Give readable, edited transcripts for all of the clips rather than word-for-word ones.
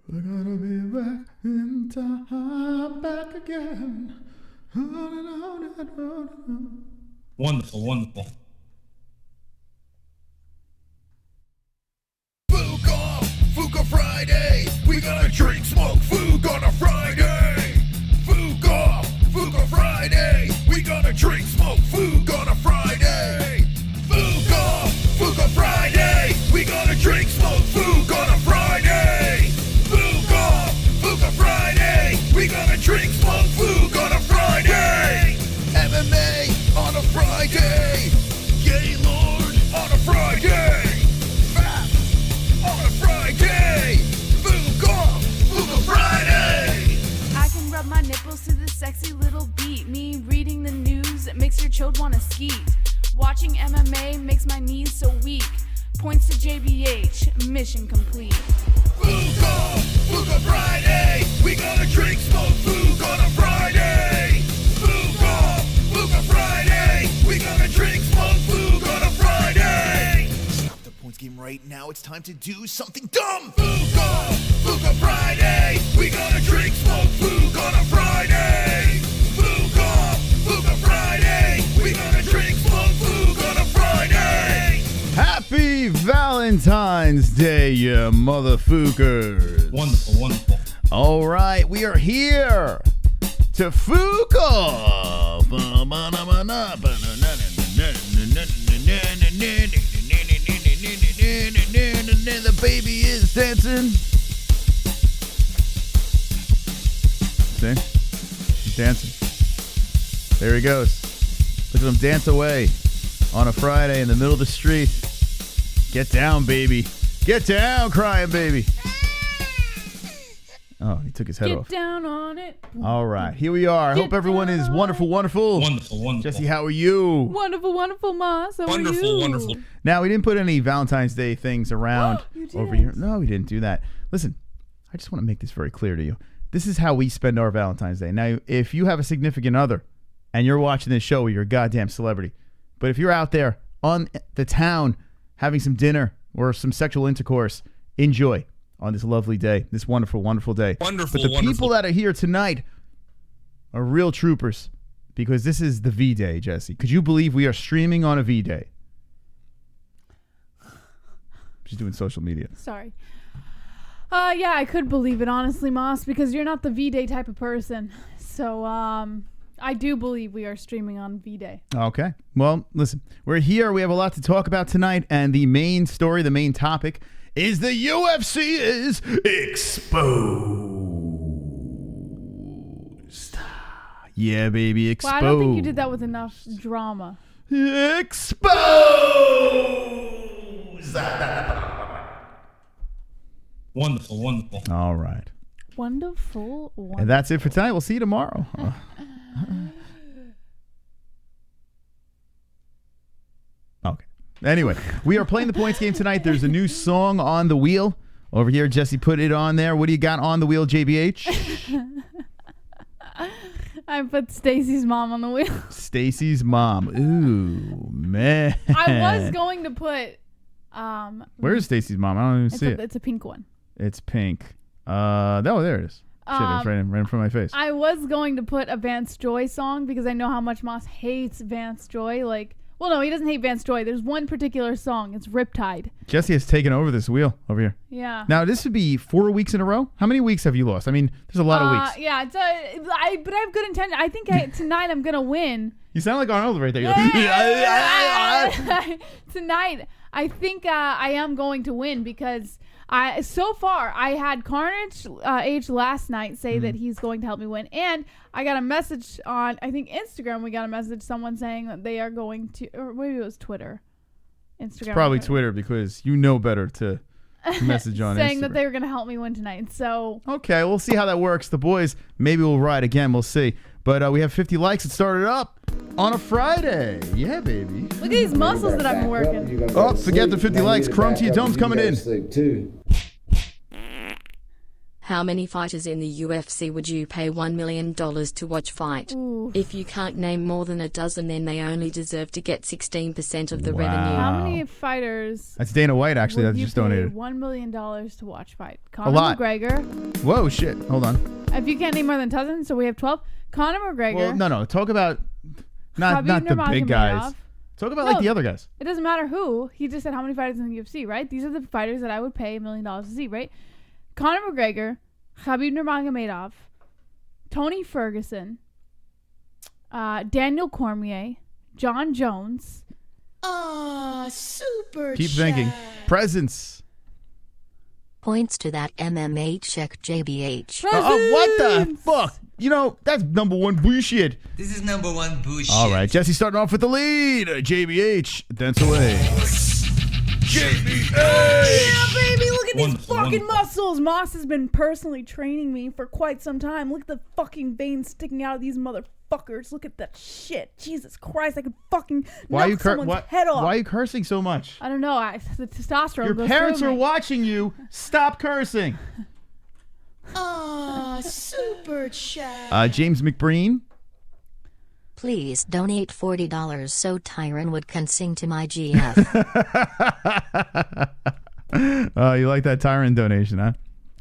We're gonna be back in time, back again. Wonderful, wonderful. Fuka Friday, we gonna drink, smoke, food on a Friday. Fuka Friday, we gonna drink, smoke, food on a Friday. Fuka Friday, we gonna drink, smoke, food on a Friday. Fuka Friday, we gonna drink, smoke, food on a Friday. MMA on a Friday, Gaylord on a Friday. On a Friday, Fuka Friday. I can rub my nipples to this sexy little beat. Me reading the news, it makes your chode wanna skeet. Watching MMA makes my knees so weak. Points to JBH, mission complete. Fuka Friday, we gonna drink, smoke, food on a Friday. Fuka Friday, we gonna drink, smoke, food on a Friday. Stop the points game right now, it's time to do something dumb. Fuka Friday, we gonna drink, smoke, food on a Friday. Fuka Friday, we gonna drink, smoke, food on a Friday. Happy Valentine's Day, you motherfuckers. Wonderful, wonderful. All right, we are here to Fuka. The baby is dancing. See? She's dancing. There he goes. Look at him dance away on a Friday in the middle of the street. Get down, baby. Get down, crying baby. Oh, he took his head off. Get down on it. All right, here we are. I hope everyone is wonderful, wonderful. Wonderful, wonderful. Jesse, how are you? Wonderful, wonderful, Moss. How Wonderful, are you? wonderful. Now, we didn't put any Valentine's Day things around You over didn't? here. No, we didn't do that. Listen, I just want to make this very clear to you. This is how we spend our Valentine's Day. Now, if you have a significant other and you're watching this show, you're a goddamn celebrity. But if you're out there on the town having some dinner or some sexual intercourse, enjoy on this lovely day, this wonderful, wonderful day. Wonderful, But the wonderful. people that are here tonight are real troopers because this is the V-Day, Jesse. Could you believe we are streaming on a V-Day? She's doing social media. Sorry. Yeah, I could believe it, honestly, Moss, because you're not the V-Day type of person. So, I do believe we are streaming on V-Day. Okay. Well, listen, we're here. We have a lot to talk about tonight, and the main story, the main topic, is the UFC is exposed. Yeah, baby, exposed. Well, I don't think you did that with enough drama. Exposed. Wonderful, wonderful. All right. Wonderful, wonderful. And that's it for tonight. We'll see you tomorrow. Okay. Anyway, we are playing the points game tonight. There's a new song on the wheel. Over here, Jesse put it on there. What do you got on the wheel, JBH? I put Stacy's mom on the wheel. Stacy's mom. Ooh, man. I was going to put... Where's Stacy's mom? I don't even see it. It's a pink one. It's pink. Oh, there it is. Shit, it's right in front of my face. I was going to put a Vance Joy song because I know how much Moss hates Vance Joy. Like, well, no, he doesn't hate Vance Joy. There's one particular song. It's Riptide. Jesse has taken over this wheel over here. Yeah. Now, this would be 4 weeks in a row? How many weeks have you lost? I mean, there's a lot of weeks. Yeah, but I have good intention. I think tonight I'm going to win. You sound like Arnold right there. Tonight, I think I am going to win because so far I had Carnage Age last night say that he's going to help me win, and I got a message on I think Instagram. We got a message, someone saying that they are going to, or maybe it was Twitter, Instagram. It's probably Twitter because you know better to message on saying Instagram. that they were going to help me win tonight. So okay, we'll see how that works. The boys maybe will ride again. We'll see. But we have 50 likes. It started up on a Friday. Yeah, baby. look at these muscles that I've been working. Oh, forget the 50 likes. Chrome to your dome's coming in. Sleep too. How many fighters in the UFC would you pay $1 million to watch fight? Ooh. If you can't name more than a dozen, then they only deserve to get 16% of the Wow. revenue. How many fighters That's Dana White, actually, would that you just pay donated. $1 million to watch fight? A Conor lot. McGregor. Whoa, shit. Hold on. If you can't name more than a dozen, so we have 12. Conor McGregor. Well, no. Talk about not Khabib the big guys. Nurmagomedov. Talk about No. like the other guys. It doesn't matter who. He just said how many fighters in the UFC, right? These are the fighters that I would pay $1 million to see, right? Conor McGregor, Khabib Nurmagomedov, Tony Ferguson, Daniel Cormier, John Jones. Super Keep thinking. Presence. Points to that MMA check, JBH. What the fuck? You know, that's number one bullshit. This is number one bullshit. All right, Jesse starting off with the lead. JBH, dance away. JBH! Yeah, baby, look at these Wonderful, fucking wonderful. muscles. Moss has been personally training me for quite some time. Look at the fucking veins sticking out of these motherfuckers. Look at that shit. Jesus Christ, I could fucking knock someone's head off. Why are you cursing so much? I don't know. The testosterone Your goes parents through are me. watching you. Stop cursing. Super chat. James McBreen. Please donate $40 so Tyron Wood can sing to my GF. You like that Tyrant donation, huh?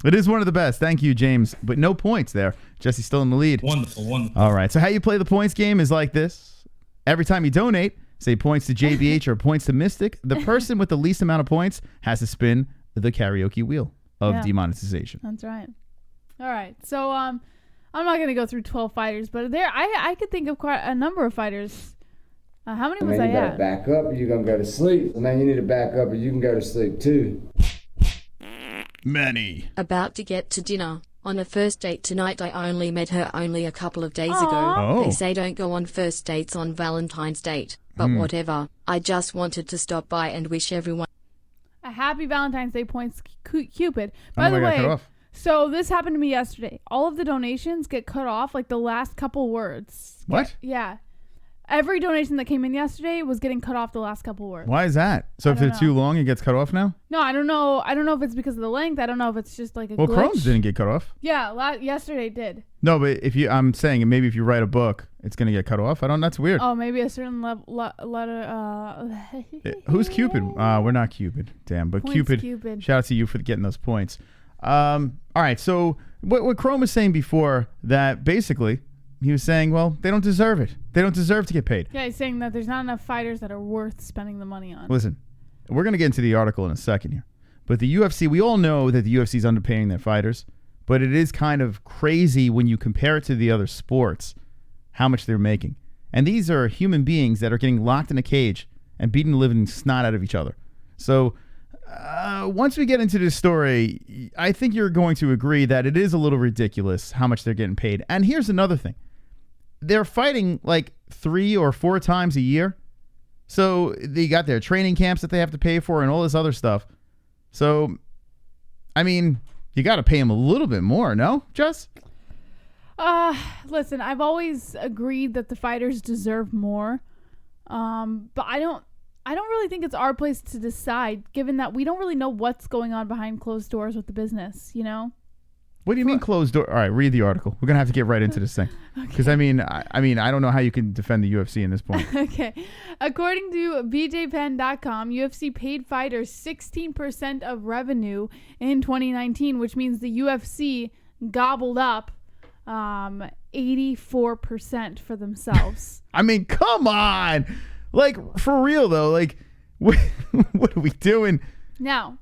It is one of the best. Thank you, James. But no points there. Jesse's still in the lead. Wonderful, wonderful. All right. So how you play the points game is like this. Every time you donate, say points to JBH or points to Mystic. The person with the least amount of points has to spin the karaoke wheel of Yeah. demonetization. That's right. All right. So I'm not gonna go through 12 fighters, but I could think of quite a number of fighters. How many was Man, I you gotta at? back up or you're gonna go to sleep. Man, you need to back up or you can go to sleep too. Many. About to get to dinner. On a first date tonight. I only met her only a couple of days Aw. ago. Oh. They say don't go on first dates on Valentine's date. But whatever. I just wanted to stop by and wish everyone A happy Valentine's Day points, Cupid. Oh By the my God, cut way, off. so this happened to me yesterday. All of the donations get cut off like the last couple words. What? Yeah. Every donation that came in yesterday was getting cut off the last couple words. Why is that? So I if they're don't too know. long, it gets cut off now? No, I don't know. I don't know if it's because of the length. I don't know if it's just like a Well, glitch. Chrome's didn't get cut off. Yeah, yesterday it did. No, but I'm saying maybe if you write a book, it's going to get cut off. That's weird. Oh, maybe a certain letter. Who's Cupid? We're not Cupid. Damn, but Points, Cupid. Cupid. Shout out to you for getting those points. All right, so what Chrome was saying before that basically he was saying, well, they don't deserve it. They don't deserve to get paid. Yeah, he's saying that there's not enough fighters that are worth spending the money on. Listen, we're going to get into the article in a second here. But the UFC, we all know that the UFC is underpaying their fighters, but it is kind of crazy when you compare it to the other sports, how much they're making. And these are human beings that are getting locked in a cage and beating the living snot out of each other. So once we get into this story, I think you're going to agree that it is a little ridiculous how much they're getting paid. And here's another thing. They're fighting like 3 or 4 times a year. So they got their training camps that they have to pay for and all this other stuff. So, I mean, you got to pay them a little bit more, no, Jess? Listen, I've always agreed that the fighters deserve more. But I don't really think it's our place to decide, given that we don't really know what's going on behind closed doors with the business, you know? What do you mean closed door? All right, read the article. We're going to have to get right into this thing. Because, I mean, I don't know how you can defend the UFC in this point. Okay. According to BJPenn.com, UFC paid fighters 16% of revenue in 2019, which means the UFC gobbled up 84% for themselves. I mean, come on. Like, for real, though. Like, what are we doing? Now,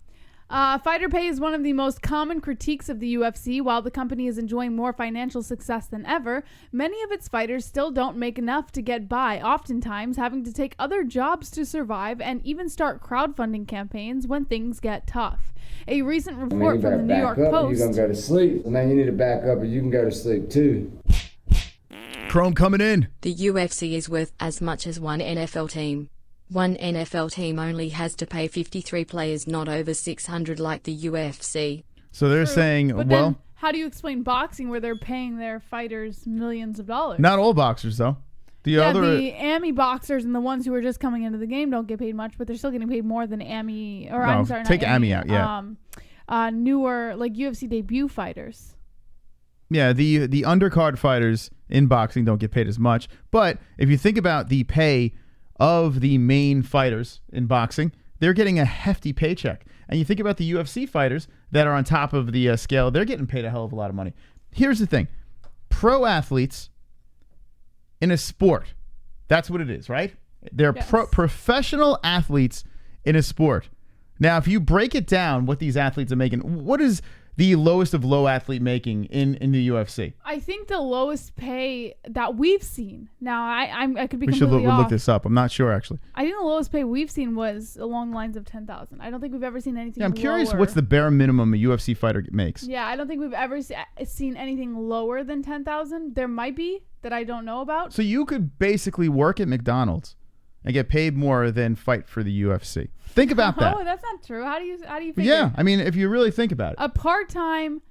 fighter pay is one of the most common critiques of the UFC. While the company is enjoying more financial success than ever, many of its fighters still don't make enough to get by, oftentimes having to take other jobs to survive and even start crowdfunding campaigns when things get tough. A recent report from the New York Or you're Post. gonna go to sleep. Man, you need to back up or you can go to sleep too. Chrome coming in. The UFC is worth as much as one NFL team. One NFL team only has to pay 53 players, not over 600 like the UFC. So they're True. saying, But well, then how do you explain boxing where they're paying their fighters millions of dollars? not all boxers, though. The other... The AMI boxers and the ones who are just coming into the game don't get paid much, but they're still getting paid more than AMI. Or No, I'm sorry, take not AMI out, yeah. newer, like UFC debut fighters. Yeah, the undercard fighters in boxing don't get paid as much. But if you think about the pay of the main fighters in boxing, they're getting a hefty paycheck. And you think about the UFC fighters that are on top of the scale, they're getting paid a hell of a lot of money. Here's the thing. Pro athletes in a sport, that's what it is, right? They're Yes. professional athletes in a sport. Now, if you break it down, what these athletes are making, what is the lowest of low athlete making in the UFC? I think the lowest pay that we've seen. Now, I could be We should completely look off. this up. I'm not sure, actually. I think the lowest pay we've seen was along the lines of 10,000. I don't think we've ever seen anything. Yeah, I'm curious lower. what's the bare minimum a UFC fighter makes. Yeah, I don't think we've ever seen anything lower than 10,000. There might be that I don't know about. So you could basically work at McDonald's and get paid more than fight for the UFC. Think about that. Oh, that's not true. How do you figure? Yeah, I mean, if you really think about it. A part-time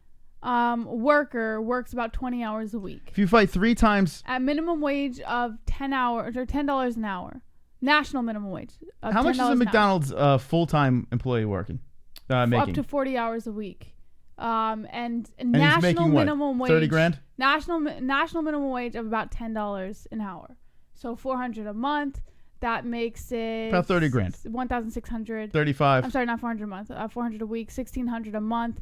worker works about 20 hours a week If you fight 3 times, at minimum wage of 10 hours or $10 an hour. National minimum wage. Of how much is $10 a an hour. McDonald's full-time employee working? Up Making? to 40 hours a week. And he's national making what, minimum wage 30 grand? National minimum wage of about $10 an hour. So $400 a month. That makes it About 30 grand. 1,600. 35. I'm sorry, not 400 a month. 400 a week, 1,600 a month.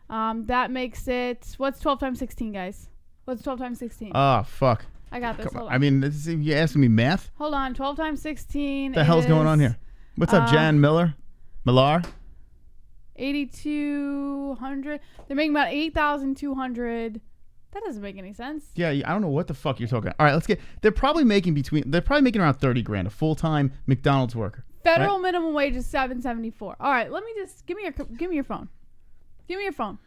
That makes it, what's 12 times 16, guys? What's 12 times 16? Oh, fuck. I got this. Come Hold on. on. I mean, you asking me math? Hold on. 12 times 16. What the hell's going on here? What's up, Jan Millar? Millar? 8,200. They're making about 8,200. That doesn't make any sense. Yeah, I don't know what the fuck you're talking about. All right, let's get. They're probably making around 30 grand, a full-time McDonald's worker. Federal right? minimum wage is $7.74. All right, let me just give me your phone. Give me your phone.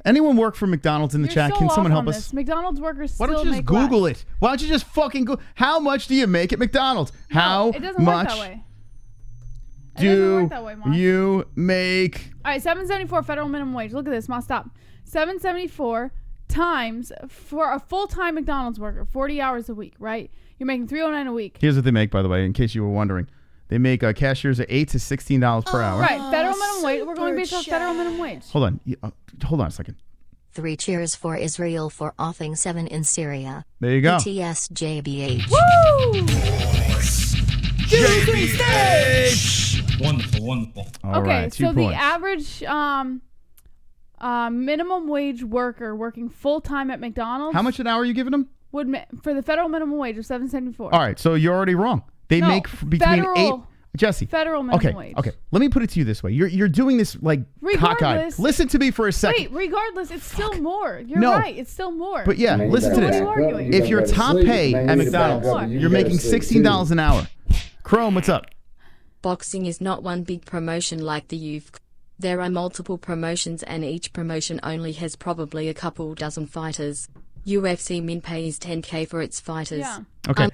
Anyone work for McDonald's in the You're chat? so Can someone off help on us? this. McDonald's workers Why still don't you just make Google less. it? Why don't you just fucking go? How much do you make at McDonald's? How It doesn't much work that way. It doesn't do work that way, Moss. you make? All right, $7.74 federal minimum wage. Look at this, Moss. Stop. $7.74 times for a full-time McDonald's worker, 40 hours a week, right? You're making $309 a week. Here's what they make, by the way, in case you were wondering. They make cashiers at $8 to $16 per hour. Right, federal minimum wage. We're going based off federal minimum wage. Hold on. Hold on a second. 3 cheers for Israel for offing 7 in Syria. There you go. BTS JBH. Woo! Wonderful, wonderful. All Okay, right, 2 so points. the average minimum wage worker working full-time at McDonald's How much an hour are you giving them? would for the federal minimum wage of $7.74. All right, so you're already wrong. They No, make between federal- 8. Jesse. federal minimum Okay. wage. Okay. Let me put it to you this way. You're doing this like cockeyed. Regardless- Listen to me for a second. Wait, regardless, it's still more. You're No. right. It's still more. But yeah, Man, you listen to better this. back What are you up. arguing? You If your better top sleep. pay Man, at you need to back McDonald's, up and you you're better making sleep, too. $16 an hour. Chrome, what's up? Boxing is not one big promotion like the UFC. There are multiple promotions and each promotion only has probably a couple dozen fighters. UFC min pays $10K for its fighters. yeah. Okay.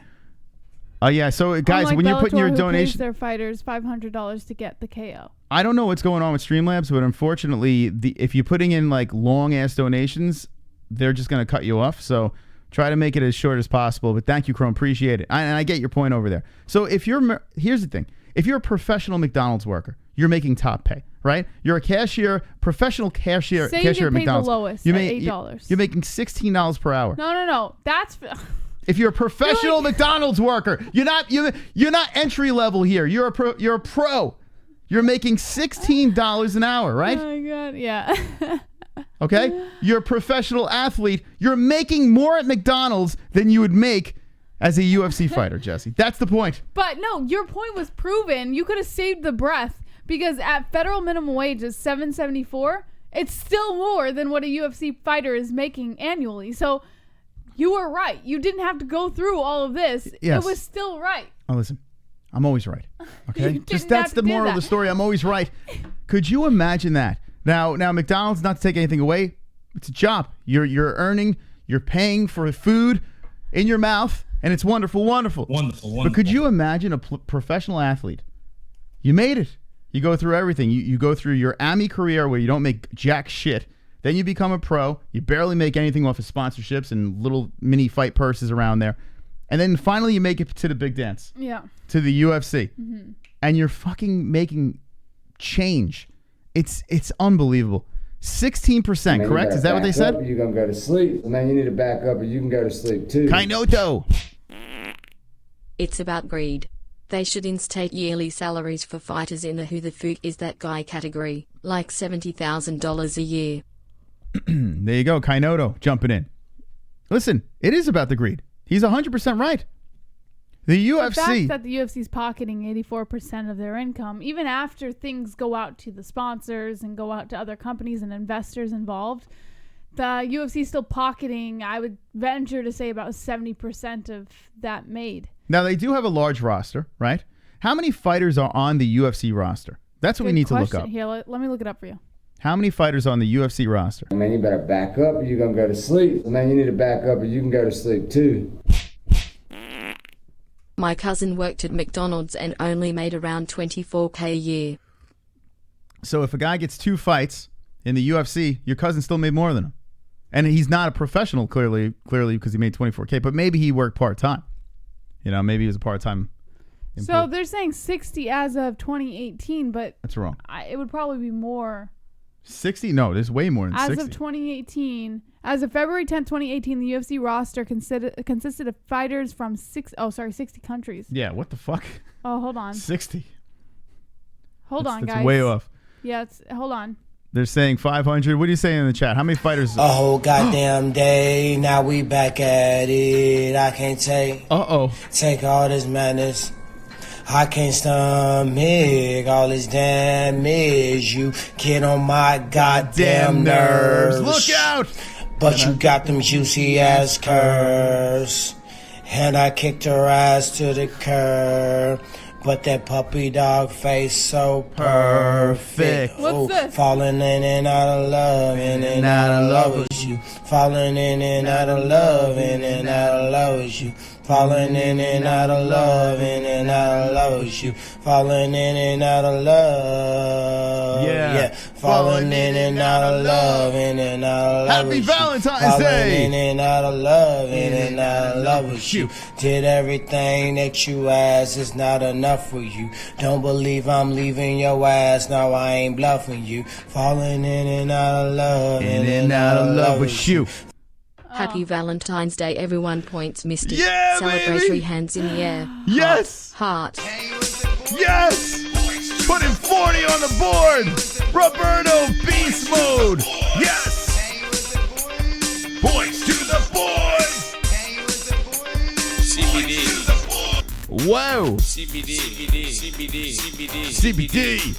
Yeah, so guys, Unlike when you're putting Bellator, your who pays donation, their fighters $500 to get the KO. I don't know what's going on with Streamlabs, but unfortunately, if you're putting in like long ass donations, they're just going to cut you off. So try to make it as short as possible. But thank you, Chrome. Appreciate it. And I get your point over there. So here's the thing. If you're a professional McDonald's worker, you're making top pay, right? You're a cashier, professional cashier, Say you cashier get at paid the McDonald's. lowest you at make, $8. You're making $16 per hour. No. That's If you're a professional McDonald's worker, you're not entry level here. You're a pro. You're making $16 an hour, right? Oh my god, yeah. Okay? You're a professional athlete. You're making more at McDonald's than you would make as a UFC fighter, Jesse. That's the point. But no, your point was proven. You could have saved the breath because at federal minimum wage is $7.74. It's still more than what a UFC fighter is making annually. So you were right. You didn't have to go through all of this. Yes. It was still right. Oh, listen. I'm always right. Okay? You Just didn't that's have the to do moral of the that. story. I'm always right. Could you imagine that? Now McDonald's, not to take anything away, it's a job. You're earning, you're paying for food in your mouth, and it's wonderful, wonderful. Wonderful. But could you imagine a professional athlete? You made it. You go through everything. You go through your AMI career where you don't make jack shit. Then you become a pro. You barely make anything off of sponsorships and little mini fight purses around there. And then finally you make it to the big dance, Yeah. to the UFC. Mm-hmm. And you're fucking making change It's unbelievable. 16%, correct? Is that what they said? You're going to go to sleep. Man, you need to back up or you can go to sleep too. Kainoto. It's about greed. They should instate yearly salaries for fighters in the who the fuck is that guy category, like $70,000 a year. There you go, Kainoto jumping in. Listen, it is about the greed. He's 100% right. The UFC... The fact that the UFC is pocketing 84% of their income, even after things go out to the sponsors and go out to other companies and investors involved, the UFC is still pocketing, I would venture to say, about 70% of that made. Now, they do have a large roster, right? How many fighters are on the UFC roster? That's what we need to look up. Here, let me look it up for you. How many fighters on the UFC roster? Man, you better back up or you're going to go to sleep. Man, you need to back up or you can go to sleep too. My cousin worked at McDonald's and only made around $24K a year. So if a guy gets 2 fights in the UFC, your cousin still made more than him. And he's not a professional, clearly because he made $24K, but maybe he worked part-time. You know, maybe he was a part-time employee. So they're saying 60 as of 2018, but... That's wrong. It would probably be more. 60? No, there's way more than 60. As of 2018, as of February 10th, 2018, the UFC roster consisted of fighters from 60 countries. Yeah, what the fuck? Oh, hold on. 60. Hold on, guys. It's way off. Yeah, hold on. They're saying 500. What are you saying in the chat? How many fighters? A whole goddamn day. Now we back at it. I can't take all this madness. I can't stomach all this damage. You get on my goddamn nerves. Look out! But you got them juicy ass curves. And I kicked her ass to the curb. But that puppy dog face so perfect. What's this? Falling in and out of love, in and out of love with you. Falling in and out of love, in and out of love with you. Falling in and out of love, in and out of love with you. Falling in and out of love. Yeah. Falling in and out of love, in and out of love with you. Happy Valentine's Day. Falling in and out of love, in and out of love with you. Did everything that you asked, it's not enough for you. Don't believe I'm leaving your ass, no I ain't bluffing you. Falling in and out of love, In and out of love with you. Happy Valentine's Day, everyone points Mystic. Yeah, Celebratory baby. hands in the air. Yes. Heart. Yes! Putting 40 on the board! Roberto Beast Mode! Yes! Boys to the boys! CBD. Whoa! CBD.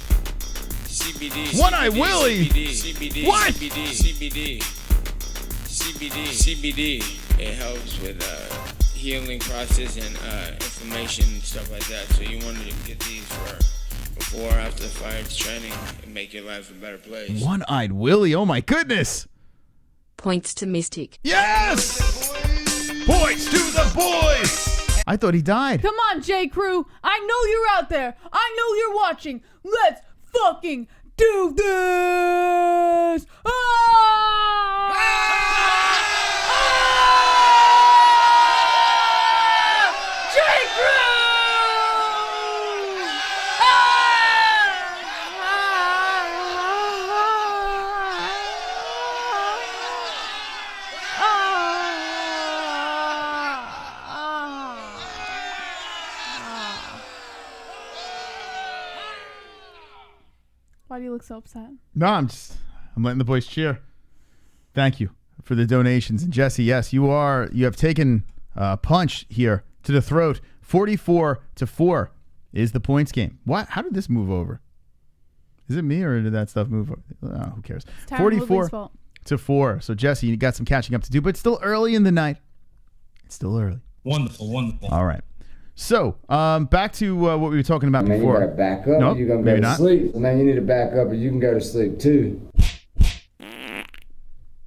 One Eye Willie! What? CBD. It helps with healing process and inflammation and stuff like that. So you want to get these for before or after the fight training and make your life a better place. One-Eyed Willie, oh my goodness! Points to Mystic. Yes! Points to the boys! I thought he died. Come on, J. Crew. I know you're out there. I know you're watching. Let's fucking do this! Why do you look so upset? No, I'm letting the boys cheer. Thank you for the donations. And Jesse, yes, you have taken a punch here to the throat. 44-4 is the points game. What? How did this move over? Is it me or did that stuff move over? Oh, who cares? 44-4. So Jesse, you got some catching up to do, but it's still early in the night. It's still early. Wonderful. All right. So, back to what we were talking about Man, before. you gotta back up. Nope, You're gonna maybe go to not. sleep. Man, you need to back up, or you can go to sleep too.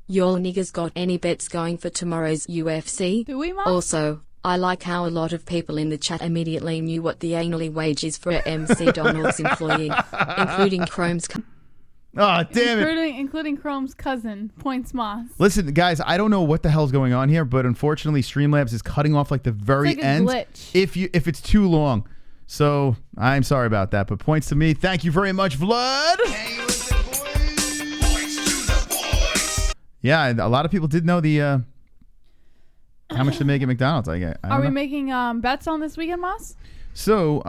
Y'all niggas got any bets going for tomorrow's UFC? Do we, Mom? Also, I like how a lot of people in the chat immediately knew what the annually wage is for a MC Donald's employee, including Chrome's. Oh, damn it. Including Chrome's cousin, Points Moss. Listen, guys, I don't know what the hell's going on here, but unfortunately, Streamlabs is cutting off like the very It's like a end glitch. if it's too long. So I'm sorry about that, but points to me. Thank you very much, Vlad. Yeah, a lot of people did know the how much to make at McDonald's. I don't Are we know. making bets on this weekend, Moss? So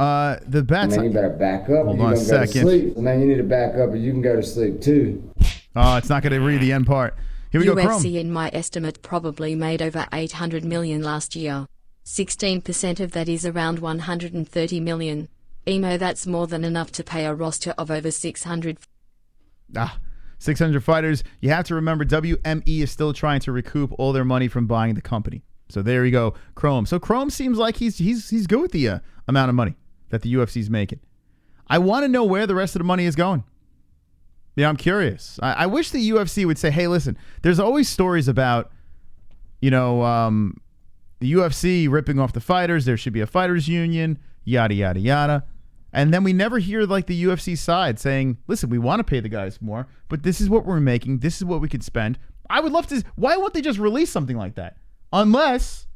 the bets. Man, you better back up. Hold you on a gonna go to second. sleep. Man, you need to back up, or you can go to sleep too. Oh, it's not going to read the end part. Here we go, Chrome. UFC, in my estimate, probably made over 800 million last year. 16% of that is around 130 million. Emo, that's more than enough to pay a roster of over 600. 600 fighters. You have to remember, WME is still trying to recoup all their money from buying the company. So there you go, Chrome. So Chrome seems like he's good with the amount of money that the UFC's making. I want to know where the rest of the money is going. Yeah, I'm curious. I wish the UFC would say, hey, listen, there's always stories about, the UFC ripping off the fighters. There should be a fighters union, yada, yada, yada. And then we never hear like the UFC side saying, listen, we want to pay the guys more, but this is what we're making. This is what we could spend. I would love to. Why won't they just release something like that? Unless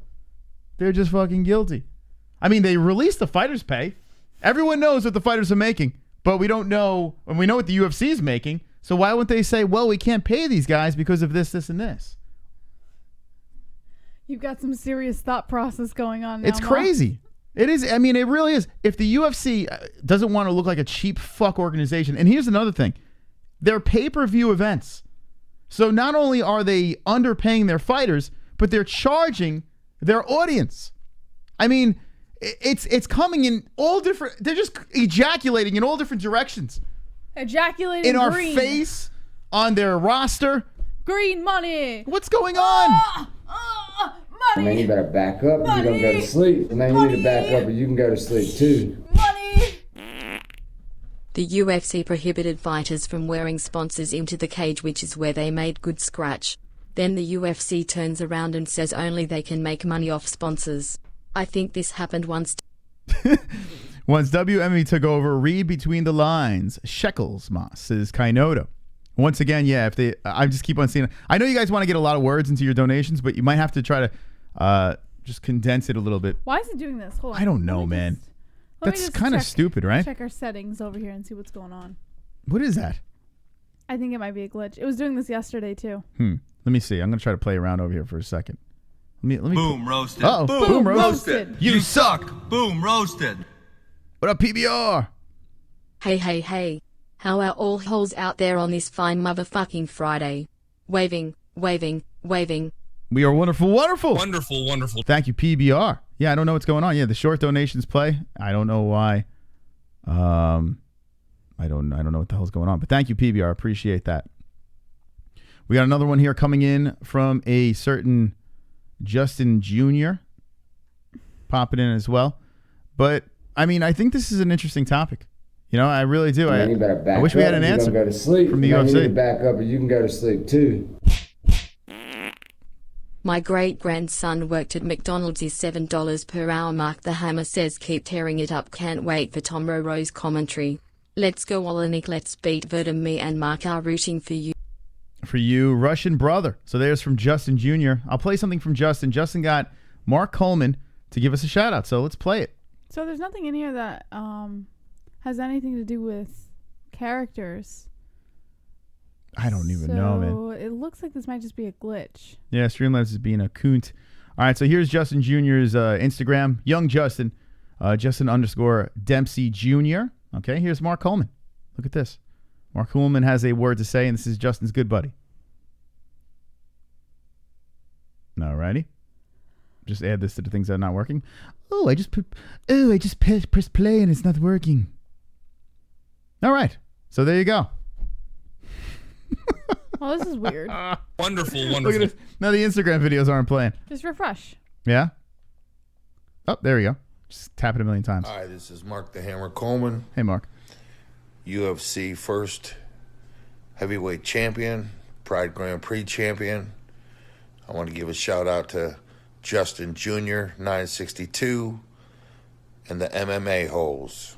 they're just fucking guilty. I mean, they released the fighters' pay. Everyone knows what the fighters are making, but we don't know, and we know what the UFC is making. So why wouldn't they say, well, we can't pay these guys because of this, this, and this? You've got some serious thought process going on now. It's crazy. It is. I mean, it really is. If the UFC doesn't want to look like a cheap fuck organization, and here's another thing, they're pay-per-view events. So not only are they underpaying their fighters, but they're charging their audience. I mean, it's coming in all different. They're just ejaculating in all different directions. Ejaculating in our green. face, on their roster. Green money. What's going on? Money. Man, you better back up, or you're gonna go to sleep. Man, you need to back up, or you can go to sleep too. Money. The UFC prohibited fighters from wearing sponsors into the cage, which is where they made good scratch. Then the UFC turns around and says only they can make money off sponsors. I think this happened once. Once WME took over, read between the lines. Shekels, Moss, says Kainoto. Once again, yeah, if they, I just keep on seeing it. I know you guys want to get a lot of words into your donations, but you might have to try to just condense it a little bit. Why is it doing this? Hold on. I don't know, man. That's kind of stupid, right? Check our settings over here and see what's going on. What is that? I think it might be a glitch. It was doing this yesterday too. Let me see. I'm gonna try to play around over here for a second. Let me. Boom, roasted. Oh, boom, roasted. You suck. Boom, roasted. What up, PBR? Hey. How are all holes out there on this fine motherfucking Friday? Waving. We are wonderful. Wonderful. Thank you, PBR. Yeah, I don't know what's going on. Yeah, the short donations play. I don't know why. I don't know what the hell's going on. But thank you, PBR. Appreciate that. We got another one here coming in from a certain Justin Jr. popping in as well. But I mean, I think this is an interesting topic. You know, I really do. Man, you better back I wish we had an up, answer go to sleep. from the Man, UFC. you need to back up, or you can go to sleep too. My great-grandson worked at McDonald's. His $7 per hour mark. The Hammer says keep tearing it up. Can't wait for Tom Roro's commentary. Let's go Oleinik. Let's beat Werdum. Me and Mark are rooting for you. For you, Russian brother. So there's from Justin Jr. I'll play something from Justin. Justin got Mark Coleman to give us a shout out. So let's play it. So there's nothing in here that has anything to do with characters. I don't even know, man. So it looks like this might just be a glitch. Yeah, Streamlabs is being a coont. All right, so here's Justin Jr.'s Instagram. Young Justin. Justin_Dempsey Jr. Okay, here's Mark Coleman. Look at this. Mark Coleman has a word to say, and this is Justin's good buddy. All righty. Just add this to the things that are not working. I just pressed play and it's not working. All right. So there you go. Well, this is weird. Wonderful. Look at this. Now the Instagram videos aren't playing. Just refresh. Yeah? Oh, there we go. Just tap it a million times. Hi, this is Mark the Hammer Coleman. Hey, Mark. UFC first heavyweight champion, Pride Grand Prix champion. I want to give a shout out to Justin Jr., 962, and the MMA-Holes.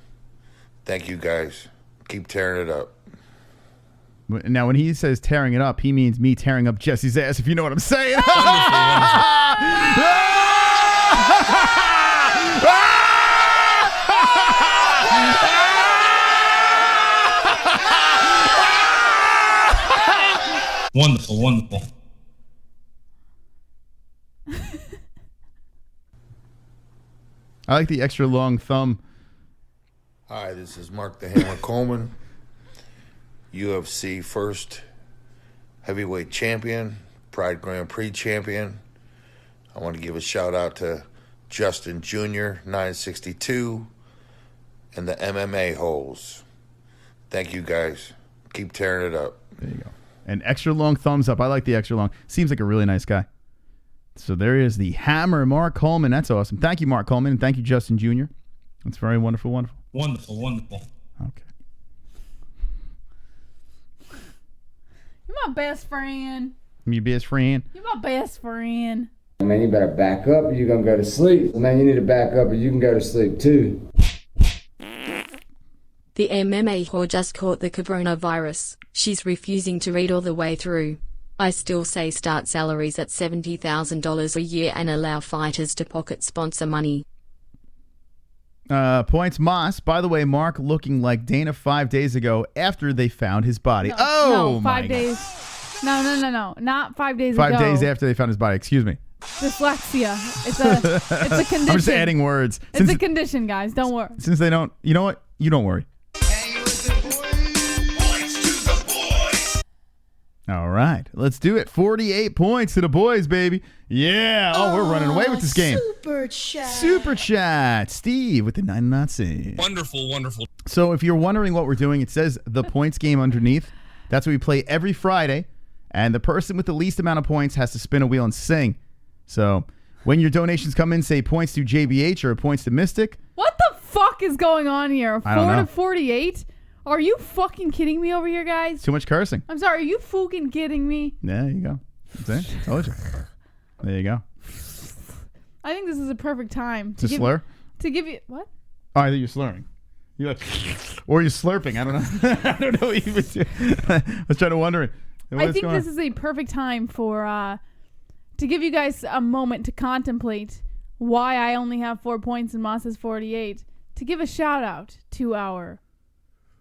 Thank you, guys. Keep tearing it up. Now, when he says tearing it up, he means me tearing up Jesse's ass, if you know what I'm saying. Wonderful. I like the extra long thumb. Hi, this is Mark the Hammer Coleman, UFC first heavyweight champion, Pride Grand Prix champion. I want to give a shout out to Justin Jr., 962, and the MMA-Holes. Thank you, guys. Keep tearing it up. There you go. An extra long thumbs up. I like the extra long. Seems like a really nice guy. So there is the Hammer, Mark Coleman. That's awesome. Thank you, Mark Coleman, and thank you, Justin Jr. That's very wonderful, wonderful. Wonderful, wonderful. Okay. You're my best friend. You best friend. You're my best friend. Man, you better back up or you're going to go to sleep. Man, you need to back up or you can go to sleep too. The MMA whore just caught the coronavirus. She's refusing to read all the way through. I still say start salaries at $70,000 a year and allow fighters to pocket sponsor money. Points Moss. By the way, Mark looking like Dana 5 days ago after they found his body. No, 5 days. No. Not 5 days ago. 5 days after they found his body. Excuse me. Dyslexia. It's a condition. I'm just adding words. It's a condition, guys. Don't worry. Since they don't, you know what? You don't worry. All right, let's do it. 48 points to the boys, baby. Yeah. Oh, we're running away with this game. Super chat. Super chat. Steve with the 99 cents. Wonderful, wonderful. So if you're wondering what we're doing, it says the points game underneath. That's what we play every Friday. And the person with the least amount of points has to spin a wheel and sing. So when your donations come in, say points to JBH or points to Mystic. What the fuck is going on here? I don't 4 know. to 48? Are you fucking kidding me over here, guys? Too much cursing. I'm sorry. Are you fucking kidding me? There you go. That's it. Told you. There you go. I think this is a perfect time To slur? To give you what? Oh, I think you're slurring. You're like, or you're slurping. I don't know. I don't know what you would do. I was trying to wonder. I think this is a perfect time for to give you guys a moment to contemplate why I only have 4 points and Moss has 48. To give a shout out to our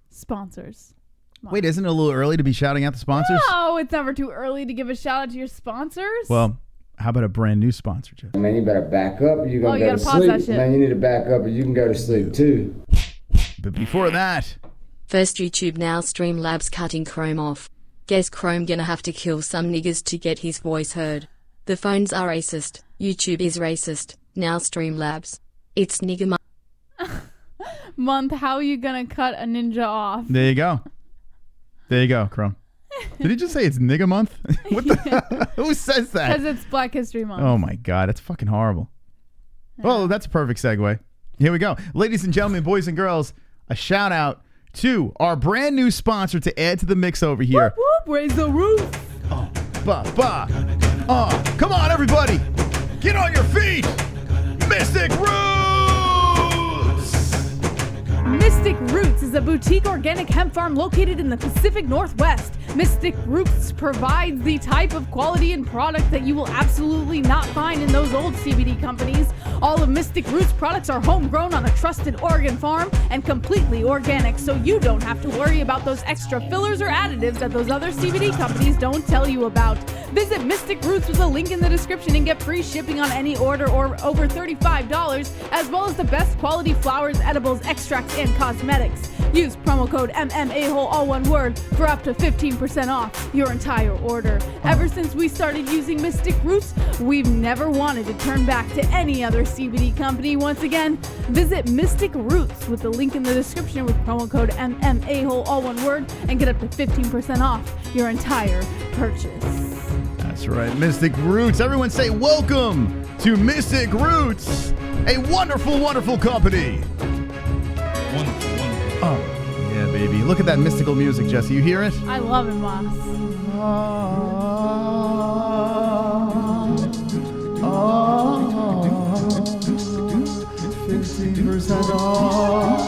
sponsors. Wait, isn't it a little early to be shouting out the sponsors? No, it's never too early to give a shout out to your sponsors. Well, how about a brand new sponsor, Jeff? Man, you better back up or you're going to go to pause that sleep. shit. Man, you need to back up or you can go to sleep too. But before that, First YouTube now Streamlabs cutting Chrome off. Guess Chrome gonna have to kill some niggas to get his voice heard. The phones are racist. YouTube is racist. Now Streamlabs. It's nigga month, how are you gonna cut a ninja off? there you go. There you go, Chrome. Did he just say it's nigga month? What the? Who says that? Because it's Black History Month. Oh my God, that's fucking horrible. Well, that's a perfect segue. Here we go. Ladies and gentlemen, boys and girls, a shout out to our brand new sponsor to add to the mix over here. Whoop, whoop, raise the roof. Come on, everybody. Get on your feet. Mystic Roots. Mystic Roots is a boutique organic hemp farm located in the Pacific Northwest. Mystic Roots provides the type of quality and product that you will absolutely not find in those old CBD companies. All of Mystic Roots products are homegrown on a trusted Oregon farm and completely organic, so you don't have to worry about those extra fillers or additives that those other CBD companies don't tell you about. Visit Mystic Roots with a link in the description and get free shipping on any order or over $35, as well as the best quality flowers, edibles, extracts, and cosmetics. Use promo code MMA-Hole, all one word, for up to 15% off your entire order. Ever since we started using Mystic Roots, we've never wanted to turn back to any other CBD company. Once again, visit Mystic Roots with the link in the description with promo code MMA-Hole, all one word, and get up to 15% off your entire purchase. That's right, Mystic Roots. Everyone say welcome to Mystic Roots, a wonderful, wonderful company. Wonderful, wonderful. Oh, yeah, baby. Look at that mystical music, Jesse. You hear it? I love it, Moss. 15% off.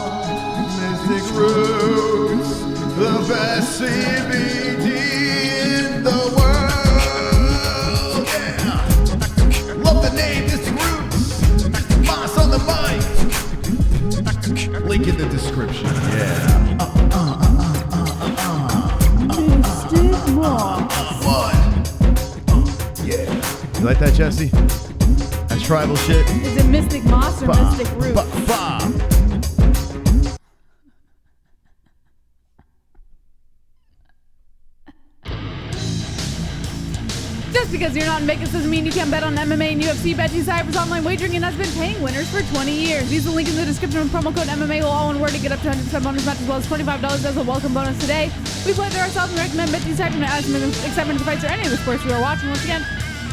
Mystic Roots, the best CBD in the world. Yeah. Love the name, Mystic Roots. Moss on the mic. Link in the description. Yeah. Mystic Moss. What? Yeah. You like that, Jesse? That's tribal shit. Is it Mystic Moss or Mystic Root? Just because you're not in Vegas doesn't mean you can't bet on MMA and UFC. DIAZ online wagering and has been paying winners for 20 years. Use the link in the description with promo code MMA, all one word, to get up to 100% bonus match as well as $25 as a welcome bonus today. We play there ourselves and recommend DIAZ and add some excitement to the fights or any of the sports you are watching. Once again,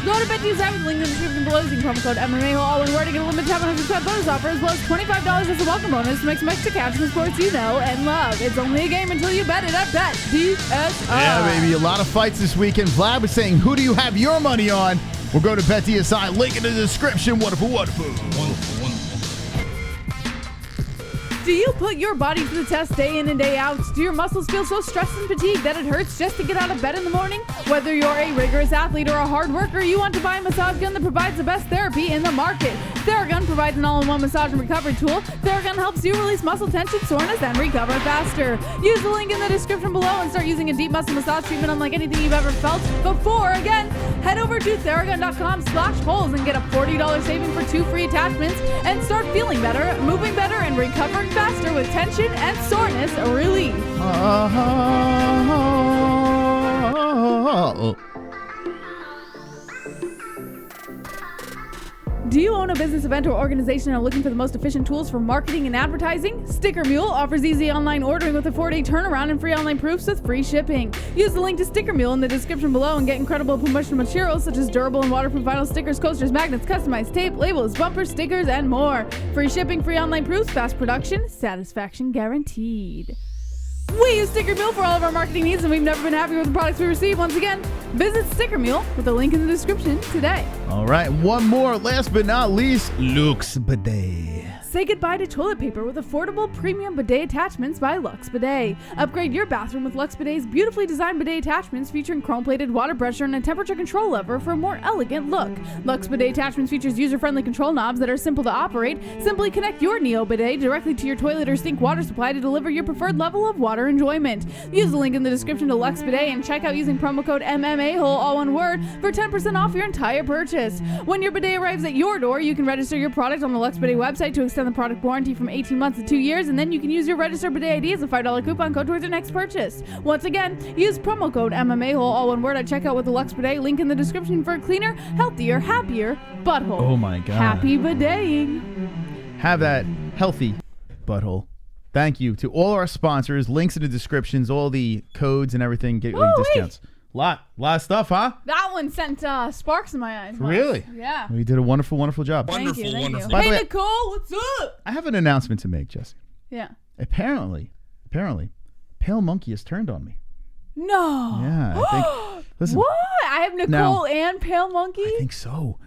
go to DIAZ with the link in the description below using promo code MMA, all one word, to get a limited time 100% bonus offer as well as $25 as a welcome bonus to make some extra cash in the sports you know and love. It's only a game until you bet it at BetDIAZ. Yeah, baby, a lot of fights this weekend. Vlad was saying, who do you have your money on? We'll go to BetDIAZ. Link in the description. Wonderful, wonderful. Wonderful, wonderful. Do you put your body to the test day in and day out? Do your muscles feel so stressed and fatigued that it hurts just to get out of bed in the morning? Whether you're a rigorous athlete or a hard worker, you want to buy a massage gun that provides the best therapy in the market. Theragun provides an all-in-one massage and recovery tool. Theragun helps you release muscle tension, soreness, and recover faster. Use the link in the description below and start using a deep muscle massage treatment unlike anything you've ever felt before. Again, head over to Theragun.com/holes and get a $40 saving for 2 free attachments and start feeling better, moving better, and recovering faster with tension and soreness relief. Do you own a business, event, or organization and are looking for the most efficient tools for marketing and advertising? Sticker Mule offers easy online ordering with a 4-day turnaround and free online proofs with free shipping. Use the link to Sticker Mule in the description below and get incredible promotional materials such as durable and waterproof vinyl stickers, coasters, magnets, customized tape, labels, bumpers, stickers, and more. Free shipping, free online proofs, fast production, satisfaction guaranteed. We use Sticker Mule for all of our marketing needs, and we've never been happier with the products we receive. Once again, visit Sticker Mule with the link in the description today. All right, one more, last but not least, Luxe Bidet. Say goodbye to toilet paper with affordable premium bidet attachments by Luxe Bidet. Upgrade your bathroom with Luxe Bidet's beautifully designed bidet attachments featuring chrome-plated water pressure and a temperature control lever for a more elegant look. Luxe Bidet attachments features user-friendly control knobs that are simple to operate. Simply connect your Neo Bidet directly to your toilet or sink water supply to deliver your preferred level of water enjoyment. Use the link in the description to Luxe Bidet and check out using promo code MMA, all one word, for 10% off your entire purchase. When your bidet arrives at your door, you can register your product on the Luxe Bidet website to extend the product warranty from 18 months to 2 years, and then you can use your registered bidet ID as a $5 coupon code towards your next purchase. Once again, use promo code MMA, all one word, at checkout with the Luxe Bidet. Link in the description for a cleaner, healthier, happier butthole. Oh my God. Happy bideting. Have that healthy butthole. Thank you to all our sponsors. Links in the descriptions, all the codes and everything. Get discounts. Lot of stuff, huh? That one sent sparks in my eyes. Really? Yeah. We did a wonderful, wonderful job. Thank you. By the Hey, way, Nicole, what's up? I have an announcement to make, Jesse. Yeah. Apparently, Pale Monkey has turned on me. No. Yeah, I think. Listen. What? I have Nicole and Pale Monkey? I think so.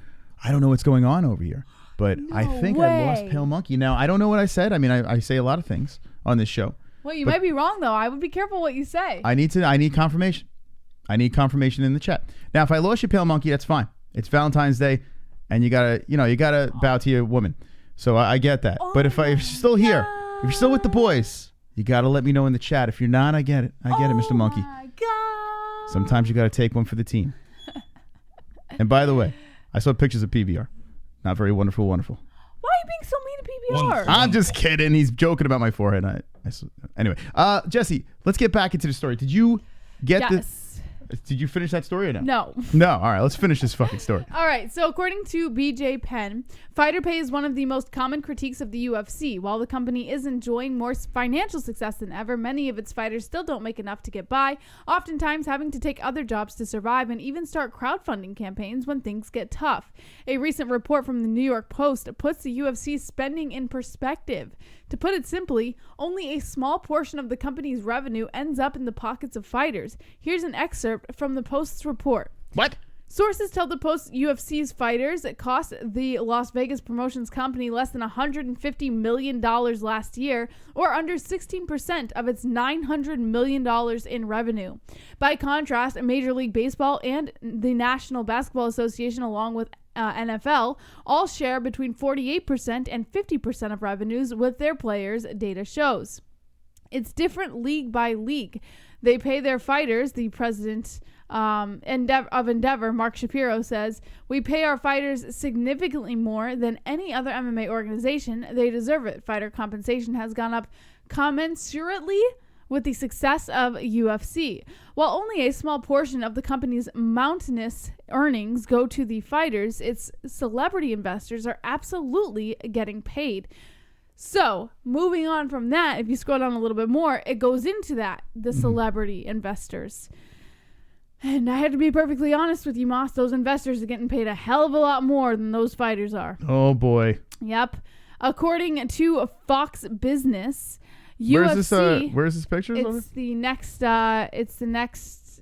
I don't know what's going on over here, but I think I lost Pale Monkey. Now, I don't know what I said. I mean, I say a lot of things on this show. Well, you might be wrong, though. I would be careful what you say. I need confirmation. I need confirmation in the chat. Now, if I lost you, Pale Monkey, that's fine. It's Valentine's Day, and you gotta bow to your woman. So I get that. But if you're still here, if you're still with the boys, you gotta let me know in the chat. If you're not, I get it. I get it, Mr. Monkey. My God. Sometimes you gotta take one for the team. And by the way, I saw pictures of PBR. Not very wonderful. Why are you being so mean to PBR? I'm just kidding. He's joking about my forehead. Anyway, Jesse, let's get back into the story. Did you get Did you finish that story or no? No. All right, let's finish this fucking story. All right. So according to BJ Penn, fighter pay is one of the most common critiques of the UFC. While the company is enjoying more financial success than ever, many of its fighters still don't make enough to get by, oftentimes having to take other jobs to survive and even start crowdfunding campaigns when things get tough. A recent report from the New York Post puts the UFC spending in perspective. To put it simply, only a small portion of the company's revenue ends up in the pockets of fighters. Here's an excerpt from the Post's report. What? Sources tell the Post UFC's fighters it cost the Las Vegas promotions company less than $150 million last year, or under 16% of its $900 million in revenue. By contrast, Major League Baseball and the National Basketball Association, along with NFL, all share between 48% and 50% of revenues with their players, data shows. It's different league by league. They pay their fighters, the president of Endeavor, Mark Shapiro, says, "We pay our fighters significantly more than any other MMA organization. They deserve it. Fighter compensation has gone up commensurately with the success of UFC. While only a small portion of the company's mountainous earnings go to the fighters, its celebrity investors are absolutely getting paid." So, moving on from that, if you scroll down a little bit more, it goes into that, the celebrity investors. And I had to be perfectly honest with you, Moss. Those investors are getting paid a hell of a lot more than those fighters are. Oh, boy. Yep. According to Fox Business, Where's UFC... Where's this picture? It's the next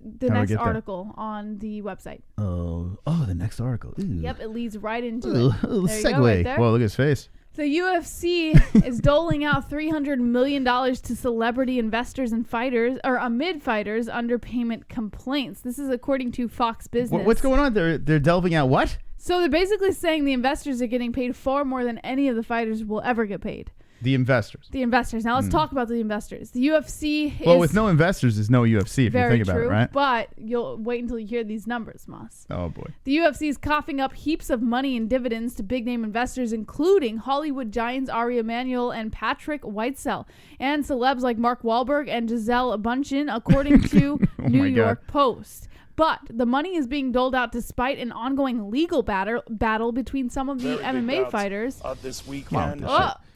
article on the website. Oh, the next article. Ooh. Yep, it leads right into it. Segue. Right there. Whoa, look at his face. The UFC is doling out $300 million to celebrity investors and fighters, or amid fighters' underpayment complaints. This is according to Fox Business. What's going on? They're delving out what? So they're basically saying the investors are getting paid far more than any of the fighters will ever get paid. The investors. The investors. Now let's talk about the investors. The UFC is... Well, with no investors, there's no UFC, if you think about it, right? But you'll wait until you hear these numbers, Moss. Oh, boy. The UFC is coughing up heaps of money in dividends to big-name investors, including Hollywood giants Ari Emanuel and Patrick Whitesell, and celebs like Mark Wahlberg and Gisele Bündchen, according to New York Post. But the money is being doled out despite an ongoing legal battle between some of the MMA fighters this weekend.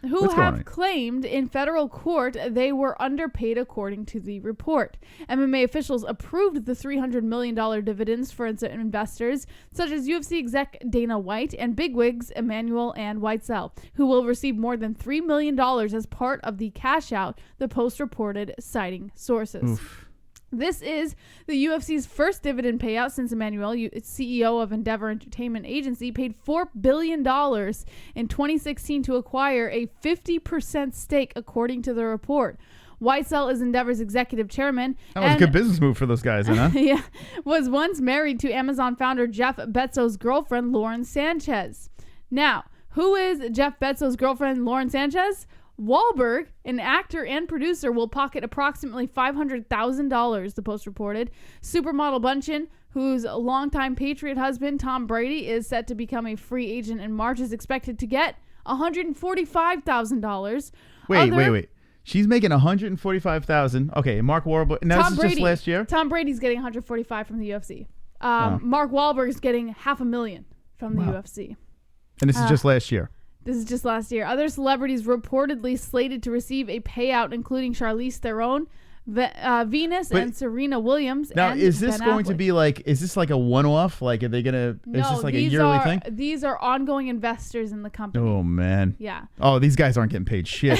who have claimed in federal court they were underpaid, according to the report. MMA officials approved the $300 million dividends for investors, such as UFC exec Dana White and bigwigs Emanuel and Whitesell, who will receive more than $3 million as part of the cash out, the Post reported, citing sources. Oof. This is the UFC's first dividend payout since Emanuel, CEO of Endeavor Entertainment Agency, paid $4 billion in 2016 to acquire a 50% stake, according to the report. Whitesell is Endeavor's executive chairman. That was a good business move for those guys, huh? Yeah, was once married to Amazon founder Jeff Bezos' girlfriend, Lauren Sanchez. Now, who is Jeff Bezos' girlfriend, Lauren Sanchez? Wahlberg, an actor and producer, will pocket approximately $500,000, the Post reported. Supermodel Bündchen, whose longtime Patriot husband, Tom Brady, is set to become a free agent in March, is expected to get $145,000. Wait. She's making $145,000. Okay, Mark Wahlberg. And this is just last year? Tom Brady's getting $145,000 from the UFC. Mark Wahlberg's getting $500,000 from the UFC. And this is just last year? This is just last year. Other celebrities reportedly slated to receive a payout, including Charlize Theron, Venus, and Serena Williams. Now, and is this Ben going Affleck. to be like, is this like a one-off? Like, are they going to, No, is this like a yearly thing? These are ongoing investors in the company. Oh, man. Yeah. Oh, these guys aren't getting paid shit.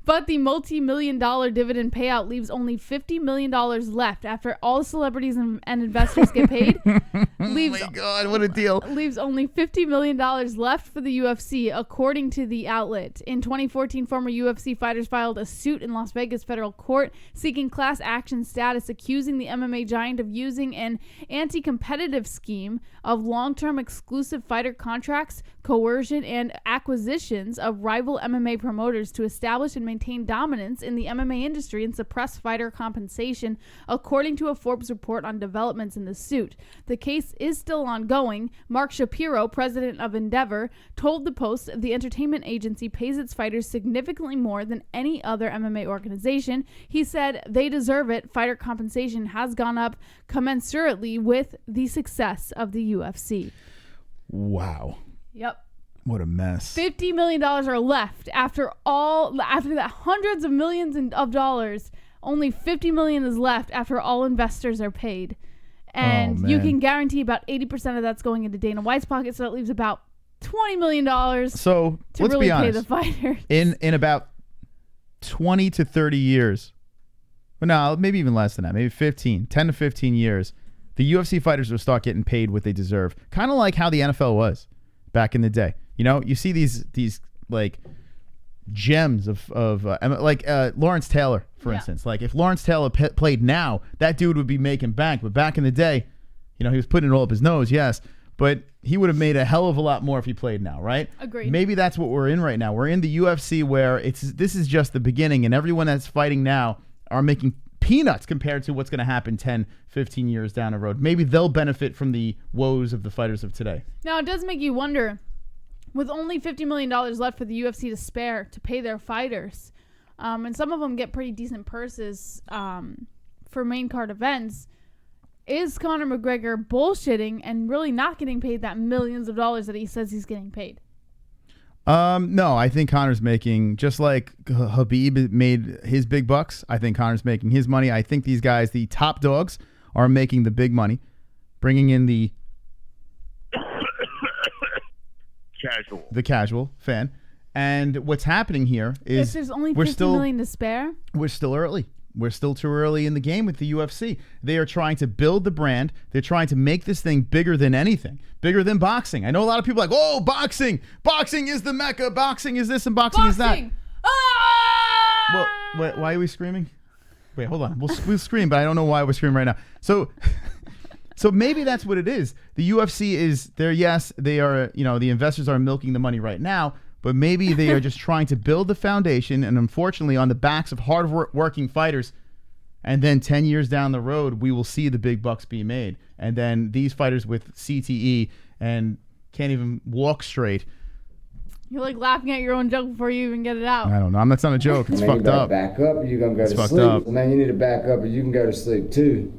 But the multi-million-dollar dividend payout leaves only $50 million left after all celebrities and investors get paid. Oh, my God, what a deal. Leaves only $50 million left for the UFC, according to the outlet. In 2014, former UFC fighters filed a suit in Las Vegas federal court seeking class action status, accusing the MMA giant of using an anti-competitive scheme of long-term exclusive fighter contracts, coercion, and acquisitions of rival MMA promoters to establish and maintain dominance in the MMA industry and suppress fighter compensation, according to a Forbes report on developments in the suit. The case is still ongoing. Mark Shapiro, president of Endeavor, told the Post the entertainment agency pays its fighters significantly more than any other MMA organization. He said they deserve it. Fighter compensation has gone up commensurately with the success of the UFC. Wow. Yep. What a mess. $50 million are left after that hundreds of millions of dollars. Only $50 million is left after all investors are paid. And you can guarantee about 80% of that's going into Dana White's pocket, so that leaves about $20 million so to let's really be honest. pay the fighters. In about 20 to 30 years, well, no, maybe even less than that, maybe 10 to 15 years, the UFC fighters will start getting paid what they deserve. Kind of like how the NFL was back in the day. You know, you see these like gems of Lawrence Taylor, for instance. Like if Lawrence Taylor played now, that dude would be making bank. But back in the day, you know, he was putting it all up his nose, yes, but he would have made a hell of a lot more if he played now, right? Agreed. Maybe that's what we're in right now. We're in the UFC where this is just the beginning, and everyone that's fighting now are making peanuts compared to what's going to happen 10, 15 years down the road. Maybe they'll benefit from the woes of the fighters of today. Now, it does make you wonder, with only $50 million left for the UFC to spare to pay their fighters, and some of them get pretty decent purses for main card events, is Conor McGregor bullshitting and really not getting paid that millions of dollars that he says he's getting paid? No, I think Conor's making, just like Khabib made his big bucks, I think Conor's making his money. I think these guys, the top dogs, are making the big money, bringing in the casual fan. And what's happening here is if there's only $50 million to spare, we're still early. We're still too early in the game with the UFC. They are trying to build the brand. They're trying to make this thing bigger than anything, bigger than boxing. I know a lot of people are like, oh, boxing. Boxing is the mecca. Boxing is this and boxing is that. Ah! Well, why are we screaming? Wait, hold on. We'll scream, but I don't know why we're screaming right now. So maybe that's what it is. The UFC is there. Yes, they are. The investors are milking the money right now. But maybe they are just trying to build the foundation, and unfortunately on the backs of hard-working fighters. And then 10 years down the road, we will see the big bucks be made. And then these fighters with CTE and can't even walk straight. You're like laughing at your own joke before you even get it out. I don't know. That's not a joke. It's fucked up. Back up, you're going to go to sleep. And then you need to back up, and you can go to sleep too.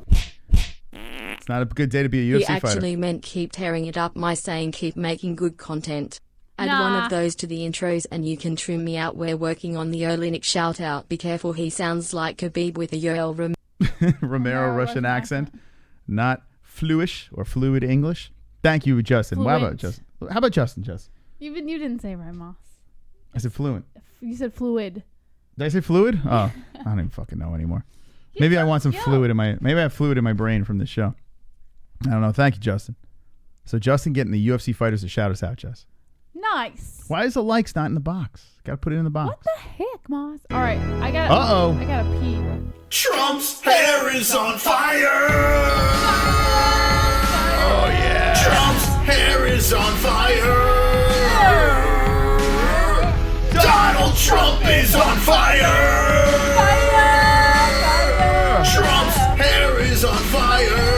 It's not a good day to be a UFC fighter. He actually meant keep tearing it up by saying keep making good content. Add one of those to the intros and you can trim me out. We're working on the Oleinik shout out. Be careful, he sounds like Khabib with a Yoel Romero Russian accent. Not fluish or fluid English. Thank you, Justin. How about Justin? Justin? You didn't say right, Moss. I said fluent. You said fluid. Did I say fluid? Oh, I don't even fucking know anymore. Maybe I want some fluid in my. Maybe I have fluid in my brain from this show. I don't know. Thank you, Justin. So Justin getting the UFC fighters to shout us out, Jess. Nice. Why is the likes not in the box? Got to put it in the box. What the heck, Moss? All right, I gotta pee. Trump's hair is on fire. Oh yeah. Trump's hair is on fire. Donald Trump is on fire. Trump's hair is on fire.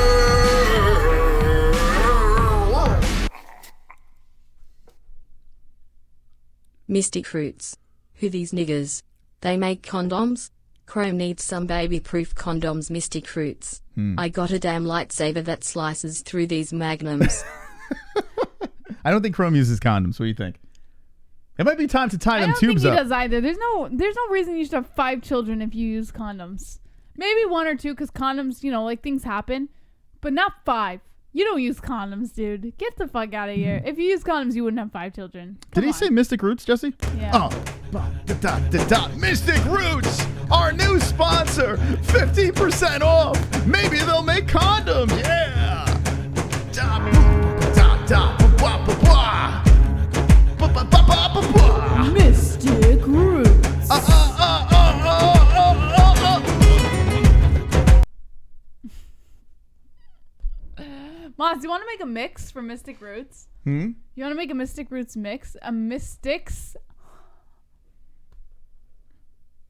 Mystic Fruits. Who these niggers? They make condoms? Chrome needs some baby-proof condoms. Mystic Fruits. I got a damn lightsaber that slices through these magnums. I don't think Chrome uses condoms. What do you think? It might be time to tie them tubes up. I don't think he does either. There's no reason you should have 5 children if you use condoms. Maybe 1 or 2 because condoms, like things happen. But not 5. You don't use condoms, dude. Get the fuck out of here. If you use condoms, you wouldn't have 5 children. Did he say Mystic Roots, Jesse? Yeah. Oh. Mystic Roots, our new sponsor. 15% off. Maybe they'll make condoms. Yeah. Mystic Roots. Moss, you want to make a mix for Mystic Roots? You want to make a Mystic Roots mix? A Mystics?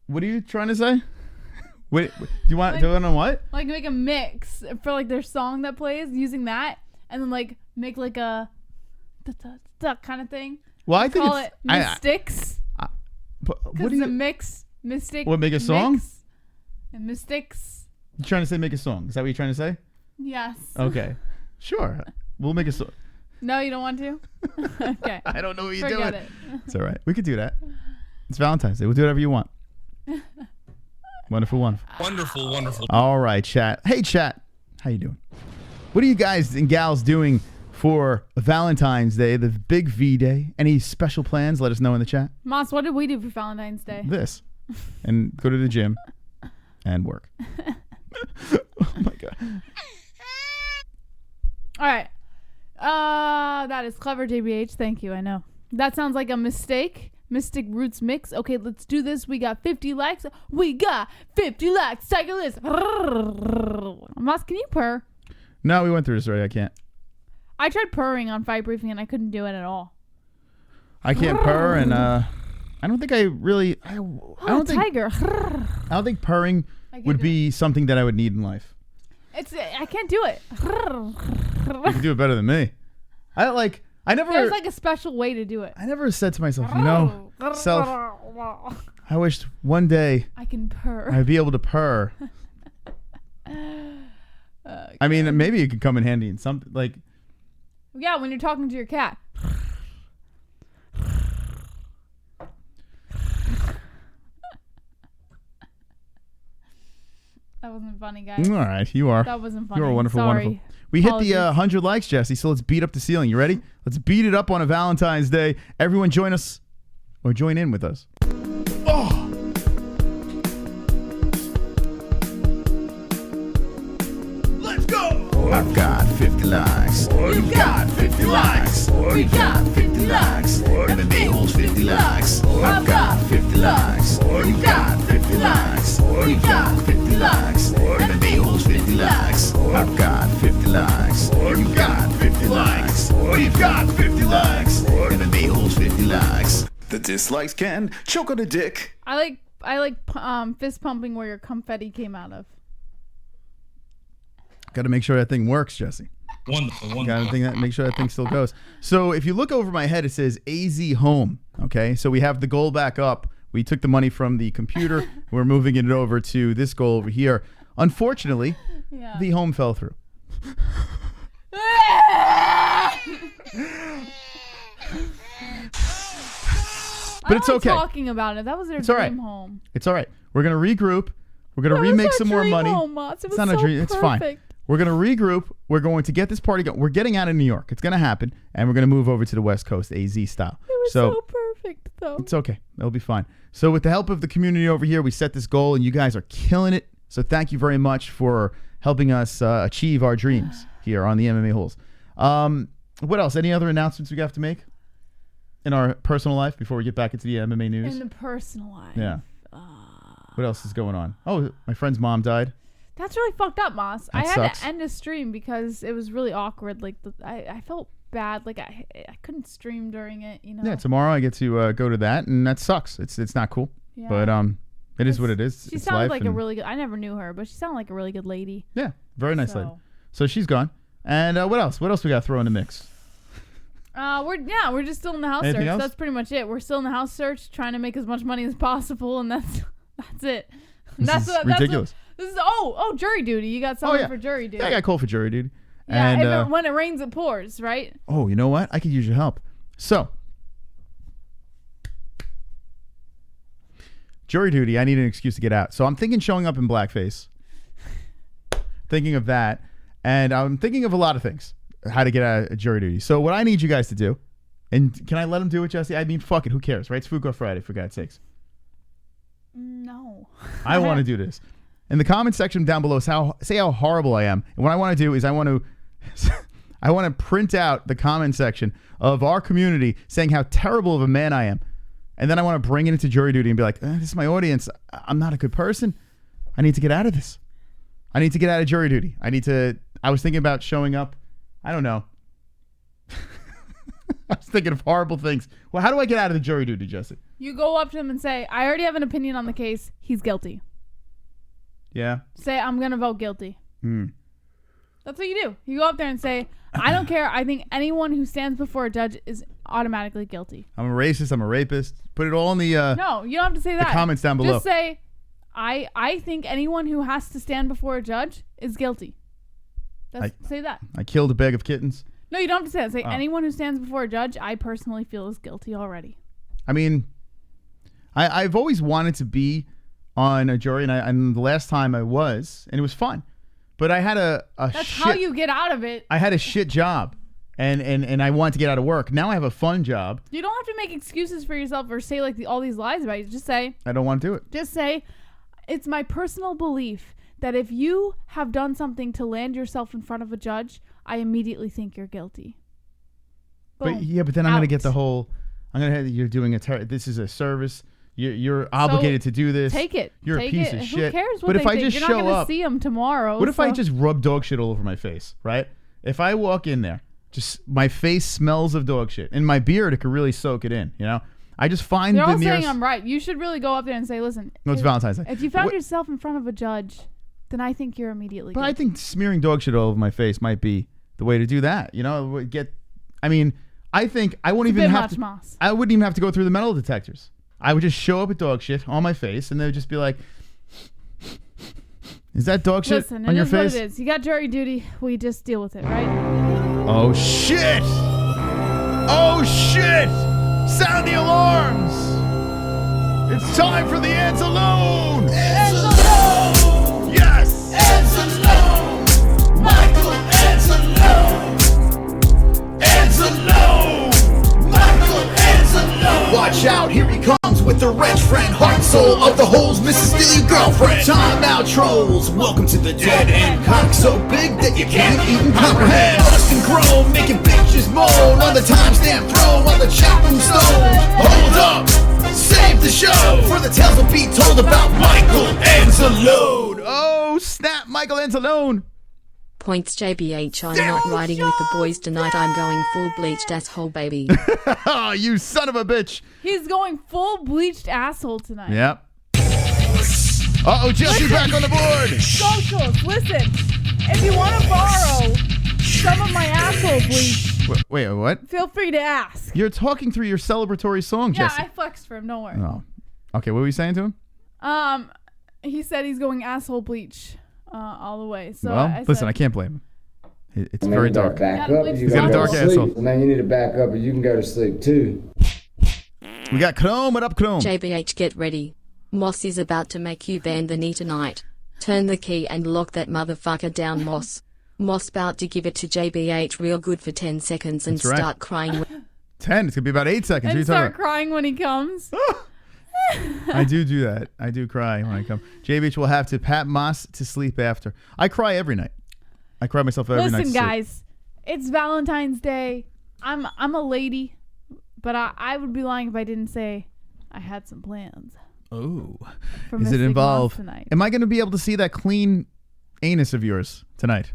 What are you trying to say? Wait, do you want to know what? Like make a mix for like their song that plays using that, and then like make like a kind of thing. Well, I think call it Mystics. What do you mix? Mystic. What, make a song? Mix and Mystics. You trying to say make a song? Is that what you're trying to say? Yes. Okay. Sure. We'll make a song. No, you don't want to? Okay. I don't know what you're Forget doing. it. It's all right. We could do that. It's Valentine's Day. We'll do whatever you want. Wonderful. Wonderful. All right, chat. Hey, chat. How you doing? What are you guys and gals doing for Valentine's Day, the big V-Day? Any special plans? Let us know in the chat. Moss, what did we do for Valentine's Day? This. And go to the gym and work. Oh, my God. All right. That is clever, JBH. Thank you. I know. That sounds like a mistake. Mystic Roots mix. Okay, let's do this. We got 50 likes. Take a list. Moss, can you purr? No, we went through this already. I can't. I tried purring on Fight Briefing and I couldn't do it at all. I can't purr, and I don't think I really. I don't think tiger. I don't think purring would be something that I would need in life. I can't do it. You can do it better than me. There's like a special way to do it. I never said to myself, self, I wished one day I can purr. I'd be able to purr. I mean, maybe it could come in handy in something like. Yeah, when you're talking to your cat. That wasn't funny, guys. All right, you are. That wasn't funny. You are wonderful, Sorry. wonderful. We Apologies. hit the 100 likes, Jesse, so let's beat up the ceiling. You ready? Let's beat it up on a Valentine's Day. Everyone join us, or join in with us. Oh! Let's go! I've got 50 likes. You've got 50 likes. We've got 50 likes. MMA-Holes 50 likes. I've got 50 likes. You've got 50 likes. We've got 50 likes. MMA-Holes 50 likes. I've got 50 likes. You've got 50 likes. We've got 50 likes. MMA-Holes 50 likes. The dislikes can choke on a dick. I like fist pumping where your confetti came out of. Got to make sure that thing works, Jesse. Wonderful. Got to make sure that thing still goes. So if you look over my head, it says AZ Home. Okay, so we have the goal back up. We took the money from the computer. We're moving it over to this goal over here. Unfortunately, the home fell through. But it's okay. Talking about it. That was their dream home. It's all right. We're going to regroup. We're going to remake some more money. It's not a dream. It's fine. We're going to regroup. We're going to get this party going. We're getting out of New York. It's going to happen. And we're going to move over to the West Coast, AZ style. It was so perfect, though. It's okay. It'll be fine. So with the help of the community over here, we set this goal, and you guys are killing it. So thank you very much for helping us achieve our dreams here on the MMA-Holes. What else? Any other announcements we have to make in our personal life before we get back into the MMA news? In the personal life. Yeah. What else is going on? Oh, my friend's mom died. That's really fucked up, Moss. I had sucks. to end a stream because it was really awkward. Like I felt bad. Like I couldn't stream during it. You know. Yeah. Tomorrow I get to go to that, and that sucks. It's not cool. Yeah. But it is what it is. She sounded like a really good. I never knew her, but she sounded like a really good lady. Yeah. Very nice lady. So she's gone. And what else? What else we got to throw in the mix? We're just still in the house Anything search. else? That's pretty much it. We're still in the house search, trying to make as much money as possible, and that's it. This is ridiculous. This is jury duty. You got someone for jury duty. Yeah, I got called for jury duty. Yeah, and when it rains, it pours, right? Oh, you know what? I could use your help. So, jury duty. I need an excuse to get out. So I'm thinking showing up in blackface. Thinking of that, and I'm thinking of a lot of things. How to get out of jury duty. So what I need you guys to do, and can I let them do it, Jesse? I mean, fuck it. Who cares, right? It's Food Court Friday, for God's sakes. No. I want to do this. In the comment section down below, say how horrible I am. And what I want to do is I want to print out the comment section of our community saying how terrible of a man I am. And then I want to bring it into jury duty and be like, this is my audience. I'm not a good person. I need to get out of this. I need to get out of jury duty. I was thinking about showing up. I don't know. I was thinking of horrible things. Well, how do I get out of the jury duty, Jesse? You go up to him and say, I already have an opinion on the case. He's guilty. Yeah. Say, I'm going to vote guilty. That's what you do. You go up there and say, I don't care. I think anyone who stands before a judge is automatically guilty. I'm a racist. I'm a rapist. Put it all in the no, you don't have to say that. The comments down below. Just say, I think anyone who has to stand before a judge is guilty. Say that. I killed a bag of kittens. No, you don't have to say that. Say anyone who stands before a judge, I personally feel is guilty already. I mean, I've always wanted to be on a jury, and the last time I was, and it was fun. But I had That's how you get out of it. I had a shit job, and I wanted to get out of work. Now I have a fun job. You don't have to make excuses for yourself or say like all these lies about you. Just say, I don't want to do it. Just say, it's my personal belief that if you have done something to land yourself in front of a judge, I immediately think you're guilty. Boom. But then I'm going to get the whole, you're doing this is a service. You're obligated to do this. Take it. You're a piece of shit. Who cares what but they if I think? just You're show not going up, to see them tomorrow. What if I just rub dog shit all over my face, right? If I walk in there, just my face smells of dog shit. And my beard, it could really soak it in, you know? I just find They're the all nearest. saying I'm right. You should really go up there and say, listen. No, it's Valentine's Day. If you found yourself in front of a judge, then I think you're immediately But guilty. I think smearing dog shit all over my face might be the way to do that. You know, I think I won't even have to. Moss. I wouldn't even have to go through the metal detectors. I would just show up with dog shit on my face, and they would just be like, "Is that dog shit Listen, on your it is what face?" it is. You got jury duty. We just deal with it, right? Oh shit! Oh shit! Sound the alarms! It's time for the ANZALONE! ANZALONE! Yes! ANZALONE! Michael ANZALONE! ANZALONE! Michael ANZALONE! Watch out, here he comes with the wrench friend, heart soul of the holes, Mrs. Steely girlfriend. Time out, trolls. Welcome to the dead end. Cock so big that you can't even comprehend. Dust and chrome, making bitches moan on the timestamp throne while the chat room's stoned. Hold up, save the show, for the tales will be told about Michael ANZALONE. Oh snap, Michael ANZALONE! Points JBH, I'm not riding with the boys tonight, I'm going full bleached asshole baby. Oh, you son of a bitch! He's going full bleached asshole tonight. Yep. Uh-oh, Jesse back on the board! Socials, listen. If you want to borrow some of my asshole bleach, Wait, what? feel free to ask. You're talking through your celebratory song, Yeah, Jesse. I flexed for him. Don't worry. Oh. Okay, what were you saying to him? He said he's going asshole bleach all the way. So Well, listen, I can't blame him. It's very dark. Back Yeah, up. bleach You is gotta a go dark to sleep. asshole. Man, you need to back up, or you can go to sleep too. We got Chrome. What up, Chrome? JBH, get ready. Moss is about to make you bend the knee tonight. Turn the key and lock that motherfucker down, Moss. Moss about to give it to JBH real good for 10 seconds and That's right. start crying. 10. It's going to be about 8 seconds. What are and you start talking about? crying when he comes. I do that. I do cry when I come. JBH will have to pat Moss to sleep after. I cry every night. I cry myself every night. Listen, to sleep. guys, it's Valentine's Day. I'm a lady, but I would be lying if I didn't say I had some plans. Oh, For is it Mystic involved? Moss tonight. Am I going to be able to see that clean anus of yours tonight?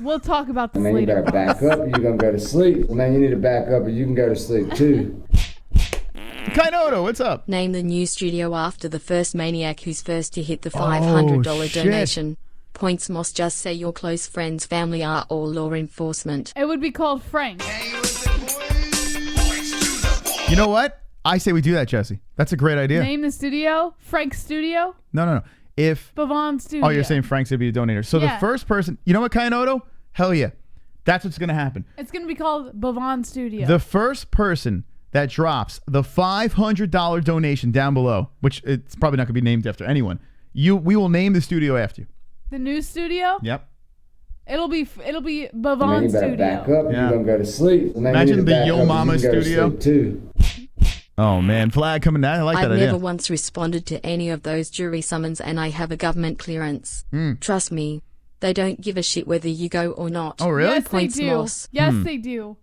We'll talk about this Man, you later. better back up, or you're gonna go to sleep. Man, you need to back up, or you can go to sleep too. Kainoto, what's up? Name the new studio after the first maniac who's first to hit the $500 shit. donation. Points, Moss, just say your close friends, family are all law enforcement. It would be called Frank. You know what? I say we do that, Jesse. That's a great idea. Name the studio Frank Studio. No. If Bavon Studio. Oh, you're saying Frank's going to be a donator. So Yeah. the first person, you know what, Kainoto? Hell yeah. That's what's going to happen. It's gonna be called Bavon Studio. The first person that drops the $500 donation down below, which it's probably not going to be named after anyone, we will name the studio after you. The new studio. Yep. It'll be Man, Bavon you better Studio. back up, or Yeah. you're gonna go to sleep. Man, Imagine you need to the back Yo up, or Mama you can go to studio. sleep too. Oh, man. Flag coming down. I like I've that idea. never once responded to any of those jury summons and I have a government clearance. Trust me, they don't give a shit whether you go or not. Oh, really? Yes, they Points, do. Moss. Yes, they do.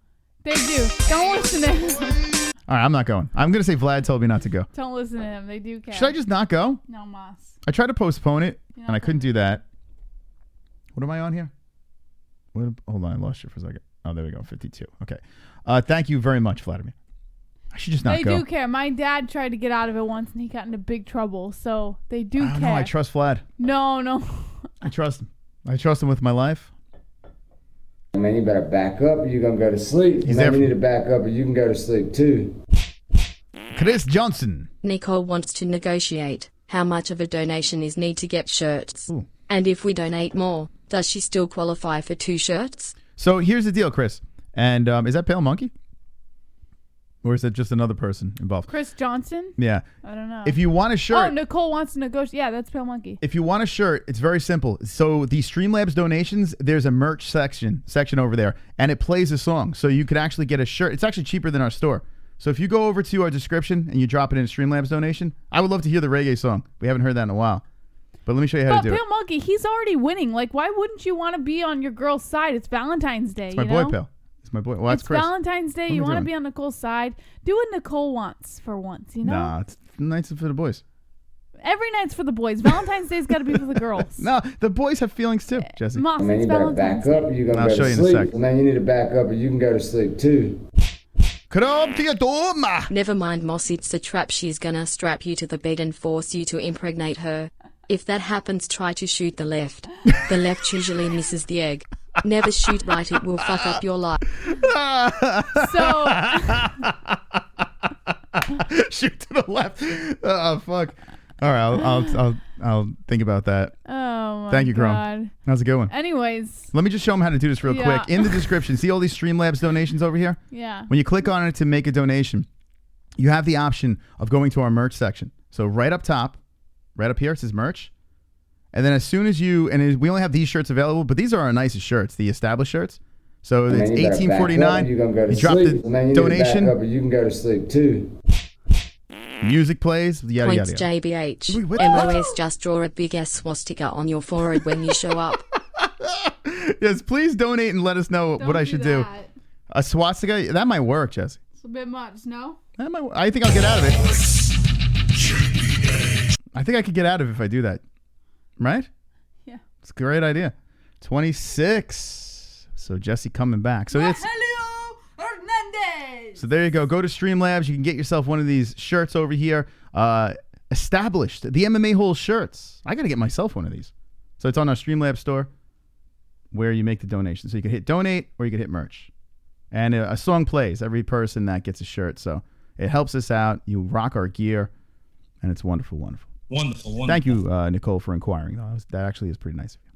They do. Don't listen to him. All right, I'm not going. I'm going to say Vlad told me not to go. Don't listen to him. They do care. Should I just not go? No, Moss. I tried to postpone it, You're and not I couldn't do that. What am I on here? Hold on, I lost you for a second. Oh, there we go, 52. Okay. Thank you very much, Vladimir. I should just not They go. do care. My dad tried to get out of it once, and he got into big trouble. So they do I don't care. know. I trust Vlad. No. I trust him. I trust him with my life. Man, you better back up, or you're gonna go to sleep. He's Man, there you for- need to back up, or you can go to sleep too. Chris Johnson. Nicole wants to negotiate. How much of a donation is need to get shirts? Ooh. And if we donate more, does she still qualify for 2 shirts? So here's the deal, Chris. And is that Pale Monkey? Or is that just another person involved? Chris Johnson? Yeah. I don't know. If you want a shirt. Oh, Nicole wants to negotiate. Yeah, that's Pale Monkey. If you want a shirt, it's very simple. So the Streamlabs donations, there's a merch section over there, and it plays a song. So you could actually get a shirt. It's actually cheaper than our store. So if you go over to our description and you drop it in a Streamlabs donation, I would love to hear the reggae song. We haven't heard that in a while. But let me show you how But to do Pale it. Monkey, he's already winning. Like, why wouldn't you want to be on your girl's side? It's Valentine's Day. It's my you boy, know? Pale. It's my boy. Well, that's It's Chris. Valentine's Day. What am You I want to doing? be on Nicole's side. Do what Nicole wants for once, you know? Nah, it's nights for the boys. Every night's for the boys. Valentine's Day's got to be for the girls. No, the boys have feelings too, Jesse. Moss, Man, it's you better Valentine's back Day. up, or you're gonna I'll go show to you in a sleep. sec. Man, you need to back up, or you can go to sleep too. Never mind, Moss, it's a trap. She's gonna strap you to the bed and force you to impregnate her. If that happens, try to shoot the left. The left usually misses the egg. Never shoot right, it will fuck up your life. So shoot to the left. Oh fuck. All right, I'll think about that. Oh my Thank you, Chrome. God. That was a good one. Anyways. Let me just show them how to do this real quick. In the description, see all these Streamlabs donations over here? Yeah. When you click on it to make a donation, you have the option of going to our merch section. So right up top, right up here, it says merch. And then as soon as we only have these shirts available, but these are our nicest shirts, the established shirts. So it's $18.49. You drop the donation. You can go to sleep too. Music plays, yada, Points yada, yada. JBH. MOS, just draw a big ass swastika on your forehead when you show up. Yes, please donate and let us know what I should do. A swastika? That might work, Jesse. It's a bit much, no? That might, I think I'll get out of it. I think I could get out of it if I do that. Right? Yeah. It's a great idea. 26. So Jesse coming back. So it's... So there you go. Go to Streamlabs. You can get yourself one of these shirts over here. Established. The MMA-Holes shirts. I got to get myself one of these. So it's on our Streamlabs store where you make the donation. So you can hit donate or you can hit merch. And a song plays. Every person that gets a shirt. So it helps us out. You rock our gear. And it's wonderful, wonderful. Wonderful. Thank you, Nicole, for inquiring. That actually is pretty nice of you.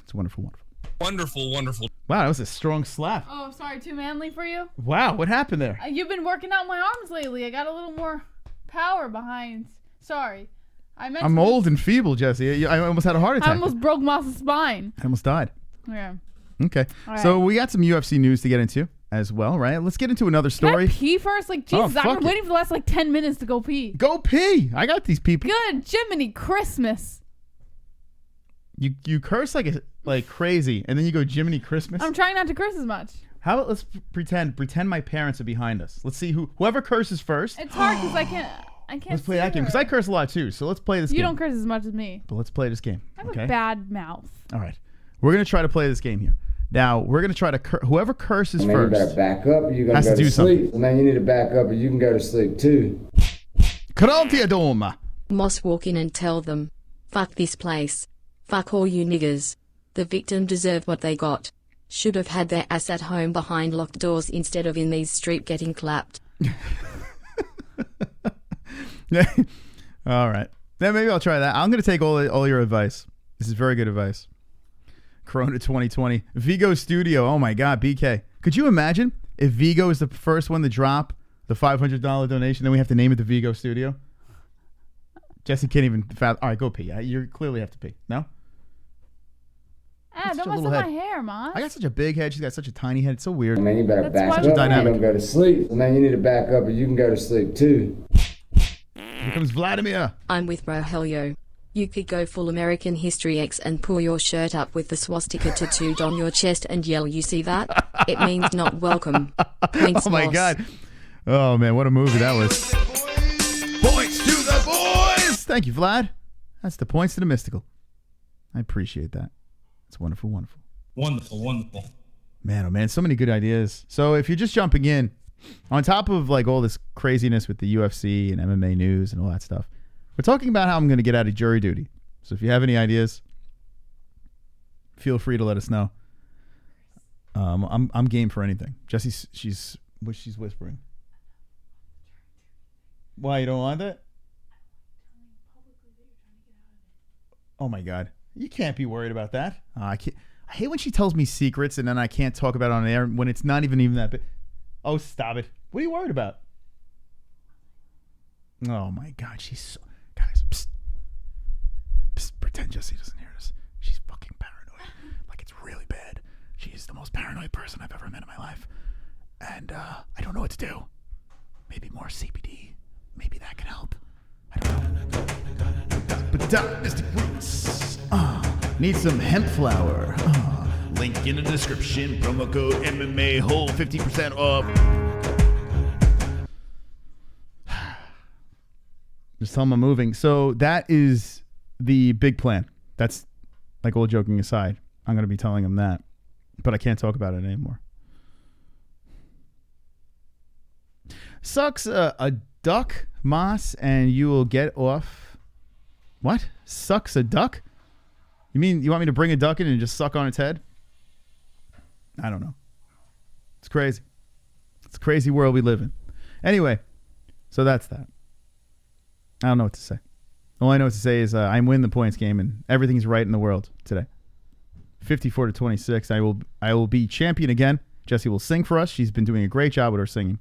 It's wonderful, wonderful. Wonderful. Wow, that was a strong slap. Oh, sorry, too manly for you? Wow, what happened there? You've been working out my arms lately. I got a little more power behind. Sorry. I'm old and feeble, Jesse. I almost had a heart attack. I almost broke Moss's spine. I almost died. Yeah. Okay. All right. So we got some UFC news to get into as well, right? Let's get into another story. Can I pee first? Like, Jesus, I've been it. waiting for the last, 10 minutes to go pee. Go pee. I got these people. Good Jiminy Christmas. You curse like crazy, and then you go Jiminy Christmas. I'm trying not to curse as much. How about let's pretend my parents are behind us. Let's see whoever curses first. It's hard because I can't. Let's play that game because I curse a lot too. So let's play this game. You don't curse as much as me. But let's play this game. I have a bad mouth. All right, we're gonna try to play this game here. Now we're gonna try to whoever curses And then first. you better back up. You're gonna has go to do sleep. something. And then you need to back up, and you can go to sleep too. Moss, walk in and tell them, fuck this place. Fuck all you niggers. The victim deserved what they got. Should have had their ass at home behind locked doors instead of in these street getting clapped. All right. Then maybe I'll try that. I'm going to take all your advice. This is very good advice. Corona 2020. Vigo Studio. Oh my God, BK. Could you imagine if Vigo is the first one to drop the $500 donation, then we have to name it the Vigo Studio? Jesse can't even fathom. All right, go pee. You clearly have to pee. No? Don't mess up my hair, Mom. I got such a big head. She's got such a tiny head. It's so weird. And then you better back up. Such a You dynamic. don't go to sleep. And then you need to back up, and you can go to sleep too. Here comes Vladimir. I'm with Bro Helio. You could go full American History X and pull your shirt up with the swastika tattooed on your chest and yell, "You see that? It means not welcome." Points, Oh my Moss. God. Oh man, what a movie that was. Points to the boys. Thank you, Vlad. That's the points to the mystical. I appreciate that. It's wonderful, wonderful. Wonderful. Man, oh man, so many good ideas. So if you're just jumping in, on top of all this craziness with the UFC and MMA news and all that stuff, we're talking about how I'm going to get out of jury duty. So if you have any ideas, feel free to let us know. I'm game for anything. Jessie, she's whispering. Why, you don't want that? Oh my God. You can't be worried about that. I hate when she tells me secrets and then I can't talk about it on air when it's not even that big. Oh, stop it. What are you worried about? Oh my God. She's so... Guys, psst. Psst, pretend Jessie doesn't hear this. She's fucking paranoid. Like it's really bad. She's the most paranoid person I've ever met in my life. And I don't know what to do. Maybe more CBD. Maybe that can help. I don't know. But Mystic Roots. Need some hemp flour. Link in the description. Promo code MMA-Hole 50% off. Just tell them I'm moving. So that is the big plan. That's like all joking aside. I'm going to be telling them that. But I can't talk about it anymore. Sucks a duck, Moss, and you will get off. What? Sucks a duck? You mean you want me to bring a duck in and just suck on its head? I don't know. It's crazy. It's a crazy world we live in. Anyway, so that's that. I don't know what to say. All I know what to say is I'm winning the points game and everything's right in the world today. 54-26. I will be champion again. Jessie will sing for us. She's been doing a great job with her singing.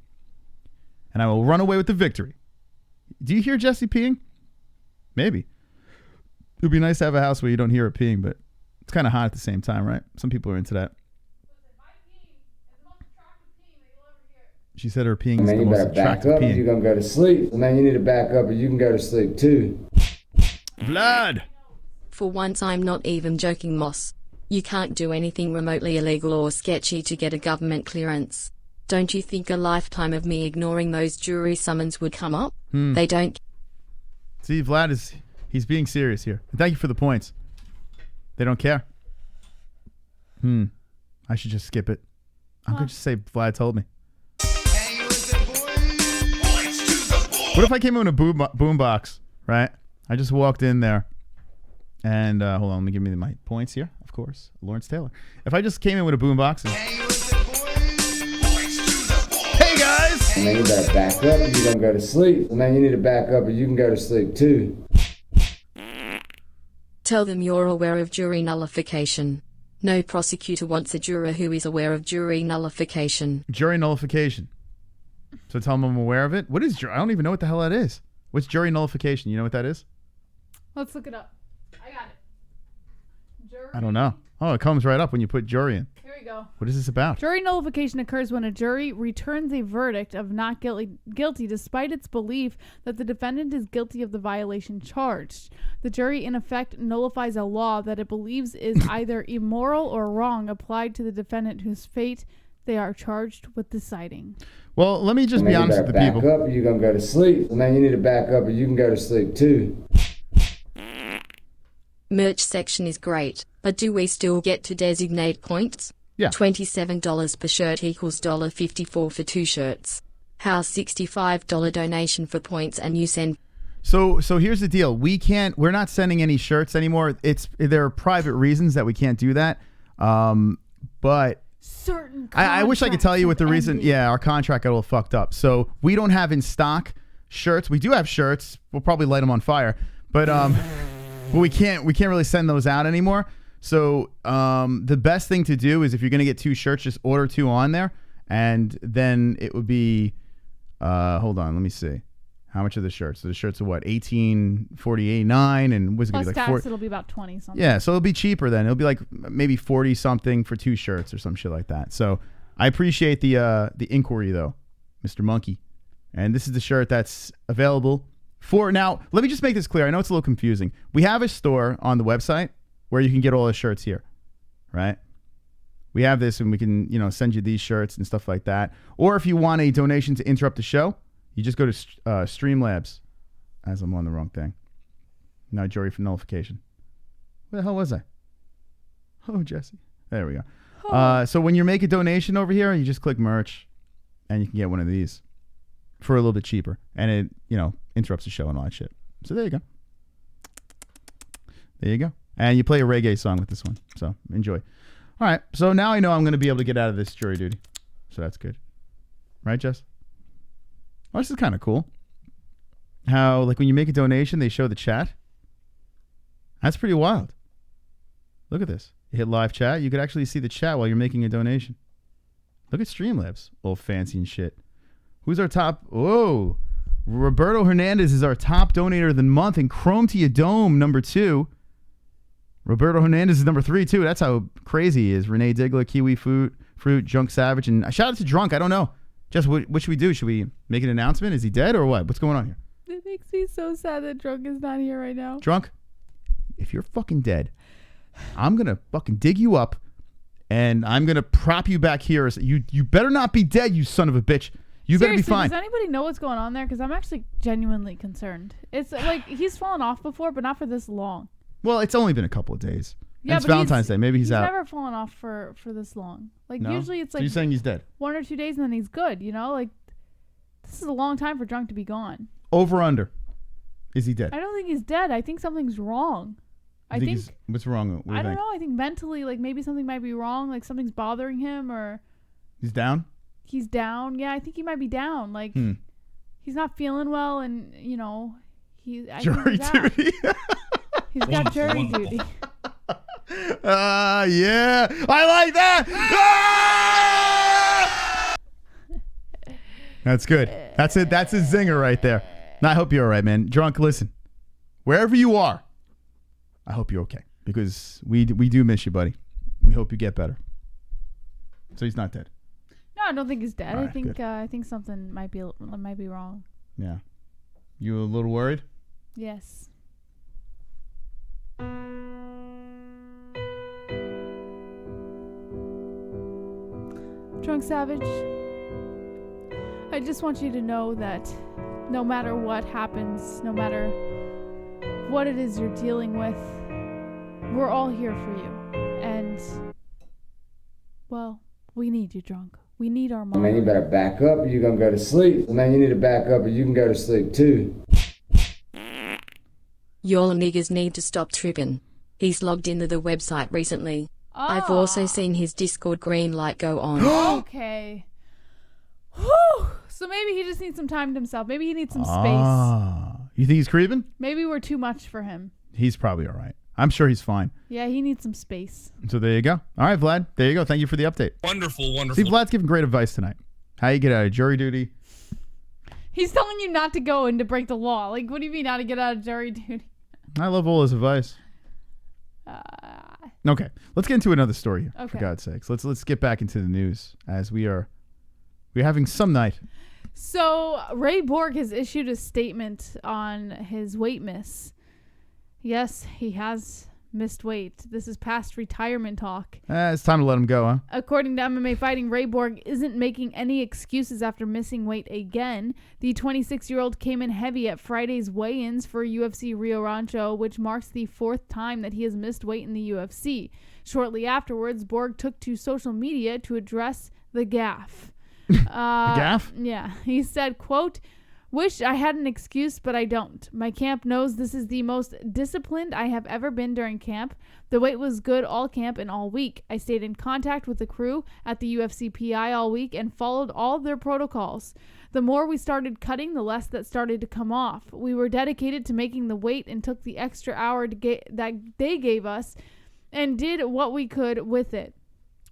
And I will run away with the victory. Do you hear Jessie peeing? Maybe. It would be nice to have a house where you don't hear her peeing, but it's kind of hot at the same time, right? Some people are into that. She said her peeing is the most attractive peeing. You're going to go to sleep. Man, you need to back up or you can go to sleep too. Blood! For once I'm not even joking, Moss. You can't do anything remotely illegal or sketchy to get a government clearance. Don't you think a lifetime of me ignoring those jury summons would come up? They don't. See, Vlad he's being serious here. And thank you for the points. They don't care. I should just skip it. I'm going to just say Vlad told me. What if I came in with a boombox, right? I just walked in there. And hold on, let me give me my points here, of course. Lawrence Taylor. If I just came in with a boombox and... Hey, guys! And then you better back up or you're going to go to sleep. And then you need to back up or you can go to sleep too. Tell them you're aware of jury nullification. No prosecutor wants a juror who is aware of jury nullification. Jury nullification. So tell them I'm aware of it? What is jury? I don't even know what the hell that is. What's jury nullification? You know what that is? Let's look it up. I got it. Jury. I don't know. Oh, it comes right up when you put jury in. Here we go. What is this about? Jury nullification occurs when a jury returns a verdict of not guilty despite its belief that the defendant is guilty of the violation charged. The jury, in effect, nullifies a law that it believes is either immoral or wrong applied to the defendant whose fate they are charged with deciding. Well, let me just be honest with the people. Back up or you're going to go to sleep. And then you need to back up or you can go to sleep too. Merch section is great, but do we still get to designate points? Yeah. $27 per shirt equals $54 for 2 shirts. How's $65 donation for points and you send... So here's the deal. We're not sending any shirts anymore. There are private reasons that we can't do that. But certain I wish I could tell you what the reason. Yeah, our contract got a little fucked up. So we don't have in stock shirts. We do have shirts. We'll probably light them on fire. But we can't really send those out anymore. So the best thing to do is if you're going to get 2 shirts, just order 2 on there. And then it would be, hold on, let me see. How much are the shirts? So the shirts are what, $18.49, and what's it gonna be like? Plus tax, 40? it'll be about 20 something. Yeah, so it'll be cheaper then. It'll be like maybe 40 something for 2 shirts or some shit like that. So I appreciate the inquiry though, Mr. Monkey. And this is the shirt that's available for now. Let me just make this clear. I know it's a little confusing. We have a store on the website where you can get all the shirts here, right? We have this, and we can send you these shirts and stuff like that. Or if you want a donation to interrupt the show, you just go to Streamlabs, as I'm on the wrong thing. Now jury for nullification. Where the hell was I? Oh, Jesse. There we go. So when you make a donation over here, you just click merch, and you can get one of these for a little bit cheaper. And it, interrupts the show and all that shit. So there you go. There you go. And you play a reggae song with this one. So enjoy. All right. So now I know I'm going to be able to get out of this jury duty. So that's good. Right, Jess? Oh, this is kind of cool. How, like, when you make a donation, they show the chat. That's pretty wild. Look at this. You hit live chat. You could actually see the chat while you're making a donation. Look at Streamlabs. All fancy and shit. Who's our top? Whoa. Roberto Hernandez is our top donator of the month. And Chrome to Your Dome, number 2. Roberto Hernandez is number 3, too. That's how crazy he is. Renee Diggler, Kiwi Fruit, Junk Savage. And shout out to Drunk. I don't know. Jess, what should we do? Should we make an announcement? Is he dead or what? What's going on here? It makes me so sad that Drunk is not here right now. Drunk, if you're fucking dead, I'm going to fucking dig you up and I'm going to prop you back here. You better not be dead, you son of a bitch. You better be fine. Does anybody know what's going on there? Because I'm actually genuinely concerned. It's like he's fallen off before, but not for this long. Well, it's only been a couple of days. Yeah, it's Valentine's Day. Maybe he's out. He's never fallen off for this long. Like, no? usually it's like... So you're saying he's dead? 1 or 2 days and then he's good, Like, this is a long time for Drunk to be gone. Over under. Is he dead? I don't think he's dead. I think something's wrong. I think what's wrong? What do you I don't think? know. I think mentally, like maybe something might be wrong. Like something's bothering him, or He's down? he's down. Yeah, I think he might be down. Like he's not feeling well, and you know, Jury duty. He's got jury duty. Yeah. I like that. That's good. That's it. That's a zinger right there. And I hope you're all right, man. Drunk, listen. Wherever you are, I hope you're okay. Because we do miss you, buddy. We hope you get better. So he's not dead. No, I don't think he's dead. All I right, think good. I think something might be wrong. Yeah. You a little worried? Yes. Drunk Savage, I just want you to know that no matter what happens, no matter what it is you're dealing with, we're all here for you. And, well, we need you, Drunk. We need our mom. Man, you better back up or you're going to go to sleep. Man, you need to back up or you can go to sleep too. Y'all niggas need to stop tripping. He's logged into the website recently. I've also seen his Discord green light go on. Okay. Whew. So maybe he just needs some time to himself. Maybe he needs some space. You think he's creeping? Maybe we're too much for him. He's probably all right. I'm sure he's fine. Yeah, he needs some space. So there you go. All right, Vlad. There you go. Thank you for the update. Wonderful, wonderful. See, Vlad's giving great advice tonight. How you get out of jury duty. He's telling you not to go and to break the law. Like, what do you mean how to get out of jury duty? I love all his advice. Okay, let's get into another story here, Okay. for God's sakes. Let's get back into the news as we're having some night. So Ray Borg has issued a statement on his weight miss. Yes, he has missed weight. This is past retirement talk. It's time to let him go, huh? According to MMA Fighting, Ray Borg isn't making any excuses after missing weight again. The 26-year-old came in heavy at Friday's weigh-ins for UFC Rio Rancho, which marks the 4th time that he has missed weight in the UFC. Shortly afterwards, Borg took to social media to address the gaffe. The gaffe? Yeah. He said, quote, "Wish I had an excuse, but I don't. My camp knows this is the most disciplined I have ever been during camp. The weight was good all camp and all week. I stayed in contact with the crew at the UFC PI all week and followed all their protocols. The more we started cutting, the less that started to come off. We were dedicated to making the weight and took the extra hour that they gave us and did what we could with it.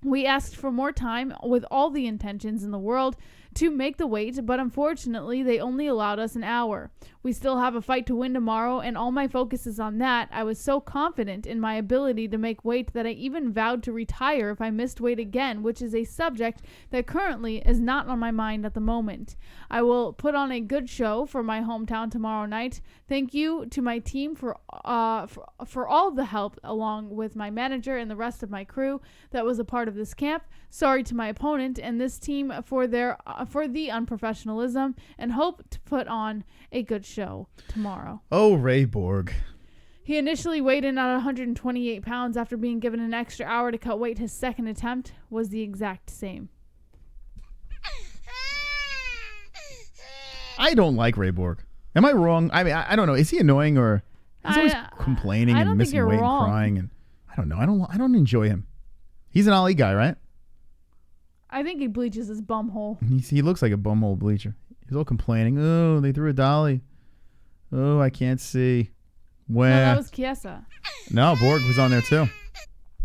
We asked for more time with all the intentions in the world to make the weight, but unfortunately they only allowed us an hour. We still have a fight to win tomorrow, and all my focus is on that. I was so confident in my ability to make weight that I even vowed to retire if I missed weight again, which is a subject that currently is not on my mind at the moment. I will put on a good show for my hometown tomorrow night. Thank you to my team for all the help, along with my manager and the rest of my crew that was a part of this camp. Sorry to my opponent and this team for the unprofessionalism, and hope to put on a good show tomorrow." Oh, Ray Borg. He initially weighed in at 128 pounds after being given an extra hour to cut weight. His second attempt was the exact same. I don't like Ray Borg. Am I wrong? I mean, I don't know. Is he annoying, or he's always complaining and missing weight and crying? And I don't know. I don't enjoy him. He's an Ali guy, right? I think he bleaches his bum hole. He looks like a bumhole bleacher. He's all complaining. Oh, they threw a dolly. Oh, I can't see. Where? No, that was Chiesa. No, Borg was on there too.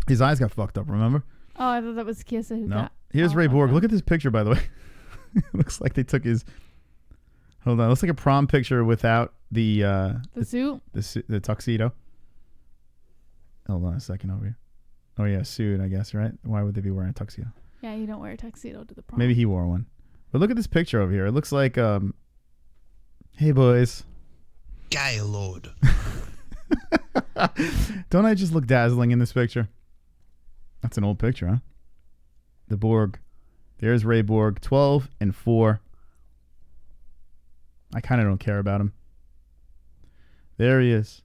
His eyes got fucked up, remember? Oh, I thought that was Chiesa who got... Here's Ray Borg. Look at this picture, by the way. Looks like they took his... Hold on. Looks like a prom picture without the suit? The tuxedo. Hold on a second over here. Oh, yeah, suit, I guess, right? Why would they be wearing a tuxedo? Yeah, you don't wear a tuxedo to the prom. Maybe he wore one. But look at this picture over here. It looks like, hey, boys. Gaylord. Don't I just look dazzling in this picture? That's an old picture, huh? The Borg. There's Ray Borg, 12-4. I kind of don't care about him. There he is.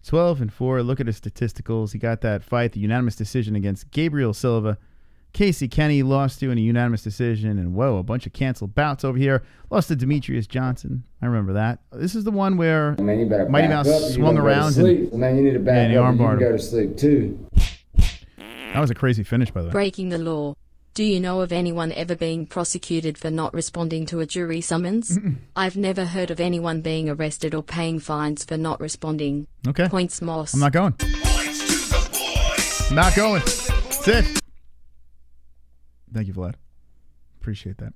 12-4. Look at his statisticals. He got that fight, the unanimous decision against Gabriel Silva. Casey Kenny lost to in a unanimous decision, and whoa, a bunch of canceled bouts over here. Lost to Demetrius Johnson. I remember that. This is the one where Mighty Mouse swung around and you need to back up. You can go to sleep too. That was a crazy finish, by the way. Breaking the law. Do you know of anyone ever being prosecuted for not responding to a jury summons? I've never heard of anyone being arrested or paying fines for not responding. Okay. Points Moss. I'm not going. Not going. That's it. Thank you, Vlad. Appreciate that.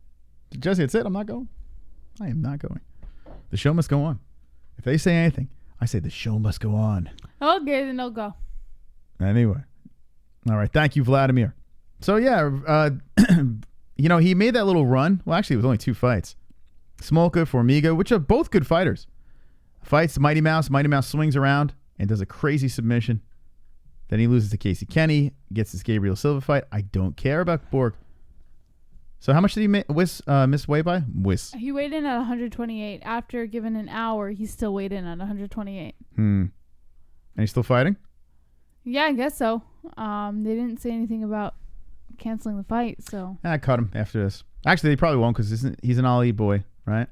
Jesse, that's it. I'm not going. I am not going. The show must go on. If they say anything, I say the show must go on. Okay, then I'll go. Anyway. All right. Thank you, Vladimir. So, yeah, you know, he made that little run. Well, actually, it was only 2 fights. Smolka, Formiga, which are both good fighters. Fights Mighty Mouse. Mighty Mouse swings around and does a crazy submission. Then he loses to Casey Kenny, gets this Gabriel Silva fight. I don't care about Borg. So how much did he miss weight by? He weighed in at 128. After given an hour, he still weighed in at 128. And he's still fighting? Yeah, I guess so. They didn't say anything about canceling the fight, so. I cut him after this. Actually, they probably won't because he's an Ali boy, right?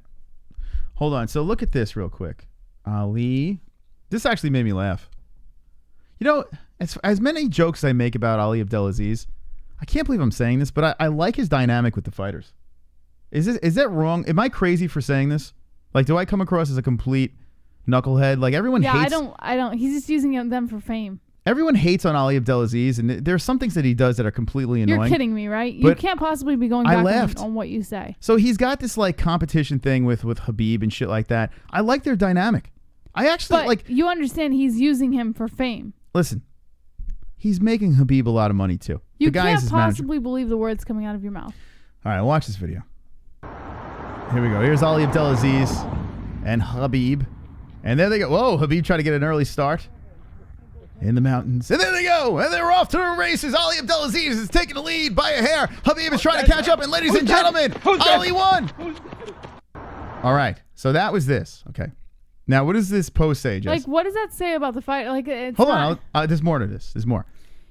Hold on. So look at this real quick. Ali. This actually made me laugh. You know, as many jokes as I make about Ali Abdelaziz, I can't believe I'm saying this, but I like his dynamic with the fighters. Is that wrong? Am I crazy for saying this? Like, do I come across as a complete knucklehead? Like, everyone hates... Yeah, I don't. He's just using them for fame. Everyone hates on Ali Abdelaziz, and there's some things that he does that are completely annoying. You're kidding me, right? You can't possibly be going back on what you say. So he's got this, like, competition thing with Habib and shit like that. I like their dynamic. I actually, but you understand he's using him for fame. Listen, he's making Habib a lot of money, too. You can't possibly believe the words coming out of your mouth. All right, watch this video. Here we go. Here's Ali Abdelaziz and Habib. And there they go. Whoa, Habib tried to get an early start in the mountains. And there they go. And they're off to the races. Ali Abdelaziz is taking the lead by a hair. Habib is trying to catch up. And ladies and gentlemen, Ali won. All right. So that was this. Okay. Now, what does this post say, Jess? Like, what does that say about the fight? Like, hold on. There's more to this. There's more.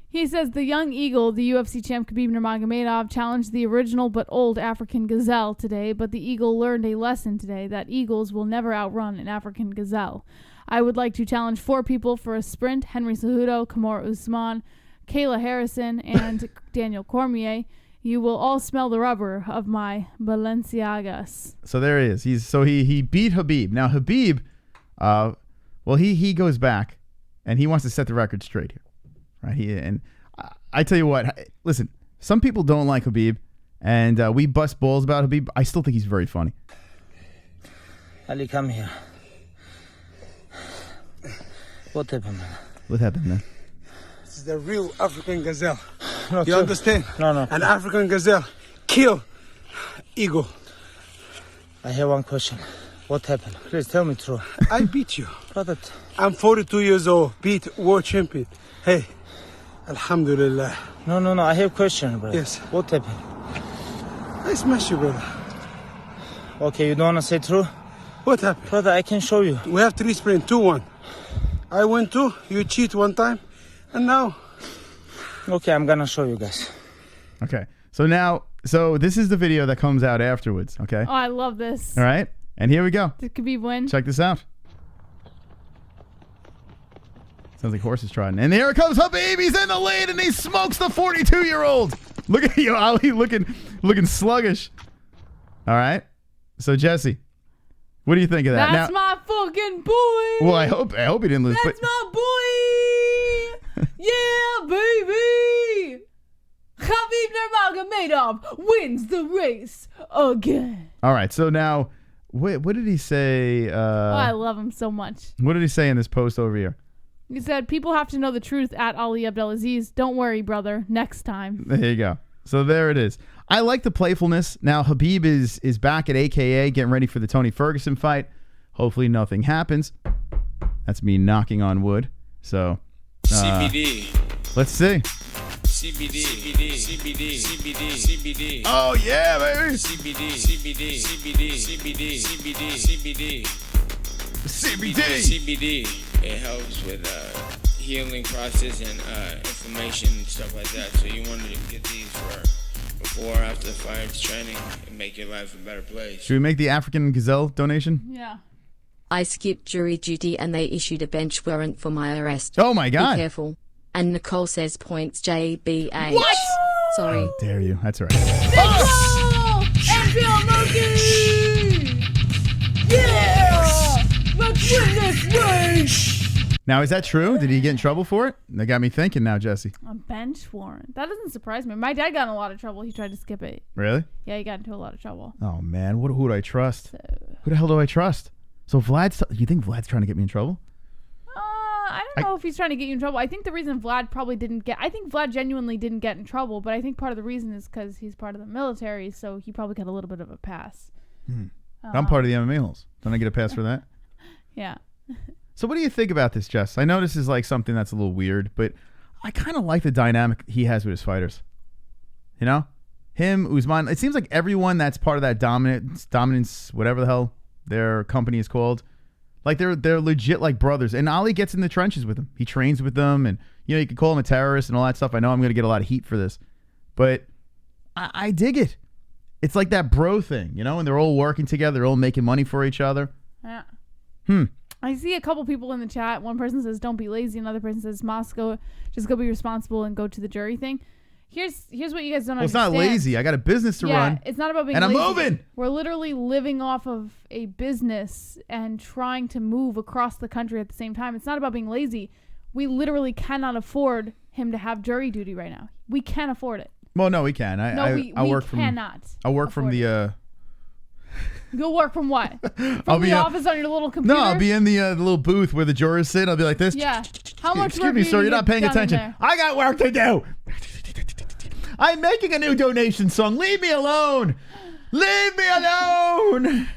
He says the young eagle, the UFC champ Khabib Nurmagomedov, challenged the original but old African gazelle today, but the eagle learned a lesson today that eagles will never outrun an African gazelle. I would like to challenge 4 people for a sprint: Henry Cejudo, Kamaru Usman, Kayla Harrison, and Daniel Cormier. You will all smell the rubber of my Balenciagas. So there he is. He beat Habib. Now Habib, he goes back and he wants to set the record straight here. Right? I tell you what, listen, some people don't like Habib, and we bust balls about Habib. I still think he's very funny. Ali, come here. What happened, man? What happened, man? This is the real African gazelle. No, you understand? No. An African gazelle kill eagle. I have one question. What happened? Please tell me true. I beat you. Brother. I'm 42 years old. Beat world champion. Hey, alhamdulillah. No. I have a question, brother. Yes. What happened? I smashed you, brother. Okay, you don't want to say true? What happened? Brother, I can show you. We have 3 sprints, 2-1. I win 2, you cheat 1 time, and now... Okay, I'm going to show you guys. Okay, so this is the video that comes out afterwards, okay? Oh, I love this. All right, and here we go. Did Khabib win? Check this out. Sounds like horses trotting. And here comes Habib. He's in the lead, and he smokes the 42-year-old. Look at you, Ali, looking sluggish. All right. So, Jesse, what do you think of that? That's my fucking boy. Well, I hope he didn't lose. That's my boy. Yeah, baby. Khabib Nurmagomedov wins the race again. All right. So now, what did he say? I love him so much. What did he say in this post over here? He said, people have to know the truth at Ali Abdelaziz. Don't worry, brother. Next time. There you go. So there it is. I like the playfulness. Now, Habib is back at AKA, getting ready for the Tony Ferguson fight. Hopefully nothing happens. That's me knocking on wood. So, CBD. Let's see. CBD. Oh, yeah, baby. CBD. It helps with healing process and inflammation and stuff like that. So you wanted to get these for before or after the fight training and make your life a better place. Should we make the African Gazelle donation? Yeah. I skipped jury duty and they issued a bench warrant for my arrest. Oh my God. Be careful. And Nicole says points JBH. What? Sorry. How dare you? That's all right. Yeah! Let's win this race! Now, is that true? Did he get in trouble for it? That got me thinking now, Jesse. A bench warrant. That doesn't surprise me. My dad got in a lot of trouble. He tried to skip it. Really? Yeah, he got into a lot of trouble. Oh, man. Who do I trust? Who the hell do I trust? So you think Vlad's trying to get me in trouble? I don't know if he's trying to get you in trouble. I think the reason Vlad probably didn't get... I think Vlad genuinely didn't get in trouble, but I think part of the reason is because he's part of the military, so he probably got a little bit of a pass. I'm part of the MMA-Holes. Don't I get a pass for that? Yeah. So what do you think about this, Jess? I know this is like something that's a little weird, but I kind of like the dynamic he has with his fighters. You know? Him, Usman. It seems like everyone that's part of that dominance, whatever the hell their company is called, like they're legit like brothers. And Ali gets in the trenches with them. He trains with them, and you could call him a terrorist and all that stuff. I know I'm going to get a lot of heat for this, but I dig it. It's like that bro thing, and they're all working together, they're all making money for each other. Yeah. I see a couple people in the chat. One person says, don't be lazy. Another person says, Moscow, just go be responsible and go to the jury thing. Here's what you guys don't understand. It's not lazy. I got a business to run. It's not about being lazy. And I'm moving. We're literally living off of a business and trying to move across the country at the same time. It's not about being lazy. We literally cannot afford him to have jury duty right now. We can't afford it. Well, no, we can. We cannot. I work from the... You'll work from what? From the office on your little computer? No, I'll be in the little booth where the jurors sit. I'll be like this. Yeah. How much Excuse me, sir. You're not paying attention. I got work to do. I'm making a new donation song. Leave me alone. Leave me alone.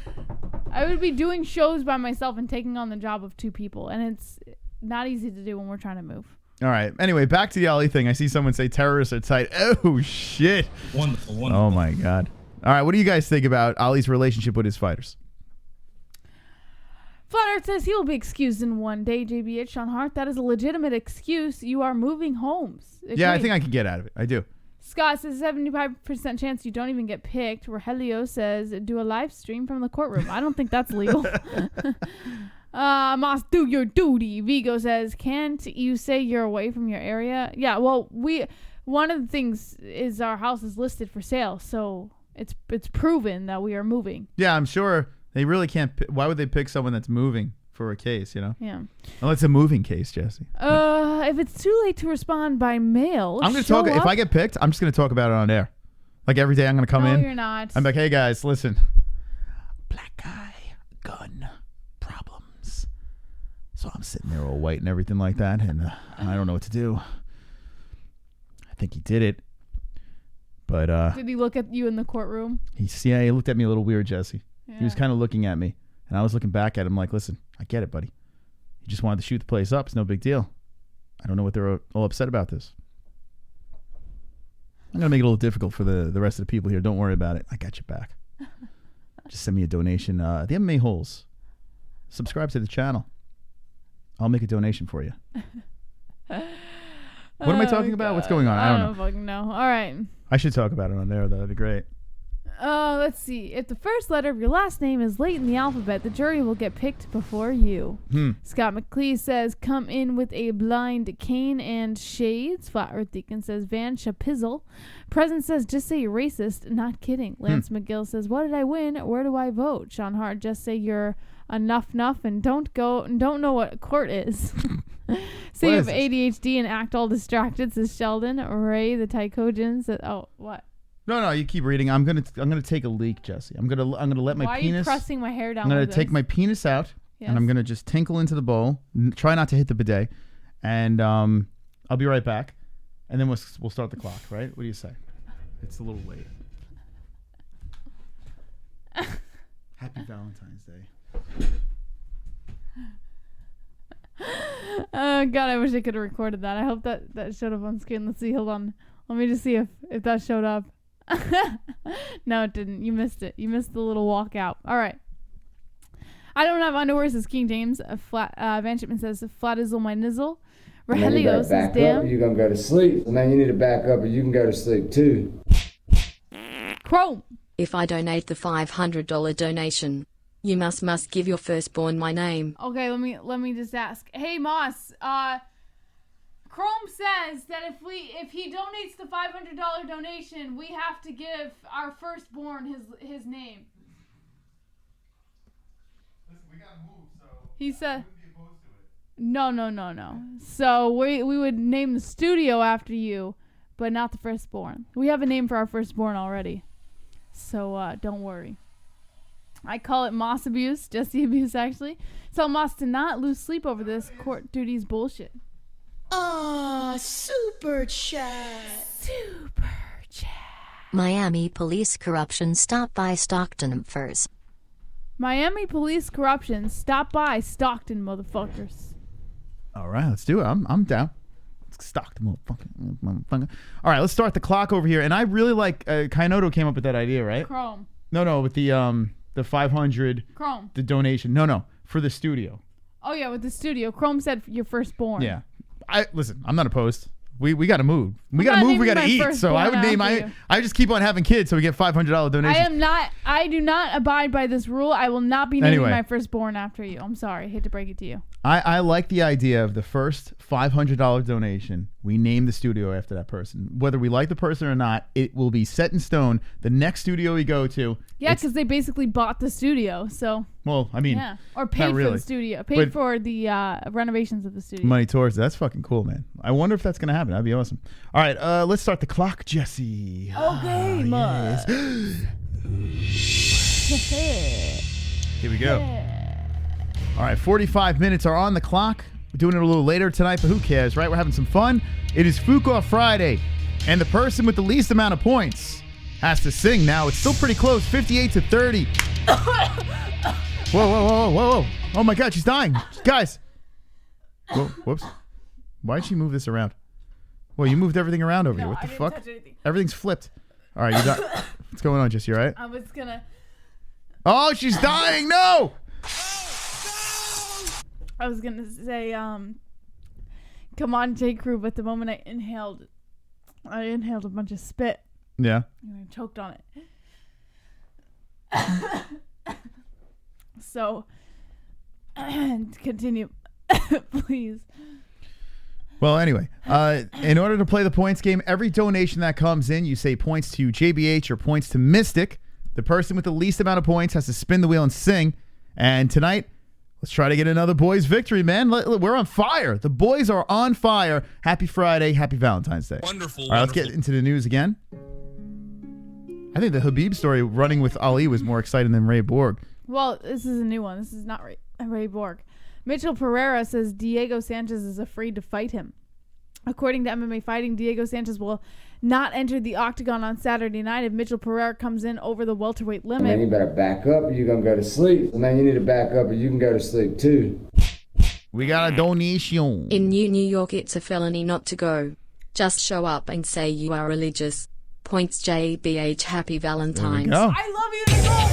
I would be doing shows by myself and taking on the job of two people, and it's not easy to do when we're trying to move. All right. Anyway, back to the Ali thing. I see someone say terrorists are tight. Oh, shit. Wonderful. Oh, my God. All right. What do you guys think about Ali's relationship with his fighters? Flat Earth says he will be excused in one day, JBH. Sean Hart, that is a legitimate excuse. You are moving homes. Yeah, I think I can get out of it. I do. Scott says 75% chance you don't even get picked. Rogelio says do a live stream from the courtroom. I don't think that's legal. Moss, do your duty. Vigo says, can't you say you're away from your area? Yeah, well, one of the things is our house is listed for sale, so it's proven that we are moving. Yeah, I'm sure they really can't. Why would they pick someone that's moving for a case, Yeah. Well, it's a moving case, Jesse. If it's too late to respond by mail, I'm going to talk. If I get picked, I'm just going to talk about it on air. Like every day I'm going to come in. No, you're not. I'm like, hey, guys, listen. Black guy, gun, problems. So I'm sitting there all white and everything like that, and I don't know what to do. I think he did it. But did he look at you in the courtroom? He looked at me a little weird, Jesse. Yeah. He was kind of looking at me, and I was looking back at him like, listen, I get it, buddy. You just wanted to shoot the place up. It's no big deal. I don't know what they're all upset about this. I'm going to make it a little difficult for the rest of the people here. Don't worry about it. I got your back. Just send me a donation. The MMA-Holes. Subscribe to the channel. I'll make a donation for you. What am I talking about? What's going on? I don't know. Fucking know. All right. I should talk about it on there, though. That'd be great. Let's see. If the first letter of your last name is late in the alphabet, the jury will get picked before you. Scott McLeese says, come in with a blind cane and shades. Flat Earth Deacon says, Van Chapizzle. President says, just say you're racist. Not kidding. Lance McGill says, what did I win? Where do I vote? Sean Hart, just say you're enough and don't know what court is. Say you have ADHD and act all distracted, says Sheldon. Ray the Tycogen says, oh, what? No, you keep reading. I'm gonna take a leak, Jesse. I'm gonna let my penis. Why are you pressing my hair down? I'm gonna take my penis out, and I'm gonna just tinkle into the bowl. Try not to hit the bidet, and I'll be right back, and then we'll start the clock. Right? What do you say? It's a little late. Happy Valentine's Day. Oh God, I wish I could have recorded that. I hope that showed up on screen. Let's see. Hold on. Let me just see if that showed up. No, it didn't. You missed it. You missed the little walkout. All right. I don't have underwear, says King James. Van Shipman says, flat izzle my nizzle. Rogelio says, damn. You're going to go to sleep. And then you need to back up or you can go to sleep too. Chrome. If I donate the $500 donation, you must give your firstborn my name. Okay, let me just ask. Hey Moss, Chrome says that if he donates the $500 donation, we have to give our firstborn his name. Listen, we gotta move, so he said no. So we would name the studio after you, but not the firstborn. We have a name for our firstborn already. So don't worry. I call it Moss abuse, Jesse abuse actually. Tell Moss to not lose sleep over this court duties bullshit. Super chat. Super chat. Miami police corruption stop by Stockton first. Miami police corruption stop by Stockton, motherfuckers. All right, let's do it. I'm down. Stockton, motherfucker. All right, let's start the clock over here. And I really like Kainoto came up with that idea, right? Chrome. No, with the 500. Chrome. The donation. No, for the studio. Oh yeah, with the studio. Chrome said your firstborn. Yeah. Listen, I'm not opposed. We got to move. We got to move. We got to eat. So I would name. I just keep on having kids, so we get $500 donation. I do not abide by this rule. I will not be naming my firstborn after you. I'm sorry. I hate to break it to you. I like the idea of the first $500 donation. We name the studio after that person. Whether we like the person or not, it will be set in stone. The next studio we go to. Yeah, because they basically bought the studio. So. Well, I mean. Yeah. Or paid for the studio. Paid for the renovations of the studio. Money towards it. That's fucking cool, man. I wonder if that's going to happen. That'd be awesome. All right, let's start the clock, Jesse. Okay, yes. Here we go. All right, 45 minutes are on the clock. We're doing it a little later tonight, but who cares, right? We're having some fun. It is Fuko Friday, and the person with the least amount of points has to sing now. It's still pretty close, 58-30. Whoa. Oh, my God, she's dying. Guys. Whoa, whoops. Why'd she move this around? Well, you moved everything around over here. What the fuck? Touch anything. Everything's flipped. All right, you got. What's going on, Jesse? You all right? I was gonna. Oh, she's dying! No. I was gonna say, come on, J. Crew, but the moment I inhaled a bunch of spit. Yeah. And I choked on it. So, continue, please. Well, anyway, in order to play the points game, every donation that comes in, you say points to JBH or points to Mystic. The person with the least amount of points has to spin the wheel and sing. And tonight, let's try to get another boys' victory, man. We're on fire. The boys are on fire. Happy Friday. Happy Valentine's Day. Wonderful. All right, let's get into the news again. I think the Habib story running with Ali was more exciting than Ray Borg. Well, this is a new one. This is not Ray Borg. Mitchell Pereira says Diego Sanchez is afraid to fight him. According to MMA Fighting, Diego Sanchez will not enter the octagon on Saturday night if Mitchell Pereira comes in over the welterweight limit. Man, you better back up or you're going to go to sleep. Man, you need to back up or you can go to sleep too. We got a donation. In New York, it's a felony not to go. Just show up and say you are religious. Points JBH. Happy Valentine's. There we go. I love you, Nicole.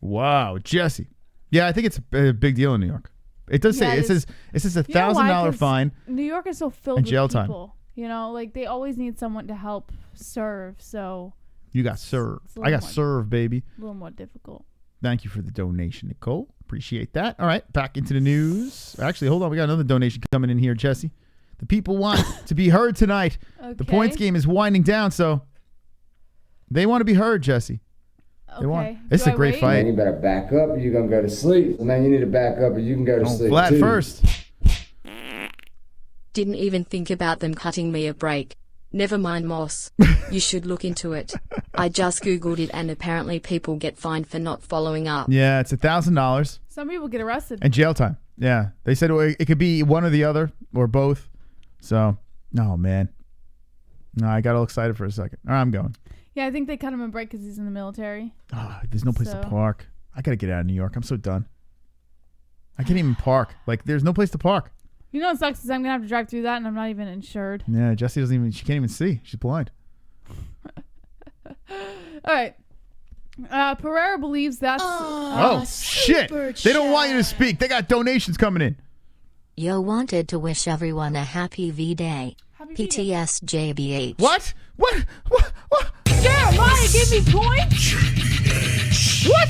Wow, Jesse. Yeah, I think it's a big deal in New York. It does say it says $1,000 fine. New York is so filled and with jail people. time. You know, like they always need someone to help serve. So you got served. I got served, baby. A little more difficult. Thank you for the donation, Nicole. Appreciate that. All right, back into the news. Actually, hold on. We got another donation coming in here, Jesse. The people want to be heard tonight. Okay. The points game is winding down, so they want to be heard, Jesse. They want. It's a great fight. Man, you better back up or you're going to go to sleep. Man, you need to back up or you can go to sleep flat too. First. Didn't even think about them cutting me a break. Never mind, Moss. You should look into it. I just Googled it and apparently people get fined for not following up. Yeah, it's $1,000. Some people get arrested. And jail time. Yeah. They said it could be one or the other or both. So, oh, man. No, I got all excited for a second. All right, I'm going. Yeah, I think they cut him a break because he's in the military. Oh, there's no place to park. I got to get out of New York. I'm so done. I can't even park. Like, there's no place to park. You know what sucks is I'm going to have to drive through that and I'm not even insured. Yeah, Jessie she can't even see. She's blind. All right. Pereira believes that's... oh, shit. They don't want you to speak. They got donations coming in. Yo wanted to wish everyone a happy V-Day. PTS JBH. What? What? Jeremiah, give me points? What?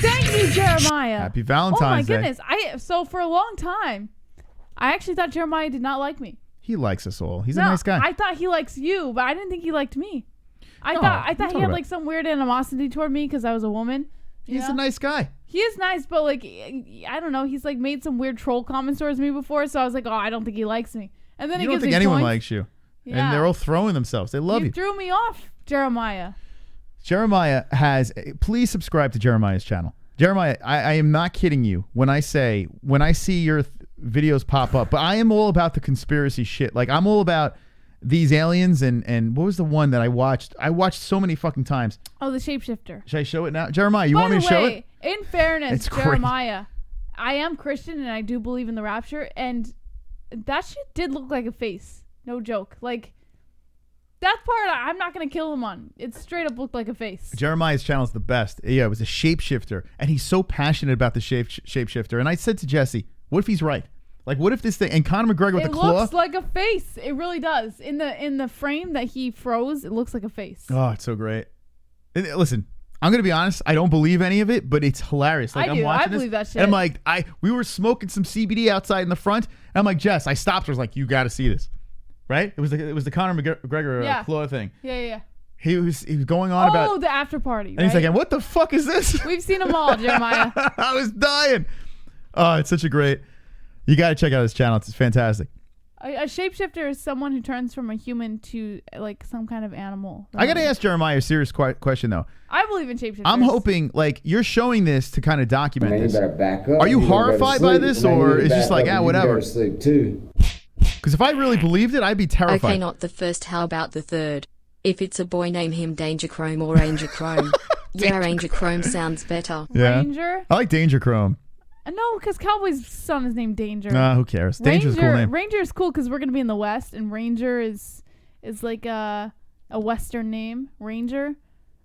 Thank you, Jeremiah. Happy Valentine's Day. Oh my goodness. So for a long time, I actually thought Jeremiah did not like me. He likes us all. He's a nice guy. I thought he likes you, but I didn't think he liked me. I thought he had like some weird animosity toward me because I was a woman. He's a nice guy. He is nice, but like I don't know. He's like made some weird troll comments towards me before, so I was like, oh, I don't think he likes me. And then you he don't gives think me anyone points. likes you. Yeah. And they're all throwing themselves. They love you. You threw me off, Jeremiah. Jeremiah has. Please subscribe to Jeremiah's channel. Jeremiah, I am not kidding you when I see your videos pop up, but I am all about the conspiracy shit. Like, I'm all about these aliens and what was the one that I watched? I watched so many fucking times. Oh, the shapeshifter. Should I show it now? Jeremiah, you want me to show it? In fairness, It's Jeremiah, I am Christian and I do believe in the rapture, and that shit did look like a face. No joke. Like, that part I'm not going to kill him on. It straight up looked like a face. Jeremiah's channel is the best. Yeah, it was a shapeshifter, and he's so passionate about the shapeshifter. And I said to Jesse, what if he's right? Like, what if this thing, and Conor McGregor with the claw? It looks like a face. It really does. In the frame that he froze, it looks like a face. Oh, it's so great. Listen, I'm going to be honest. I don't believe any of it, but it's hilarious. Like, I'm watching believe that shit. And I'm like, we were smoking some CBD outside in the front, and I'm like, Jess, I stopped her. I was like, you got to see this. Right? It was the Conor McGregor claw thing. Yeah. He was going on about... Oh, the after party, And he's like, and what the fuck is this? We've seen them all, Jeremiah. I was dying. Oh, it's such a great... You got to check out his channel. It's fantastic. A shapeshifter is someone who turns from a human to like some kind of animal. I got to ask Jeremiah a serious question, though. I believe in shapeshifters. I'm hoping, like, you're showing this to kind of document Man, this. You better back up. Are you horrified by this, or is just like, whatever? Sleep too. Because if I really believed it, I'd be terrified. Okay, not the first. How about the third? If it's a boy, name him Danger Chrome or Ranger Chrome. Yeah, Ranger Chrome sounds better. Yeah. Ranger? I like Danger Chrome. No, because Cowboy's son is named Danger. Who cares? Danger's a cool name. Ranger is cool because we're going to be in the West, and Ranger is like a Western name. Ranger.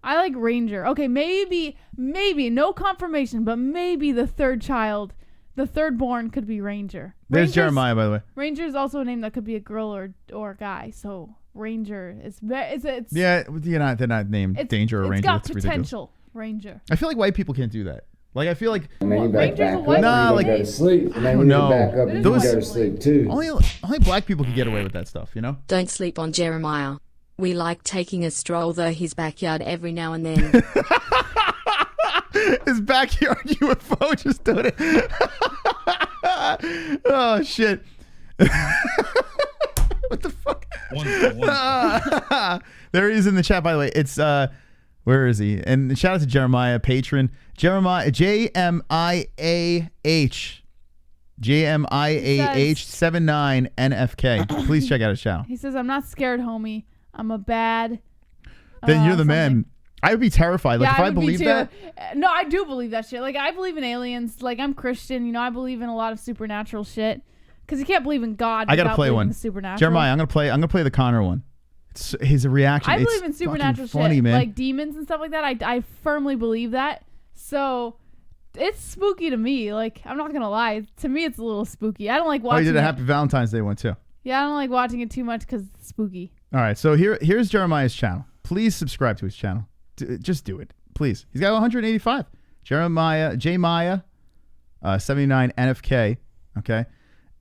I like Ranger. Okay, maybe, no confirmation, but maybe the third child, the third born could be Ranger. There's Jeremiah, by the way. Ranger is also a name that could be a girl or a guy. So Ranger is it's yeah, they're not named Danger or Ranger. It's got That's potential. Ridiculous. Ranger. I feel like white people can't do that. Like, I feel like Ranger's a white Nah, like, go to sleep. And then you no. back up and Those, you go to sleep too. Only black people can get away with that stuff, you know? Don't sleep on Jeremiah. We like taking a stroll through his backyard every now and then. His backyard UFO just doing it. Oh, shit. What the fuck? There he is in the chat, by the way. It's, where is he? And shout out to Jeremiah, patron. Jeremiah, JMIAH. JMIAH79 NFK. Please check out his channel. He says, I'm not scared, homie. I'm a bad... Then you're the man. I would be terrified. Like, yeah, if I believe that. No, I do believe that shit. Like, I believe in aliens. Like, I'm Christian. You know, I believe in a lot of supernatural shit. Because you can't believe in God. I gotta play one. Supernatural. Jeremiah, I'm gonna play the Connor one. It's his reaction. I believe in supernatural funny, shit, man. like demons and stuff like that. I firmly believe that. So it's spooky to me. Like, I'm not gonna lie. To me, it's a little spooky. I don't like watching. Oh, you did a Happy Valentine's Day one too. Yeah, I don't like watching it too much because it's spooky. All right, so here's Jeremiah's channel. Please subscribe to his channel. Just do it, please. He's got 185. Jeremiah J 79 NFK. Okay.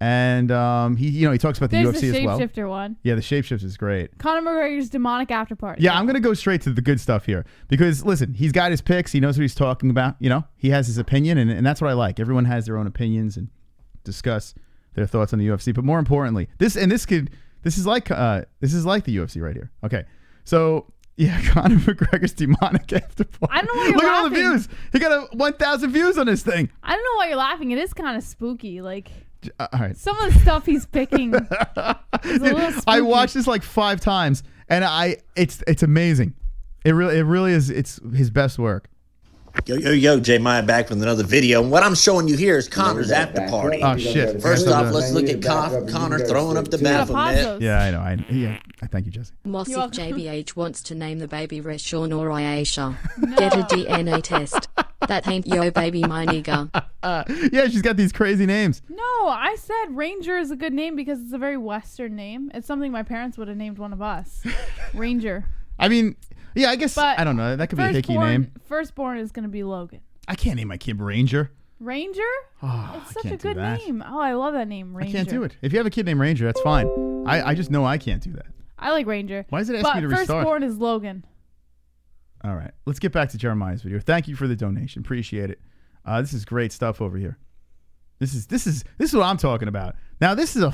And he talks about the There's UFC as well. The shapeshifter one. Yeah, the shapeshifter is great. Conor McGregor's demonic after party. Yeah, I'm gonna go straight to the good stuff here because listen, he's got his picks. He knows what he's talking about. You know, he has his opinion, and that's what I like. Everyone has their own opinions and discuss their thoughts on the UFC. But more importantly, this is like the UFC right here. Okay, so. Yeah, Conor McGregor's demonic after party. I don't know why you're Look laughing. at all the views. He got 1,000 views on this thing. I don't know why you're laughing. It is kind of spooky. Like, all right. Some of the stuff he's picking is a little spooky. I watched this like 5 times, and it's amazing. It really is. It's his best work. Yo, J Maya back with another video. And what I'm showing you here is Connor's after party. Oh shit! First off, let's look at Connor throwing up the Baphomet. Yeah, I know. I thank you, Jesse. Mossy JBH wants to name the baby Reshawn or Aisha. Get a DNA test. That ain't yo baby, my nigga. Yeah, she's got these crazy names. No, I said Ranger is a good name because it's a very Western name. It's something my parents would have named one of us. Ranger. I mean, yeah, I guess, But I don't know. That could be a hickey name. Firstborn is going to be Logan. I can't name my kid Ranger. Ranger? Oh, It's such a good name. Oh, I love that name, Ranger. I can't do it. If you have a kid named Ranger, that's fine. I just know I can't do that. I like Ranger. Why does it ask me to restart? Firstborn is Logan. All right, let's get back to Jeremiah's video. Thank you for the donation. Appreciate it. This is great stuff over here. This is what I'm talking about. Now this is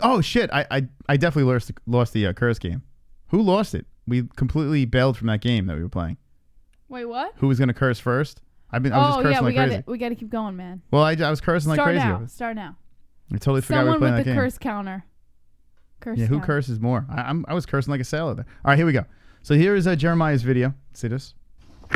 oh shit! I definitely lost the curse game. Who lost it? We completely bailed from that game that we were playing. Wait, what? Who was gonna curse first? I was just cursing like crazy. We got to keep going, man. Well, I was cursing like crazy. Start now. I totally forgot we were playing that game. Someone with the curse counter. Yeah, who curses more? I was cursing like a sailor there. All right, here we go. So here is Jeremiah's video. See this?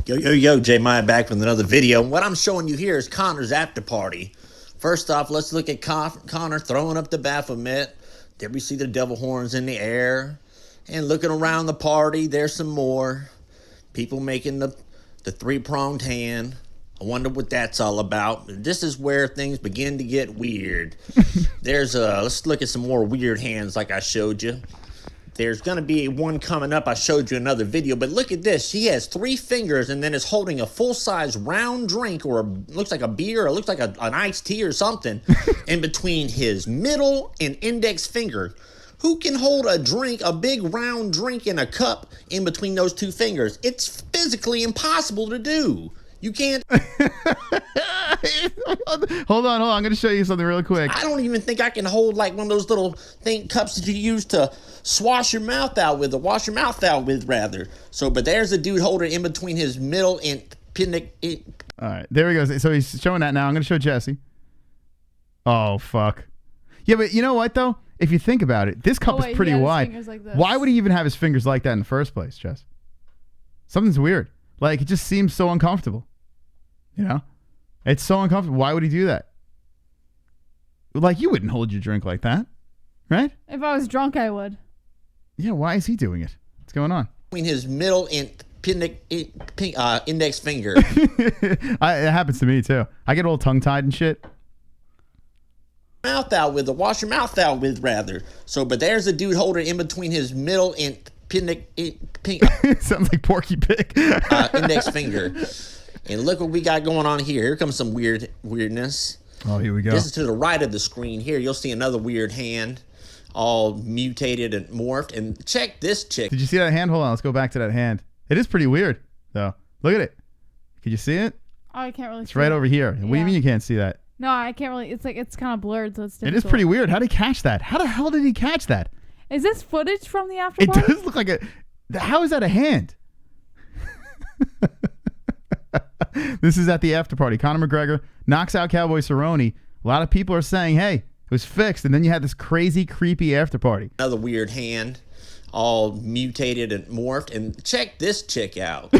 Yo, Jeremiah back with another video. What I'm showing you here is Connor's after party. First off, let's look at Connor throwing up the Baphomet. There we see the devil horns in the air. And looking around the party, there's some more. People making the three-pronged hand. I wonder what that's all about. This is where things begin to get weird. Let's look at some more weird hands like I showed you. There's going to be one coming up. I showed you another video, but look at this. He has 3 fingers and then is holding a full-size round drink, or looks like a beer, or looks like an iced tea or something, in between his middle and index finger. Who can hold a big round drink in a cup in between those 2 fingers? It's physically impossible to do. You can't. Hold on. I'm going to show you something real quick. I don't even think I can hold like one of those little cups that you use to wash your mouth out with, rather. So, but there's a dude holding in between his middle and All right, there he goes. So he's showing that now. I'm going to show Jesse. Oh, fuck. Yeah, but you know what, though? If you think about it, this cup is pretty wide. Like why would he even have his fingers like that in the first place, Jess? Something's weird. Like, it just seems so uncomfortable. You know? It's so uncomfortable. Why would he do that? Like, you wouldn't hold your drink like that, right? If I was drunk, I would. Yeah, why is he doing it? What's going on? Between his middle and index finger. It happens to me, too. I get all tongue-tied and shit. Wash your mouth out with, rather. So, but there's a dude holding in between his middle and sounds like Porky Pig. Index finger. And look what we got going on here. Here comes some weirdness. Oh, here we go. This is to the right of the screen here. You'll see another weird hand, all mutated and morphed. And check this chick. Did you see that hand? Hold on. Let's go back to that hand. It is pretty weird, though. Look at it. Could you see it? Oh, I can't really see it. It's right over here. Yeah. What do you mean you can't see that? No, I can't really. It's like it's kind of blurred, so it's difficult. It is pretty weird. How did he catch that? How the hell did he catch that? Is this footage from the after party? It does look like a... How is that a hand? This is at the after party. Conor McGregor knocks out Cowboy Cerrone. A lot of people are saying, hey, it was fixed. And then you had this crazy, creepy after party. Another weird hand, all mutated and morphed. And check this chick out.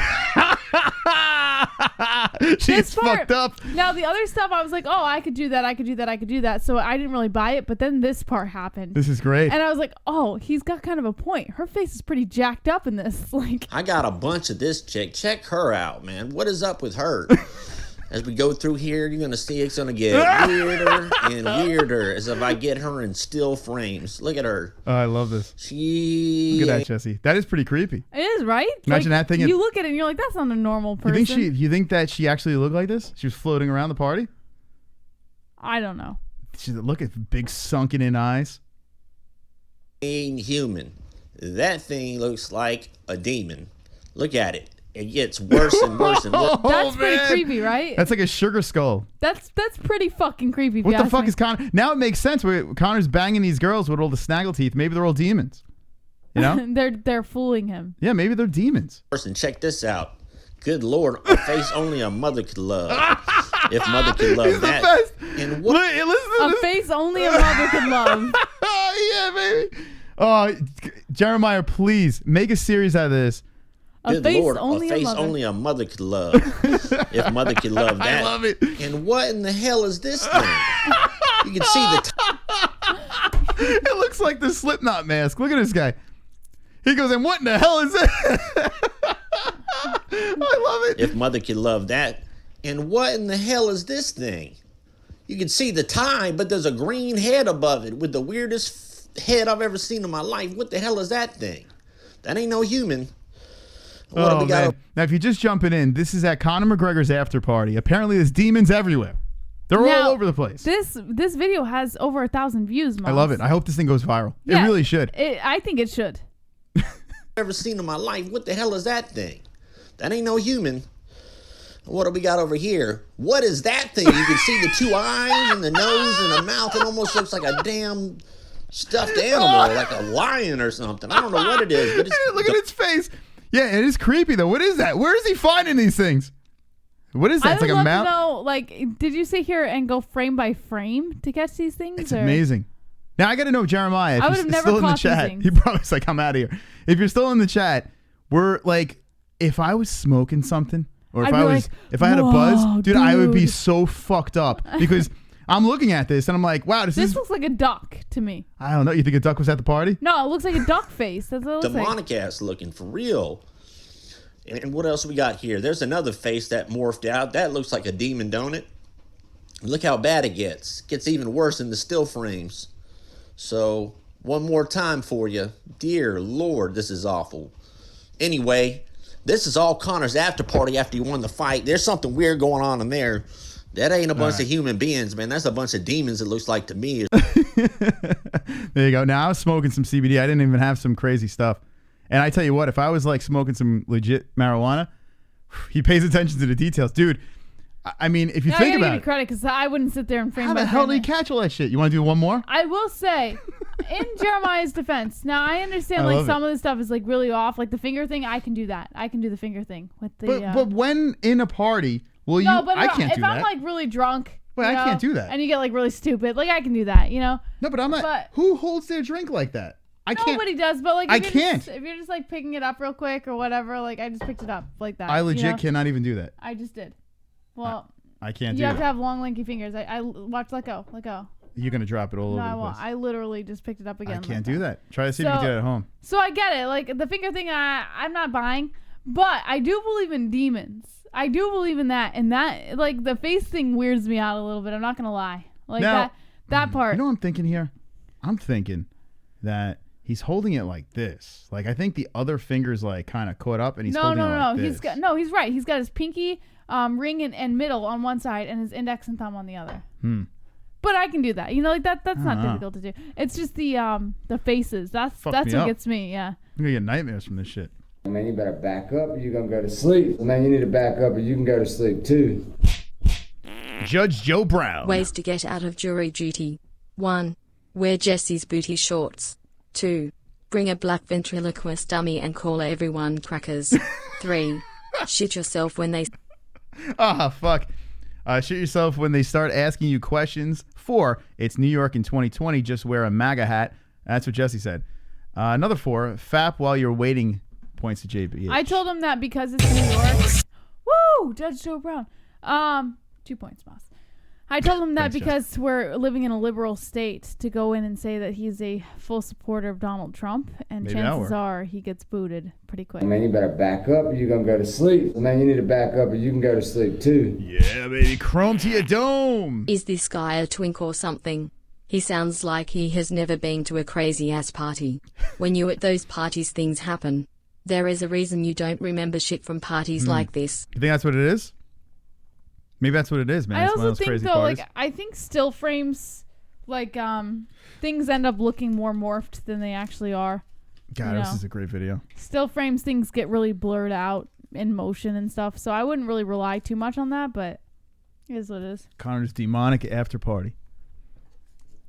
She's fucked up. Now, the other stuff, I was like, oh, I could do that. So I didn't really buy it. But then this part happened. This is great. And I was like, oh, he's got kind of a point. Her face is pretty jacked up in this. Like, I got a bunch of this chick. Check her out, man. What is up with her? As we go through here, you're going to see it's going to get weirder and weirder as if I get her in still frames. Look at her. Oh, I love this. Look at that, Jesse. That is pretty creepy. It is, right? Imagine that thing. You look at it and you're like, that's not a normal person. You think that she actually looked like this? She was floating around the party? I don't know. Look at big sunken in eyes. Ain't human. That thing looks like a demon. Look at it. It gets worse and worse and worse. That's pretty creepy, right? That's like a sugar skull. That's pretty fucking creepy. What the fuck is Connor? Now it makes sense. Connor's banging these girls with all the snaggle teeth. Maybe they're all demons. You know? they're fooling him. Yeah, maybe they're demons. And check this out. Good Lord, a face only a mother could love. If mother could love that. The best. And what? A face only a mother could love. Yeah, baby. Oh, Jeremiah, please make a series out of this. Good Lord, a face only a mother could love. If mother could love that. I love it. And what in the hell is this thing? You can see the it looks like the Slipknot mask. Look at this guy. He goes, and what in the hell is that? I love it. If mother could love that, And what in the hell is this thing? You can see the tie, but there's a green head above it with the weirdest head I've ever seen in my life. What the hell is that thing? That ain't no human. Oh, man. Now, if you're just jumping in, this is at Conor McGregor's after party. Apparently, there's demons everywhere. They're all over the place. This video has over 1,000 views, Miles. I love it. I hope this thing goes viral. Yeah, it really should. I think it should. Ever seen in my life. What the hell is that thing? That ain't no human. What do we got over here? What is that thing? You can see the two eyes and the nose and the mouth. It almost looks like a damn stuffed animal, like a lion or something. I don't know what it is, but it's look at its face. Yeah, it is creepy though. What is that? Where is he finding these things? What is that? It's like a map. I would love to know, like, did you sit here and go frame by frame to catch these things? It's amazing. Now I got to know, Jeremiah, if I would you're have never still in the caught these chat. things. He probably's like, I'm out of here. If you're still in the chat, we're like, if I was smoking something, or if if I had a buzz, dude, I would be so fucked up because I'm looking at this and I'm like, wow, this looks like a duck to me. I don't know. You think a duck was at the party? No, it looks like a duck face. That's what it looks demonic ass looking for real. And what else we got here? There's another face that morphed out. That looks like a demon, don't it? Look how bad it gets. It gets even worse in the still frames. So, one more time for you. Dear Lord, this is awful. Anyway, this is all Conor's after party after he won the fight. There's something weird going on in there. That ain't a bunch of human beings, man. That's a bunch of demons, it looks like to me. There you go. Now, I was smoking some CBD. I didn't even have some crazy stuff. And I tell you what, if I was like smoking some legit marijuana, he pays attention to the details. Dude, I mean, if you think I gotta about give you credit because I wouldn't sit there and frame how by the hell frame did he catch all that shit? You want to do one more? I will say, in Jeremiah's defense, now I understand like some of the stuff is like really off. Like the finger thing, I can do that. I can do the finger thing with the. But when in a party, will you? No, but I can't do that. If I'm like really drunk. Wait, I can't do that. And you get like really stupid. Like I can do that, you know? No, but I'm not. But who holds their drink like that? Nobody does, but like if you're just like picking it up real quick or whatever, like I just picked it up like that. I legit cannot even do that. I just did. Well, I can't do that. You have to have long, lanky fingers. I watch. Let go. You're gonna drop it all over the place. No, I won't. I literally just picked it up again. I can't do that. Try to see if you can do it at home. So I get it. Like the finger thing, I'm not buying, but I do believe in demons. I do believe in that, and that like the face thing weirds me out a little bit. I'm not gonna lie. Like now, that part. You know what I'm thinking here? I'm thinking that he's holding it like this. Like I think the other finger's like kind of caught up, and he's holding it like this. He's right. He's got his pinky, ring, and middle on one side, and his index and thumb on the other. But I can do that. You know, like that's not difficult to do. It's just the faces. That's what gets me. Yeah. I'm gonna get nightmares from this shit. Man, you better back up or you're gonna go to sleep. Man, you need to back up or you can go to sleep too. Judge Joe Brown. Ways to get out of jury duty. 1. Wear Jesse's booty shorts. 2. Bring a black ventriloquist dummy and call everyone crackers. 3. Shit yourself when they... Fuck. Shit yourself when they start asking you questions. 4. It's New York in 2020. Just wear a MAGA hat. That's what Jesse said. Another 4. Fap while you're waiting. Points to JB. I told him that because it's New York. Woo! Judge Joe Brown. 2 points, Moss. I told him that because we're living in a liberal state to go in and say that he's a full supporter of Donald Trump, and maybe chances are he gets booted pretty quick. Man, you better back up or you're going to go to sleep. Man, you need to back up or you can go to sleep too. Yeah, baby. Chrome to your dome. Is this guy a twink or something? He sounds like he has never been to a crazy-ass party. When you're at those parties, things happen. There is a reason you don't remember shit from parties like this. You think that's what it is? Maybe that's what it is, man. I it's also think crazy though, parties. like I think still frames, like things end up looking more morphed than they actually are. God, this is a great video. Still frames, things get really blurred out in motion and stuff, so I wouldn't really rely too much on that, but it is what it is. Conor's demonic after party.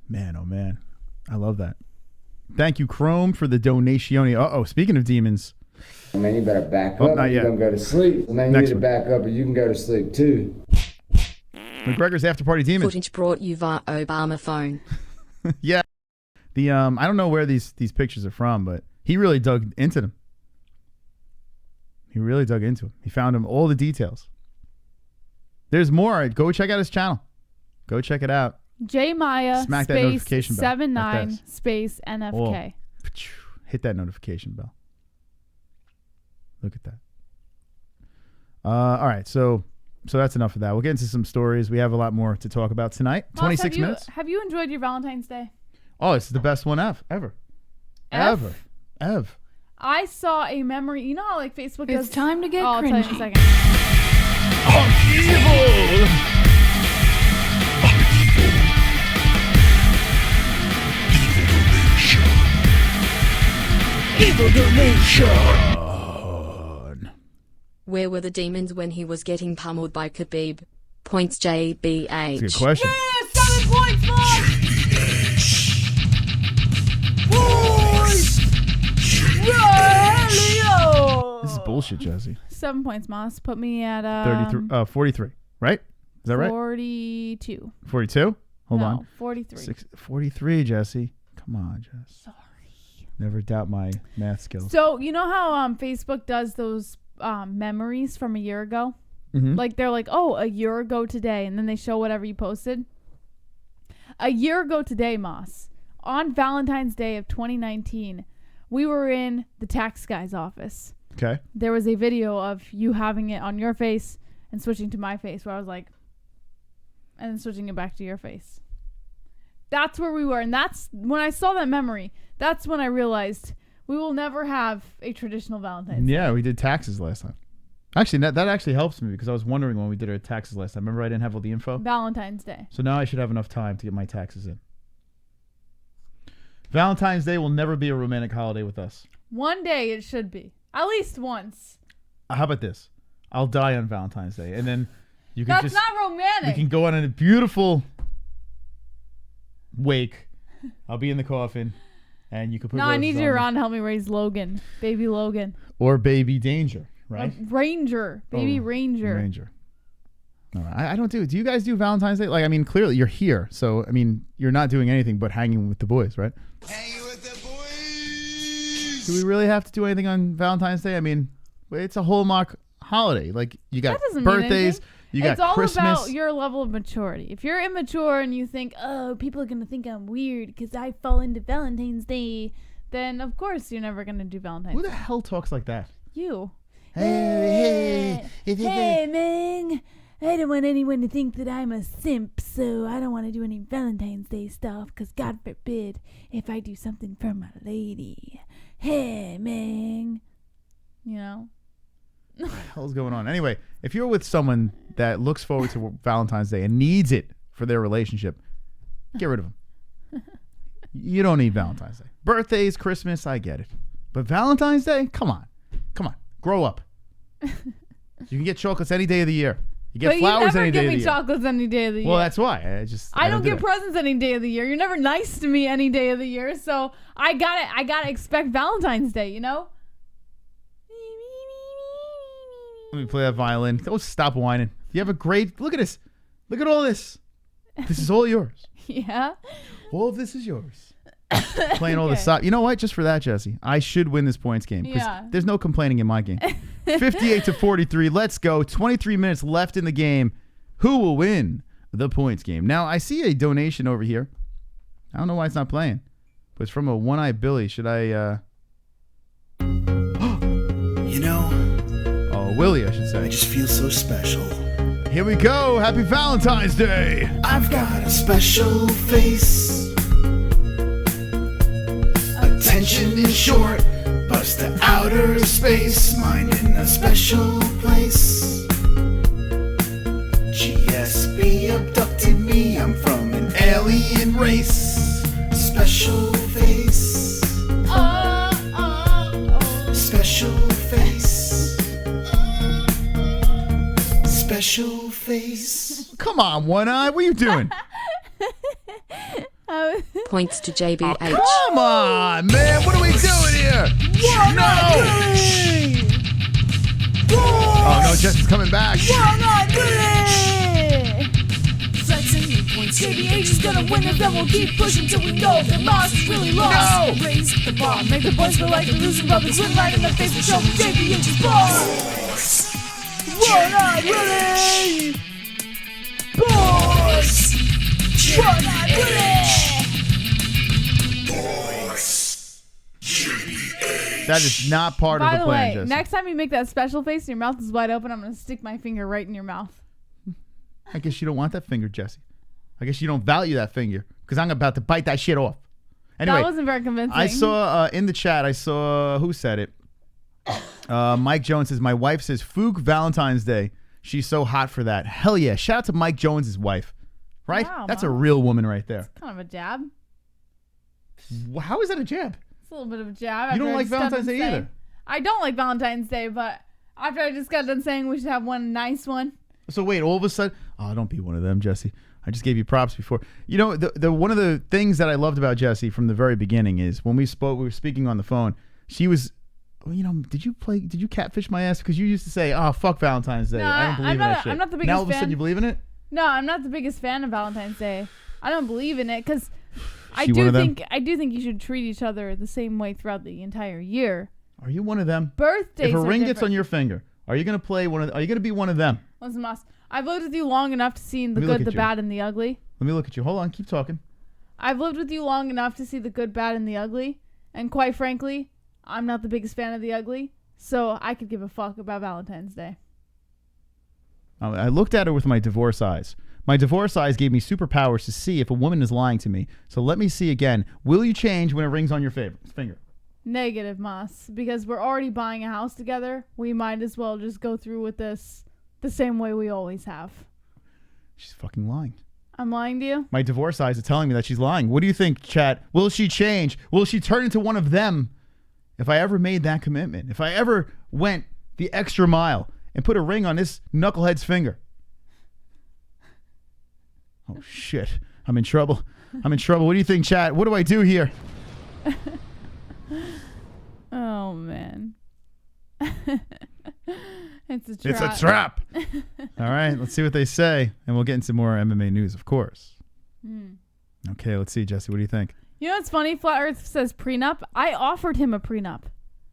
Man, oh man, I love that. Thank you, Chrome, for the donation. Speaking of demons. Man, you better back up or you're going to go to sleep. Man, you need to back up or you can go to sleep too. McGregor's after party demon. Footage brought you via Obama phone. Yeah. The I don't know where these pictures are from, but he really dug into them. He really dug into them. He found them, all the details. There's more. Go check out his channel. Go check it out. J Maya Smack that notification bell. 79 space NFK. Oh, hit that notification bell. Look at that. All right, so So that's enough of that. We'll get into some stories. We have a lot more to talk about tonight. Moss, 26 minutes. Have you enjoyed your Valentine's Day? Oh, it's the best one ever. I saw a memory. You know how like Facebook does. It's time to get I'll tell you in a cringy. second. Evil donation. Where were the demons when he was getting pummeled by Khabib? Points JBH. That's a good question. Yeah, 7 points, Moss. This is bullshit, Jesse. 7 points, Moss. Put me at 43, right? Is that right? 42. 42? Hold No, on. 43. 43, Jesse. Come on, Jess. Sorry. Never doubt my math skills. So, you know how Facebook does those memories from a year ago? Mm-hmm. Like, they're like, oh, a year ago today, and then they show whatever you posted. A year ago today, Moss, on Valentine's Day of 2019, we were in the tax guy's office. Okay. There was a video of you having it on your face and switching to my face, where I was like, and then switching it back to your face. That's where we were. And that's when I saw that memory. That's when I realized we will never have a traditional Valentine's Day. Yeah, we did taxes last time. Actually, that actually helps me because I was wondering when we did our taxes last time. Remember I didn't have all the info? Valentine's Day. So now I should have enough time to get my taxes in. Valentine's Day will never be a romantic holiday with us. One day it should be. At least once. How about this? I'll die on Valentine's Day. And then you can That's not romantic. We can go on a beautiful wake. I'll be in the coffin. And you can put No, I need roses you on me. around to help me raise Logan. Baby Logan. Or baby Danger, right? Ranger. Baby Ranger. Ranger. No, I don't do it. Do you guys do Valentine's Day? Like, I mean, clearly you're here. So, I mean, you're not doing anything but hanging with the boys, right? Hanging with the boys. Do we really have to do anything on Valentine's Day? I mean, it's a Hallmark holiday. Like, you got That doesn't birthdays, mean you got it's all Christmas. about your level of maturity. If you're immature and you think, oh, people are going to think I'm weird because I fall into Valentine's Day, then of course you're never going to do Valentine's Who Day. the hell talks like that? You. Hey, man. I don't want anyone to think that I'm a simp, so I don't want to do any Valentine's Day stuff because God forbid if I do something for my lady. Hey, man. You know? What the hell's going on? Anyway, if you're with someone that looks forward to Valentine's Day and needs it for their relationship, get rid of them. You don't need Valentine's Day. Birthdays, Christmas, I get it. But Valentine's Day? Come on. Grow up. You can get chocolates any day of the year. You get flowers any day of the year. You never give me chocolates any day of the year. Well, that's why. I don't get presents any day of the year. You're never nice to me any day of the year, so I gotta expect Valentine's Day, you know? Let me play that violin. Don't stop whining. You have a great... Look at this. Look at all this. This is all yours. Yeah. All of this is yours. Playing all the stuff. You know what? Just for that, Jesse, I should win this points game because there's no complaining in my game. 58-43. Let's go. 23 minutes left in the game. Who will win the points game? Now, I see a donation over here. I don't know why it's not playing, but it's from a one-eyed Billy. Should I... You know... Oh, Willie, I should say. I just feel so special. Here we go. Happy Valentine's Day. I've got a special face. Attention in short, bust to outer space. Mine in a special place. GSP abducted me. I'm from an alien race. Special face. Special face. Special face. Come on, One Eye. What are you doing? Points to JBH. Oh, come on, man. What are we doing here? Oh, no, Justin's coming back. JBH is gonna win and then we'll keep pushing till we know that Moss is really lost. Raise the bar, make the boys feel like they're losing brothers. Win right in the face and show them JBH is boss. We're not ready. Boys. We're not ready. That is not part of the plan, By the way, Jesse. next time you make that special face and your mouth is wide open, I'm going to stick my finger right in your mouth. I guess you don't want that finger, Jesse. I guess you don't value that finger because I'm about to bite that shit off. Anyway, that wasn't very convincing. I saw in the chat, I saw, who said it? Mike Jones says, my wife says, Fook Valentine's Day. She's so hot for that. Hell yeah. Shout out to Mike Jones' wife. Right? Wow, That's a real woman right there. It's kind of a jab. How is that a jab? It's a little bit of a jab. You don't like Valentine's Day either. I don't like Valentine's Day, but after I just got done saying we should have one nice one. So wait, all of a sudden, oh, don't be one of them, Jesse. I just gave you props before. You know, the one of the things that I loved about Jesse from the very beginning is when we were speaking on the phone, she was, you know, did you catfish my ass? Because you used to say, oh, fuck Valentine's Day. No, I don't believe in that shit. I'm not the biggest now all of a fan. sudden you believe in it? No, I'm not the biggest fan of Valentine's Day. I don't believe in it because I She one do of them? think you should treat each other the same way throughout the entire year. Are you one of them? Birthdays If a are ring gets different. on your finger, are you gonna play one of? Are you gonna be one of them? Listen, Moss, I've lived with you long enough to see the Let me look good, the at you. bad, and the ugly. Let me look at you. Hold on, keep talking. I've lived with you long enough to see the good, bad, and the ugly. And quite frankly, I'm not the biggest fan of the ugly, so I could give a fuck about Valentine's Day. I looked at her with my divorce eyes. My divorce eyes gave me superpowers to see if a woman is lying to me. So let me see again. Will you change when it rings on your finger? Negative, Moss, because we're already buying a house together. We might as well just go through with this the same way we always have. She's fucking lying. I'm lying to you? My divorce eyes are telling me that she's lying. What do you think, chat? Will she change? Will she turn into one of them? If I ever made that commitment, if I ever went the extra mile and put a ring on this knucklehead's finger. Oh, shit. I'm in trouble. I'm in trouble. What do you think, chat? What do I do here? Oh, man. It's a trap. It's a trap. All right, let's see what they say. And we'll get into more MMA news, of course. Okay, let's see, Jesse. What do you think? You know what's funny? Flat Earth says prenup. I offered him a prenup.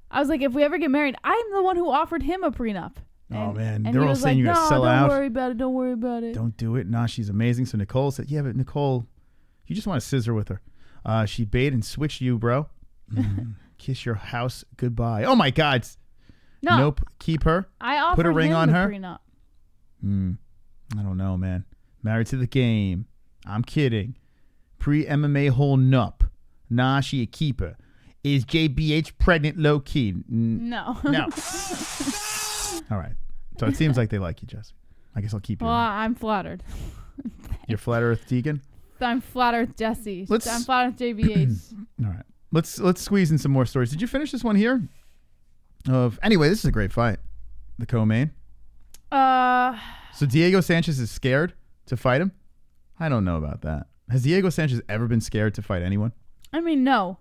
I was like, if we ever get married, I'm the one who offered him a prenup. Oh, man. And They're he all was saying like, you're going to sell out. Don't worry about it. Don't worry about it. Don't do it. Nah, she's amazing. So Nicole said, yeah, but Nicole, you just want to scissor with her. She bait and switched you, bro. Kiss your house goodbye. Oh, my God. No. Nope. Keep her. I offered Put a ring him on the her. prenup. I don't know, man. Married to the game. I'm kidding. Pre-MMA-Hole nup. Nah, she a keeper. Is JBH pregnant low-key? No. No. All right. So it seems like they like you, Jesse. I guess I'll keep you. Well, around. I'm flattered. You're Flat Earth Deegan? I'm Flat Earth Jesse. Let's- I'm Flat Earth JBH. All right. Let's squeeze in some more stories. Did you finish this one here? Anyway, this is a great fight. The co-main. So Diego Sanchez is scared to fight him? I don't know about that. Has Diego Sanchez ever been scared to fight anyone? I mean, no.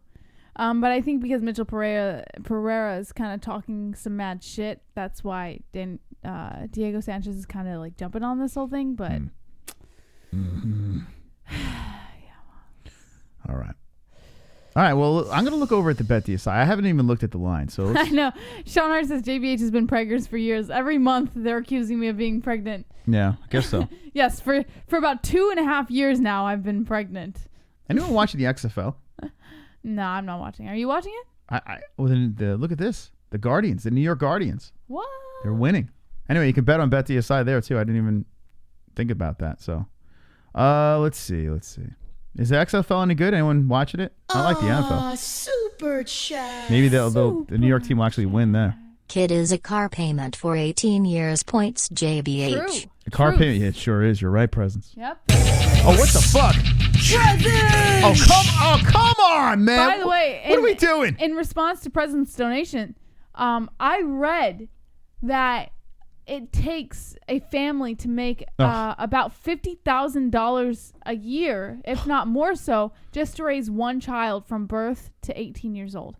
But I think because Mitchell Pereira is kind of talking some mad shit, that's why Diego Sanchez is kind of like jumping on this whole thing. But All right. Well, I'm going to look over at the bet DSI. I haven't even looked at the line. So I know. Sean Hart says JBH has been preggers for years. Every month they're accusing me of being pregnant. Yeah, I guess so. Yes, for about 2.5 years now I've been pregnant. Anyone watching the XFL? No, I'm not watching. Are you watching it? Well, then look at this. The Guardians, the New York Guardians. What? They're winning. Anyway, you can bet on bet DSI there too. I didn't even think about that. So, let's see. Is the XFL any good? Anyone watching it? I like the NFL. Super chat. Maybe the New York team will actually win there. Kid is a car payment for 18 years. Points JBH. True. The car payment, yeah, it sure is. You're right, Presence. Yep. Oh, what the fuck? Presents! Oh, come on, man. By the way, what are we doing? In response to President's donation, I read that it takes a family to make about $50,000 a year, if not more so, just to raise one child from birth to 18 years old.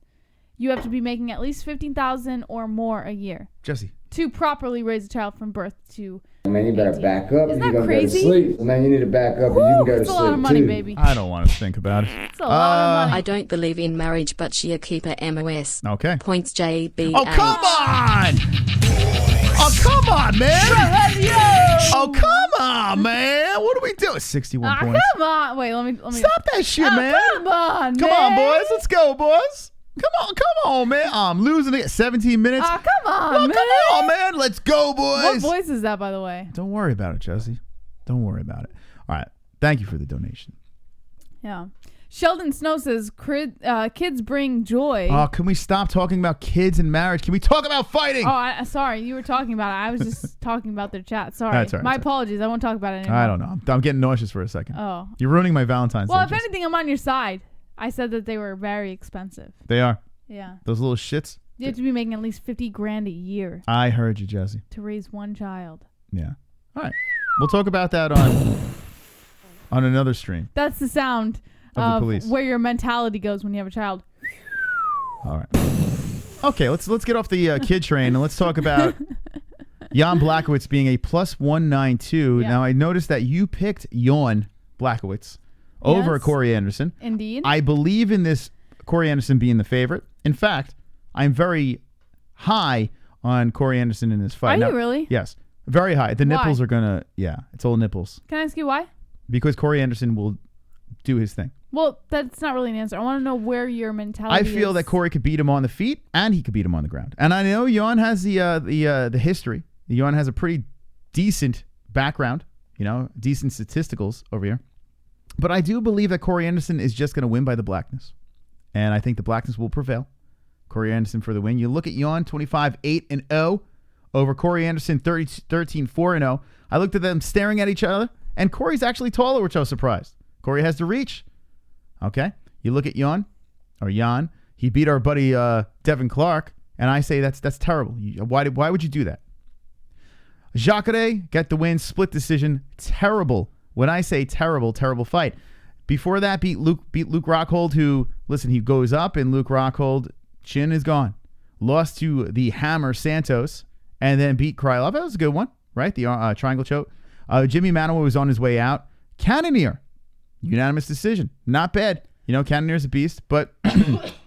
You have to be making at least $15,000 or more a year. Jesse. To properly raise a child from birth to Man, you better 18. back up. Isn't You're that going to go to crazy? sleep. Man, you need to back up and you can go to It's sleep a lot of money, too. baby. I don't want to think about it. It's a lot of money. I don't believe in marriage, but she a keeper MOS. Okay. Points JBH. Oh, come on! Oh, come on, man! Oh, come on, man! What are we doing? 61 points. Come on. Wait, let me Stop that shit, man. Come on, Come on, boys. Let's go, boys. Come on, man. I'm losing it. 17 minutes. Come on, man. Come on, man. Let's go, boys. What voice is that, by the way? Don't worry about it, Jesse. Don't worry about it. All right. Thank you for the donation. Yeah. Sheldon Snow says, kids bring joy. Oh, can we stop talking about kids and marriage? Can we talk about fighting? Oh, sorry. You were talking about it. I was just talking about their chat. Sorry. That's all right, My apologies. I won't talk about it anymore. I don't know. I'm getting nauseous for a second. Oh. You're ruining my Valentine's Day. Well, if anything, I'm on your side. I said that they were very expensive. They are. Yeah. Those little shits. You have to be making at least $50,000 a year. I heard you, Jesse. To raise one child. Yeah. All right. We'll talk about that on another stream. That's the sound of the police. Where your mentality goes when you have a child. All right. Okay, let's get off the kid train and let's talk about Jan Blachowicz being a plus 192. Yeah. Now, I noticed that you picked Jan Blachowicz over Corey Anderson. Indeed. I believe in this Corey Anderson being the favorite. In fact, I'm very high on Corey Anderson in this fight. Are you really? Yes. Very high. The Why? nipples are going to, it's all nipples. Can I ask you why? Because Corey Anderson will do his thing. Well, that's not really an answer. I want to know where your mentality is. I feel that Corey could beat him on the feet and he could beat him on the ground. And I know Jan has the history. Jan has a pretty decent background, decent statisticals over here. But I do believe that Corey Anderson is just going to win by the blackness. And I think the blackness will prevail. Corey Anderson for the win. You look at Jan, 25-8-0 over Corey Anderson, 13-4-0. I looked at them staring at each other, and Corey's actually taller, which I was surprised. Corey has the reach. Okay. You look at Jan. He beat our buddy Devin Clark, and I say that's terrible. Why would you do that? Jacare get the win, split decision. Terrible. When I say terrible, terrible fight. Before that, beat Luke Rockhold, who, listen, he goes up, and Luke Rockhold, chin is gone. Lost to the Hammer Santos, and then beat Krylov. That was a good one, right? The triangle choke. Jimmy Manuwa was on his way out. Cannonier, unanimous decision. Not bad. Cannonier's a beast, but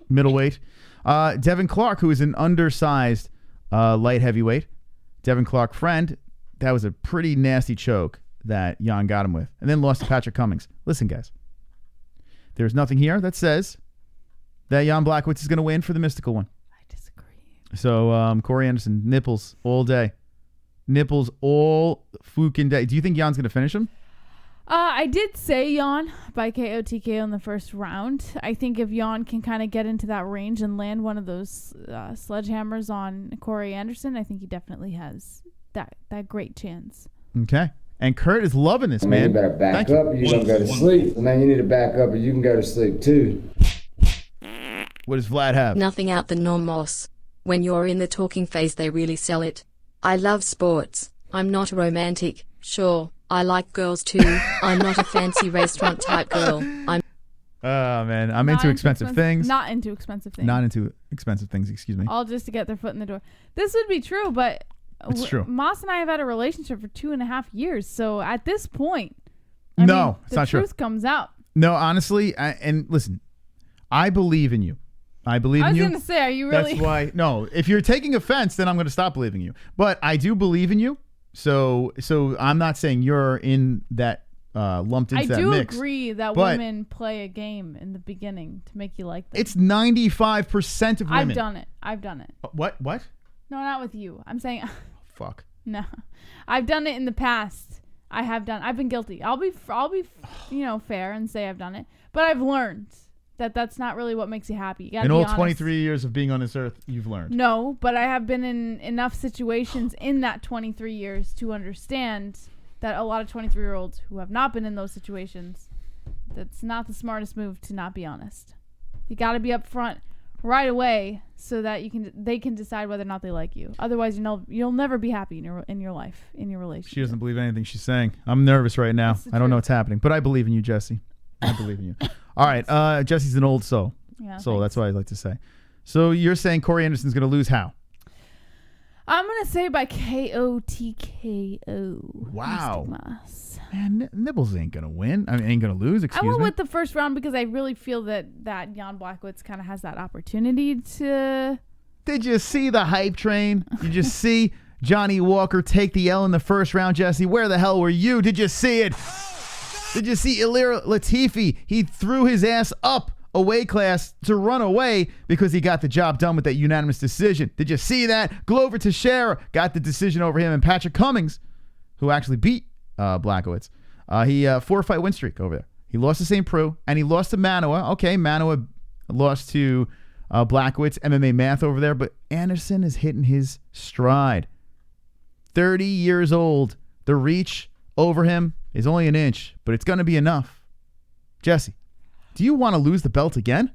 middleweight. Devin Clark, who is an undersized light heavyweight. Devin Clark friend, that was a pretty nasty choke that Jan got him with. And then lost to Patrick Cummings. Listen, guys. There's nothing here that says that Jan Blachowicz is going to win for the mystical one. I disagree. So, Corey Anderson, nipples all day. Nipples all fucking day. Do you think Jan's going to finish him? I did say Jan by KO/TKO in the first round. I think if Jan can kind of get into that range and land one of those sledgehammers on Corey Anderson, I think he definitely has that great chance. Okay. And Kurt is loving this, man. You better back up or you're going to go to sleep. Man, you need to back up or you can go to sleep too. What does Vlad have? Nothing out the norm, Moss. When you're in the talking phase, they really sell it. I love sports. I'm not a romantic. Sure, I like girls too. I'm not a fancy restaurant type girl. Oh, man. I'm into expensive things. Not into expensive things. Not into expensive things, excuse me. All just to get their foot in the door. This would be true, but it's true. Moss and I have had a relationship for 2.5 years. So at this point, it's not true. The truth comes out. No, honestly, and listen, I believe in you. I believe in you. I was going to say, are you really? That's why. No, if you're taking offense, then I'm going to stop believing you. But I do believe in you. So I'm not saying you're in that lumped into that mix. I do agree that women play a game in the beginning to make you like them. It's 95% of women. I've done it. What? No, not with you. I'm saying. Fuck. No, I've done it in the past. I've been guilty. I'll be fair and say I've done it. But I've learned that that's not really what makes you happy. You gotta in be all honest. 23 years of being on this earth, you've learned. No, but I have been in enough situations in that 23 years to understand that a lot of 23-year-olds who have not been in those situations, that's not the smartest move to not be honest. You got to be upfront right away so that they can decide whether or not they like you. Otherwise, you'll never be happy in your life, in your relationship. She doesn't believe anything she's saying. I'm nervous right now. I don't know what's happening, but I believe in you, Jesse. I believe in you. All right, Jesse's an old soul. Yeah, so that's what I like to say. So you're saying Corey Anderson's going to lose how? I'm going to say by KO/TKO. Wow. Man, Nibbles ain't going to win. I mean, ain't going to lose, excuse me. I went with the first round because I really feel that Jan Blachowicz kind of has that opportunity to... Did you see the hype train? Did you see Johnny Walker take the L in the first round, Jesse? Where the hell were you? Did you see it? Did you see Ilir Latifi? He threw his ass up a weight class to run away because he got the job done with that unanimous decision. Did you see that? Glover Teixeira got the decision over him, and Patrick Cummings, who actually beat Blachowicz. He 4-fight win streak over there. He lost to St. Preux, and he lost to Manoa. Okay, Manoa lost to Blachowicz, MMA math over there, but Anderson is hitting his stride. 30 years old. The reach over him is only an inch, but it's going to be enough. Jesse, do you want to lose the belt again?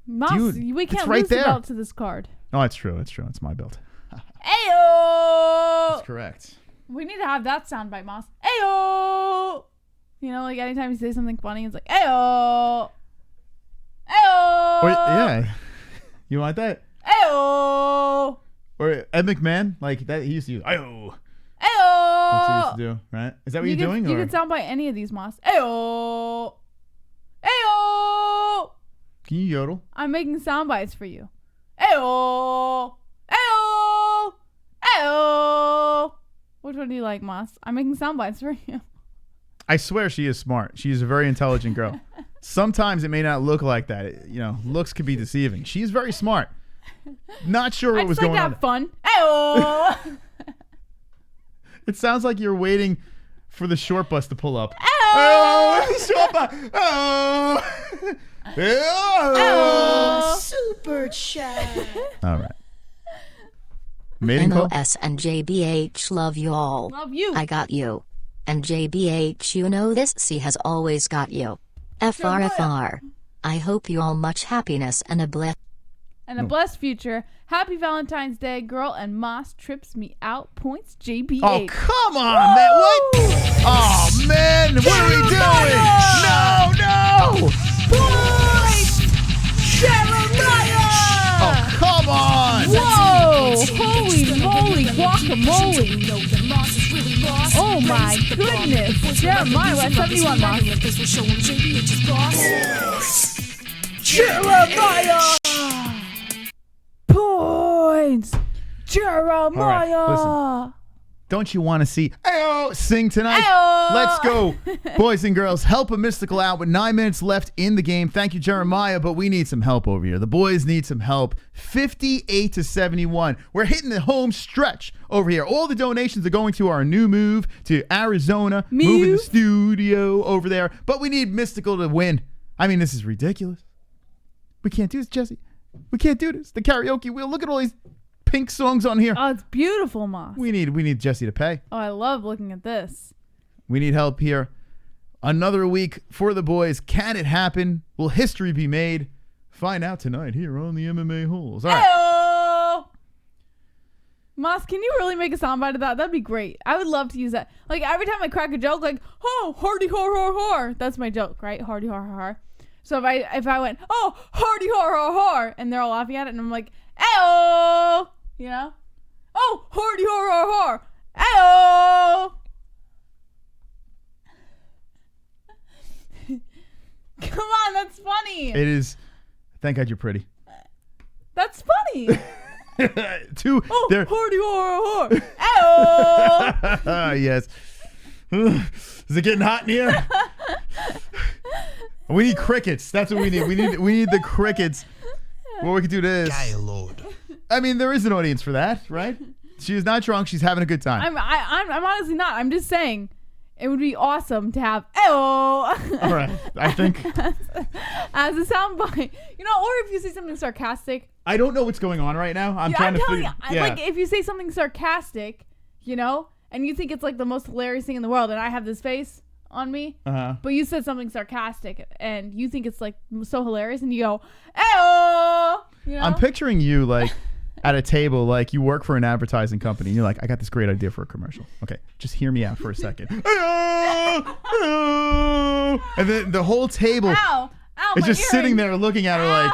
Moss, we can't lose the belt to this card. Oh, it's true. It's true. It's my belt. Ayo! That's correct. We need to have that soundbite, Moss. Ayo! You know, like anytime you say something funny, it's like, ayo! Ayo! Or, yeah. You want that? Ayo! Or Ed McMahon, like that, he used to use, ayo! Ayo! That's what he used to do, right? Is that what you're doing? You can soundbite any of these, Moss. Ayo! Ayo! Can you yodel? I'm making sound bites for you. Ayo! Ayo! Ayo! Which one do you like, Moss? I'm making sound bites for you. I swear she is smart. She is a very intelligent girl. Sometimes it may not look like that. You know, looks can be deceiving. She's very smart. Not sure what was going on. I just like to have fun. Ayo! It sounds like you're waiting for the short bus to pull up. Oh, short bus. Oh. Oh, super chat. All right. Mating call? NOS and JBH love you all. Love you. I got you. And JBH, you know this C has always got you. FRFR. I hope you all much happiness and a blessed future. Happy Valentine's Day, girl, and Moss trips me out. Points JBH. Oh, come on, man. What? Oh, man. What are we doing? No. Points Jeremiah. Oh, come on. Whoa. Holy moly guacamole. Oh, my goodness. Jeremiah, we're at 71, Moss. Jeremiah. Points, Jeremiah. Right, listen. Don't you want to see Ayo sing tonight? Ayo. Let's go, boys and girls. Help a mystical out with 9 minutes left in the game. Thank you, Jeremiah, but we need some help over here. The boys need some help. 58-71. We're hitting the home stretch over here. All the donations are going to our new move to Arizona, moving the studio over there. But we need Mystical to win. I mean, this is ridiculous. We can't do this, Jesse. We can't do this. The karaoke wheel. Look at all these pink songs on here. Oh, it's beautiful, Moss. We need Jesse to pay. Oh, I love looking at this. We need help here. Another week for the boys. Can it happen? Will history be made? Find out tonight here on the MMA-Holes. All right. Ayo! Moss, can you really make a soundbite of that? That'd be great. I would love to use that. Like every time I crack a joke, like, oh, hardy har har har. That's my joke, right? Hardy har har har. So if I went, oh, hardy har har har, and they're all laughing at it, and I'm like, ayo, you know, oh, hardy har har har, ayo. Come on, that's funny. It is. Thank God you're pretty. That's funny. There. Hardy har har har, ayo. Yes. Is it getting hot in here? We need crickets. That's what we need. We need the crickets. Well, we can do this. Gaylord. I mean, there is an audience for that, right? She is not drunk. She's having a good time. I'm honestly not. I'm just saying, it would be awesome to have all right. I think as a soundbite, you know, or if you say something sarcastic. I don't know what's going on right now. I'm trying to figure. Like if you say something sarcastic, you know, and you think it's like the most hilarious thing in the world, and I have this face on me, but you said something sarcastic and you think it's like so hilarious, and you go, "Ayo!" You know? I'm picturing you like at a table, like you work for an advertising company, and you're like, "I got this great idea for a commercial. Okay, just hear me out for a second." Ayo! Ayo! And then the whole table is just sitting there looking at her like.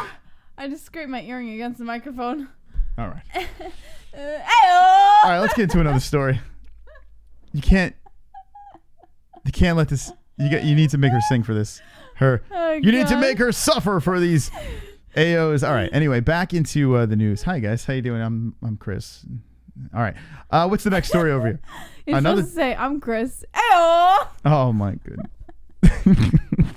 I just scraped my earring against the microphone. All right. Ayo! All right, let's get into another story. You can't let this. You need to make her sing for this. You need to make her suffer for these AOs. All right. Anyway, back into the news. Hi guys, how you doing? I'm Chris. All right. What's the next story over here? You're supposed to say I'm Chris. Ayo! Oh my goodness.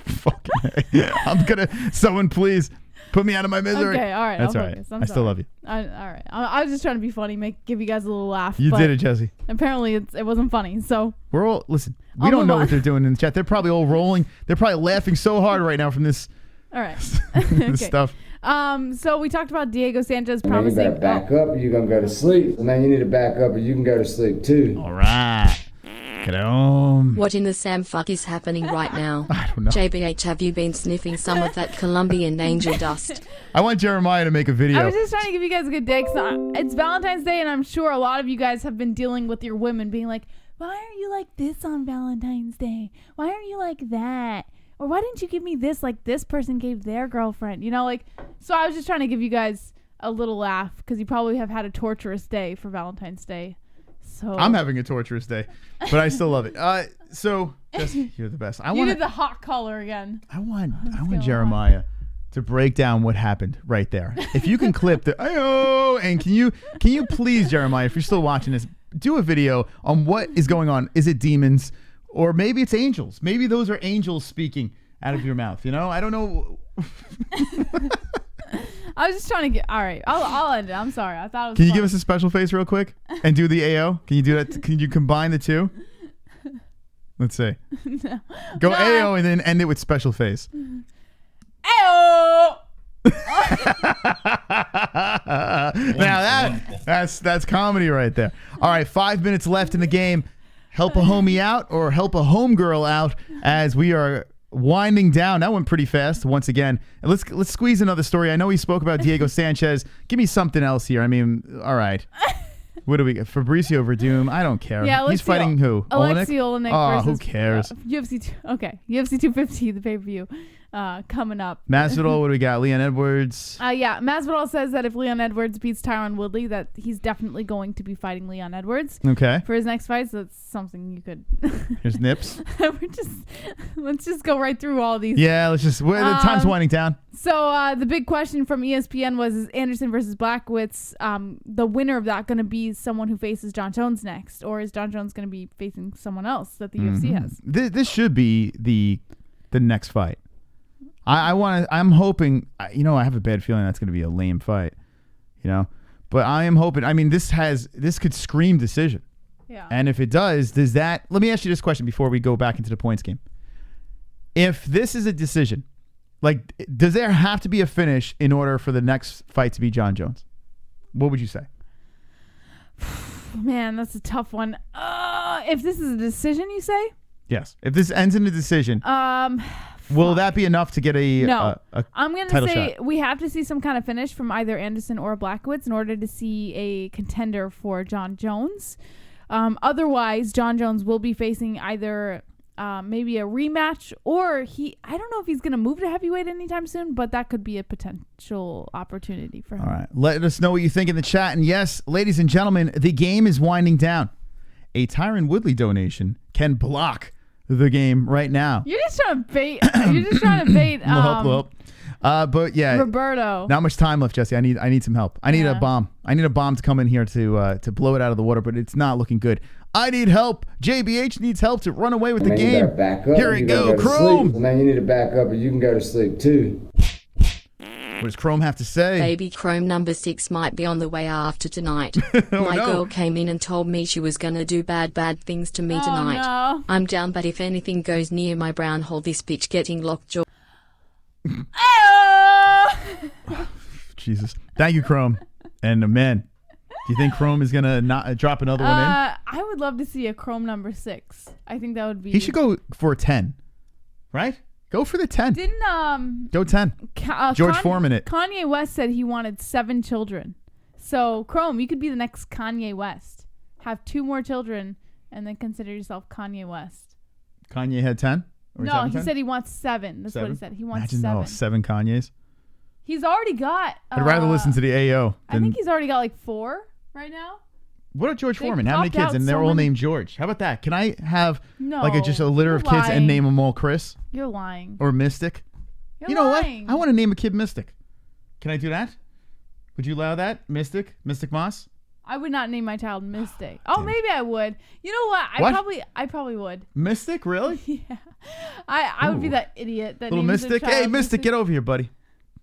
Fucking A. I'm gonna. Someone please Put me out of my misery. Okay, all right. That's I'll all right. focus. I'm I still love you. all right. I was just trying to be funny, give you guys a little laugh. You did it, Jesse. Apparently, it wasn't funny. So we're all listen. We don't know what they're doing in the chat. They're probably all rolling. They're probably laughing so hard right now from this. All right. This stuff. So we talked about Diego Sanchez Man, promising. you better back up or you're going to go to sleep. Man, you need to back up or you can go to sleep too. All right. Get home. What in the Sam fuck is happening right now? I don't know. JBH, have you been sniffing some of that Colombian angel dust? I want Jeremiah to make a video. I was just trying to give you guys a good day. It's Valentine's Day, and I'm sure a lot of you guys have been dealing with your women being like, why are you like this on Valentine's Day? Why are you like that? Or why didn't you give me this like this person gave their girlfriend? You know, like, so I was just trying to give you guys a little laugh because you probably have had a torturous day for Valentine's Day. So I'm having a torturous day, but I still love it. So Jesse, you're the best. You did the hot color again. I want Jeremiah to break down what happened right there. If you can clip the ayo, and can you please, Jeremiah, if you're still watching this, do a video on what is going on. Is it demons? Or maybe it's angels. Maybe those are angels speaking out of your mouth. You know, I don't know. I was just trying to get. All right, I'll end it. I'm sorry. I thought it was. Can you fun. give us a special face real quick and do the AO? Can you do that? Can you combine the two? Let's see. No. Go AO and then end it with special face. AO. Now that's comedy right there. All right, 5 minutes left in the game. Help a homie out or help a homegirl out as we are winding down. That went pretty fast once again. And let's squeeze another story. I know we spoke about Diego Sanchez. Give me something else here. I mean, all right. What do we get? Fabricio Werdum. I don't care. Yeah, he's fighting who? Alexey Oleinik versus who cares? UFC 250, the pay-per-view coming up. Masvidal, what do we got? Leon Edwards. Yeah, Masvidal says that if Leon Edwards beats Tyron Woodley, that he's definitely going to be fighting Leon Edwards. Okay. For his next fight, so that's something you could. Here's Nips. Let's just go right through all these. Yeah, the time's winding down. So the big question from ESPN was: is Anderson versus Blachowicz, the winner of that, going to be someone who faces John Jones next, or is John Jones going to be facing someone else that the UFC has? This should be the next fight. I'm hoping. I have a bad feeling that's going to be a lame fight. But I am hoping. I mean, this could scream decision. Yeah. And if it does that? Let me ask you this question before we go back into the points game. If this is a decision, like, does there have to be a finish in order for the next fight to be John Jones? What would you say? Man, that's a tough one. If this is a decision, you say? Yes. If this ends in a decision, will that be enough to get no. a I'm going to say shot? We have to see some kind of finish from either Anderson or Blachowicz in order to see a contender for John Jones. Otherwise, John Jones will be facing either maybe a rematch, or I don't know if he's going to move to heavyweight anytime soon, but that could be a potential opportunity for him. All right. Let us know what you think in the chat. And yes, ladies and gentlemen, the game is winding down. A Tyron Woodley donation can block the game right now. You're just trying to bait. But yeah, Roberto. Not much time left, Jesse. I need some help. I need a bomb. I need a bomb to come in here to blow it out of the water, but it's not looking good. I need help. JBH needs help to run away with the game. You back up. Here we go, Chrome. Man, you need to back up or you can go to sleep too. What does Chrome have to say? Baby Chrome number 6 might be on the way after tonight. My girl came in and told me she was gonna do bad things to me tonight. No. I'm down, but if anything goes near my brown hole, this bitch getting lockjaw. Jesus. Thank you, Chrome. And man, do you think Chrome is gonna not drop another one in? I would love to see a Chrome number 6. I think that would be. He should go for a 10, right? Go for the 10. Didn't go 10. George Foreman it. Kanye West said he wanted 7 children. So Chrome, you could be the next Kanye West. Have 2 more children, and then consider yourself Kanye West. Kanye had 10. No, he said he wants 7. That's what he said. He wants 7. 7 Kanyes. He's already got. I'd rather listen to the AO. I think he's already got like 4 right now. What about George Foreman? How many kids? And they're all named George. How about that? Can I have just a litter of kids and name them all Chris? You're lying. Or Mystic? You're lying. What? I want to name a kid Mystic. Can I do that? Would you allow that? Mystic Moss? I would not name my child Mystic. Oh, maybe I would. You know what? I probably would. Mystic? Really? Yeah. I would be that idiot that little names Mystic. their child Hey, Mystic, get over here, buddy.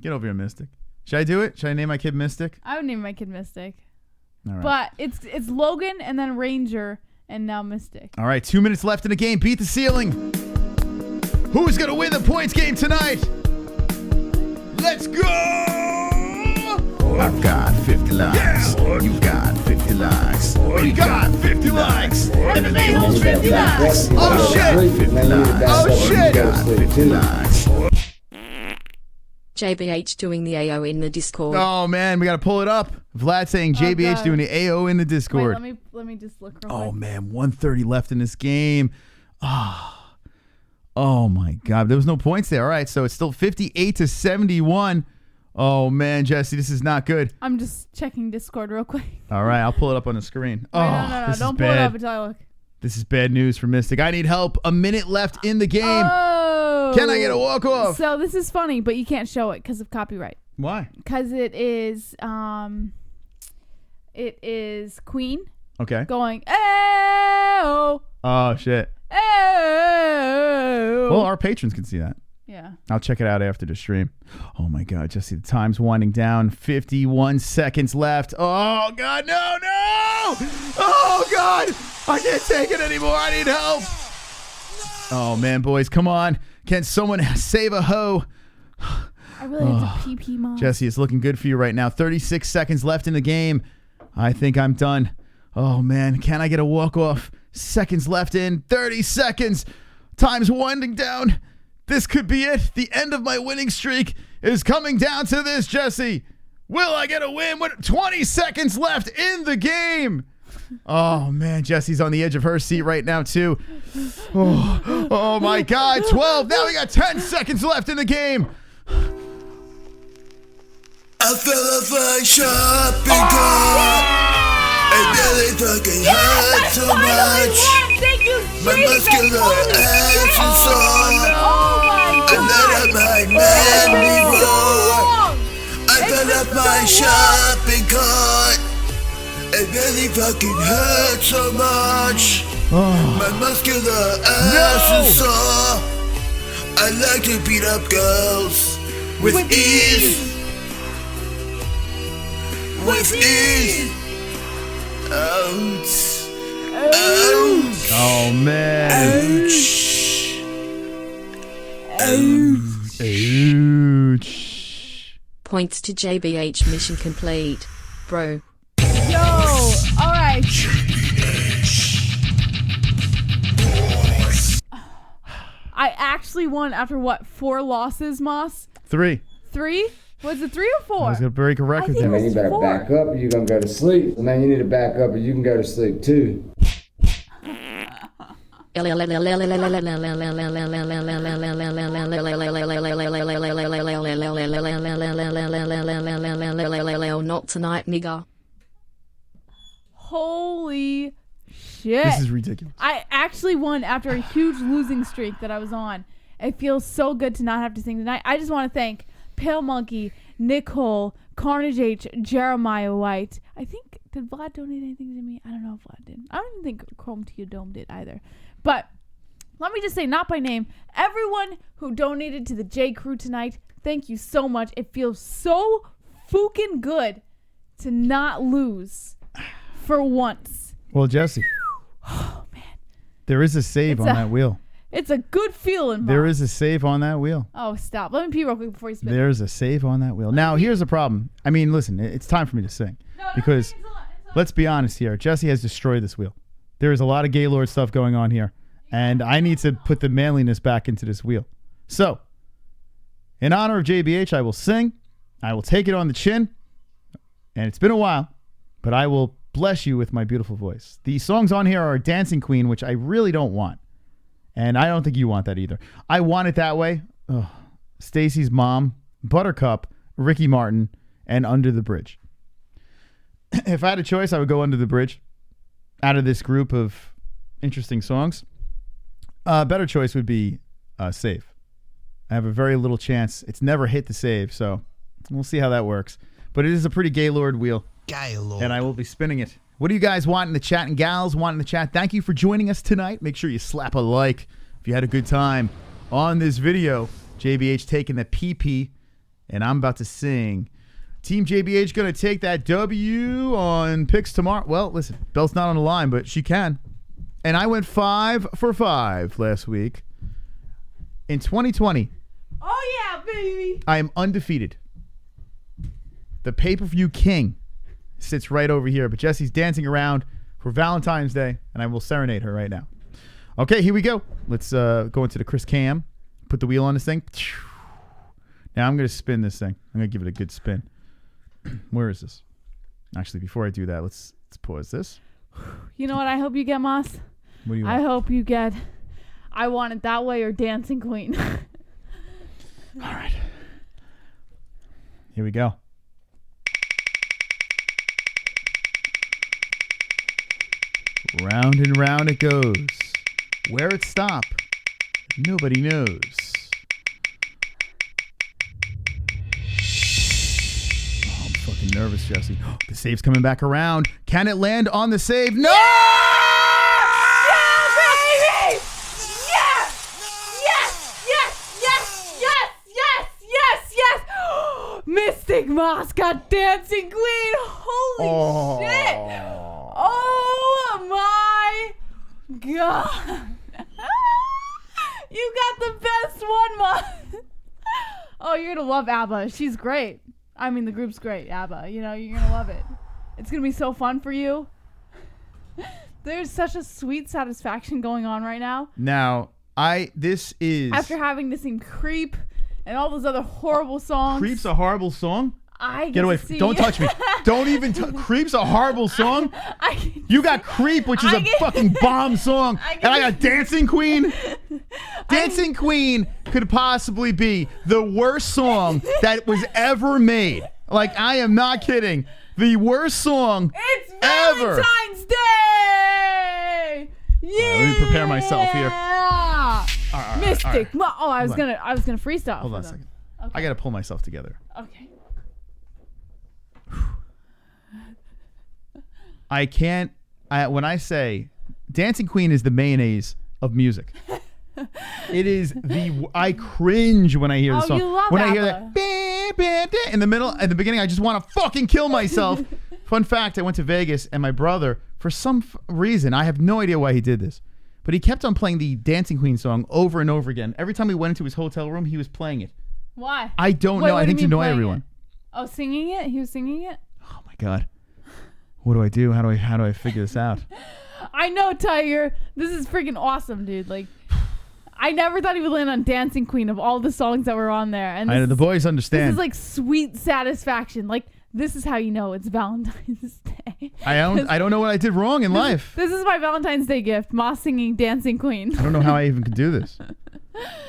Get over here, Mystic. Should I do it? Should I name my kid Mystic? I would name my kid Mystic. All right. But it's Logan and then Ranger and now Mystic. All right, 2 minutes left in the game. Beat the ceiling. Who's going to win the points game tonight? Let's go! I've got 50 likes. You got 50 likes. We got 50 likes. MMA-Holes 50 likes. Oh, shit. 50 likes. Oh, shit. You got 50 likes. JBH doing the AO in the Discord. Oh, man, we got to pull it up. Vlad saying JBH God. doing the AO in the Discord. Wait, let me just look real Oh, quick. man, 1:30 left in this game. Oh, my God. There was no points there. All right, so it's still 58-71. Oh, man, Jesse, this is not good. I'm just checking Discord real quick. All right, I'll pull it up on the screen. Wait, no. This Don't is pull it bad. up until I look. This is bad news for Mystic. I need help. A minute left in the game. Oh. Can I get a walk-off? So this is funny, but you can't show it because of copyright. Why? Because it is Queen. Okay. Going, oh. Oh, shit. Oh. Well, our patrons can see that. Yeah. I'll check it out after the stream. Oh, my God. Jesse, the time's winding down. 51 seconds left. Oh, God. No. Oh, God. I can't take it anymore. I need help. Oh, man, boys. Come on. Can someone save a hoe? I really have to pee, Mom. Jesse, it's looking good for you right now. 36 seconds left in the game. I think I'm done. Oh, man. Can I get a walk-off? Seconds left in. 30 seconds. Time's winding down. This could be it. The end of my winning streak is coming down to this, Jesse. Will I get a win? 20 seconds left in the game. Oh, man. Jesse's on the edge of her seat right now, too. Oh my God. 12. Now we got 10 seconds left in the game. I fell off my shopping cart. It really fucking hurt so much. My muscular ass is sore. And that I might man roar. I fell off my shopping cart. It really fucking hurt so much. My muscular ass is sore. I like to beat up girls with ease. With ease. Ouch. Ouch. Oh, man. Ouch. Ouch. Points to JBH, mission complete. Bro. Yo, all right. I actually won after what? 4 losses, Moss? 3. 3? Was it 3 or 4? I was going to break a record there. Man, you better back up or you're going to go to sleep. Well, man, you need to back up or you can go to sleep too. Not tonight, nigga. Holy shit. This is ridiculous. I actually won after a huge losing streak that I was on. It feels so good to not have to sing tonight. I just want to thank Pale Monkey, Nicole, Carnage H, Jeremiah White. I think, did Vlad donate anything to me? I don't know if Vlad did. I don't even think Chrome to Your Dome did either. But let me just say, not by name, everyone who donated to the J Crew tonight, thank you so much. It feels so fucking good to not lose for once. Well, Jesse. Oh, man. There is a save on that wheel. It's a good feeling, Mom. There is a save on that wheel. Oh, stop. Let me pee real quick before you spit. There's a save on that wheel. Now, here's the problem. I mean, listen, it's time for me to sing. Because, let's be honest here. Jesse has destroyed this wheel. There is a lot of Gaylord stuff going on here. And I need to put the manliness back into this wheel. So, in honor of JBH, I will sing. I will take it on the chin. And it's been a while. But I will bless you with my beautiful voice. The songs on here are Dancing Queen, which I really don't want. And I don't think you want that either. I want it that way. Stacy's Mom, Buttercup, Ricky Martin, and Under the Bridge. If I had a choice, I would go Under the Bridge. Out of this group of interesting songs, a better choice would be Save. I have a very little chance. It's never hit the save, so we'll see how that works. But it is a pretty Gaylord wheel. Gaylord. And I will be spinning it. What do you guys want in the chat? And gals want in the chat? Thank you for joining us tonight. Make sure you slap a like if you had a good time on this video. JBH taking the PP and I'm about to sing. Team JBH going to take that W on picks tomorrow. Well, listen, Belle's not on the line, but she can. And I went 5 for 5 last week. In 2020, oh yeah, baby, I am undefeated. The pay-per-view king sits right over here, but Jesse's dancing around for Valentine's Day, and I will serenade her right now. Okay, here we go. Let's go into the CRIS cam. Put the wheel on this thing. Now I'm going to spin this thing. I'm going to give it a good spin. Where is this? Actually, before I do that, let's pause this. You know what I hope you get, Moss? What do you I want? hope you get I Want It That Way or Dancing Queen. All right. Here we go. Round and round it goes. Where it stop, nobody knows. Oh, I'm fucking nervous, Jesse. The save's coming back around. Can it land on the save? No! Yeah, baby! Yes! Yes! Yes! Yes! Yes! Yes! Yes! Yes! Mystic Moss got Dancing Queen. Holy shit! Oh my God! You got the best one, Moss. Oh, you're gonna love ABBA. She's great. I mean, the group's great, ABBA. You know, you're gonna love it. It's gonna be so fun for you. There's such a sweet satisfaction going on right now. Now, this is... After having to sing Creep and all those other horrible songs. Creep's a horrible song? Get away. Don't touch me. Don't even Creep's a horrible song? You got Creep, which is a fucking bomb song. And I got Dancing Queen. Dancing Queen could possibly be the worst song that was ever made. Like, I am not kidding. The worst song it's ever. Valentine's Day! Yeah! Right, let me prepare myself here. All right, Mystic. all right. Oh, I was gonna freestyle. Hold on a second. Okay. I gotta pull myself together. Okay. I can't. When I say Dancing Queen is the mayonnaise of music. It is I cringe when I hear the song. You love when ABBA. I hear that in the middle, at the beginning, I just want to fucking kill myself. Fun fact: I went to Vegas, and my brother, for some reason, I have no idea why he did this, but he kept on playing the Dancing Queen song over and over again. Every time we went into his hotel room, he was playing it. Why? I don't know. I think to annoy everyone. It? Oh, singing it? He was singing it? Oh my God. What do I do? How do I figure this out? I know, Tiger. This is freaking awesome, dude. Like, I never thought he would land on Dancing Queen of all the songs that were on there. And the boys understand. This is like sweet satisfaction. Like, this is how you know it's Valentine's Day. I don't know what I did wrong in life. This is my Valentine's Day gift. Moss singing Dancing Queen. I don't know how I even could do this.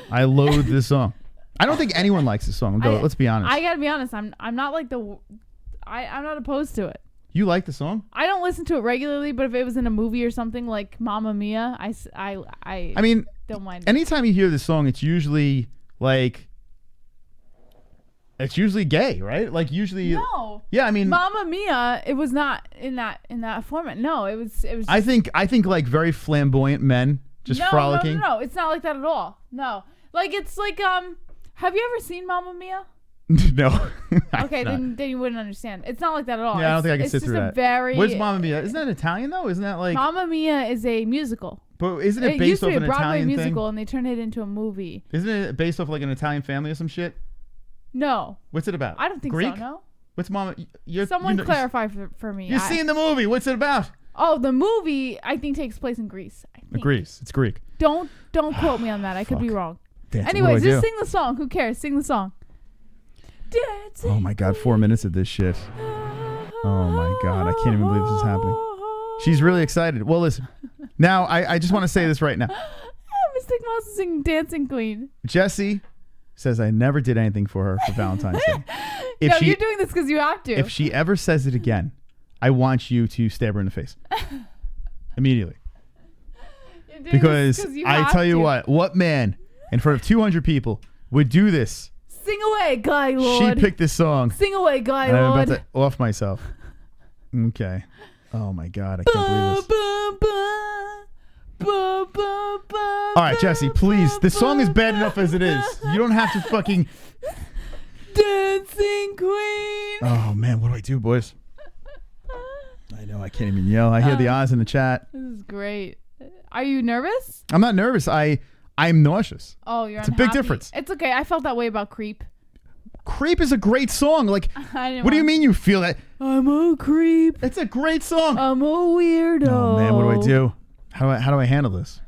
I loathe this song. I don't think anyone likes this song. Let's be honest. I gotta be honest. I'm not like I'm not opposed to it. You like the song? I don't listen to it regularly, but if it was in a movie or something like Mamma Mia, I mean, don't mind. Anytime you hear this song, it's usually gay, right? Like usually. No. Yeah, I mean, Mamma Mia. It was not in that format. No, it was. Just, I think like very flamboyant men just frolicking. No, it's not like that at all. No, like it's like Have you ever seen Mamma Mia? No. Okay, then you wouldn't understand. It's not like that at all. Yeah, I don't think I can sit through that. What's Mamma Mia? Isn't that Italian though? Isn't that like Mamma Mia is a musical. But isn't it based used to off be a an Broadway Italian musical, thing? and they turned it into a movie. Isn't it based off like an Italian family or some shit? No. What's it about? I don't think Greek? so. No. What's Mamma? Someone clarify for me. You've seen the movie. What's it about? Oh, the movie I think takes place in Greece. Greece. It's Greek. Don't quote me on that. I could be wrong. Dancing. Anyways, just sing the song. Who cares? Sing the song. Dancing. Oh my God, 4 minutes of this shit. Oh my God, I can't even believe this is happening. She's really excited. Well, listen. Now, I just want to say this right now. Mystic Mouse is singing Dancing Queen. Jessie says I never did anything for her for Valentine's Day. You're doing this because you have to. If she ever says it again, I want you to stab her in the face. Immediately. Because I tell you what man in front of 200 people would do this? Sing away, Guy Lord. She picked this song. Sing away, Guy and Lord. I'm about to off myself. Okay. Oh my God, I can't believe this. All right, Jessie, please. The song is bad enough as it is. You don't have to fucking... Dancing queen. Oh, man. What do I do, boys? I know. I can't even yell. I hear the eyes in the chat. This is great. Are you nervous? I'm not nervous. I'm nauseous. Oh, you're It's unhappy. a big difference. It's okay. I felt that way about Creep. Creep is a great song. Like, what do you mean you feel that? I'm a creep. It's a great song. I'm a weirdo. Oh, man. What do I do? How do I handle this?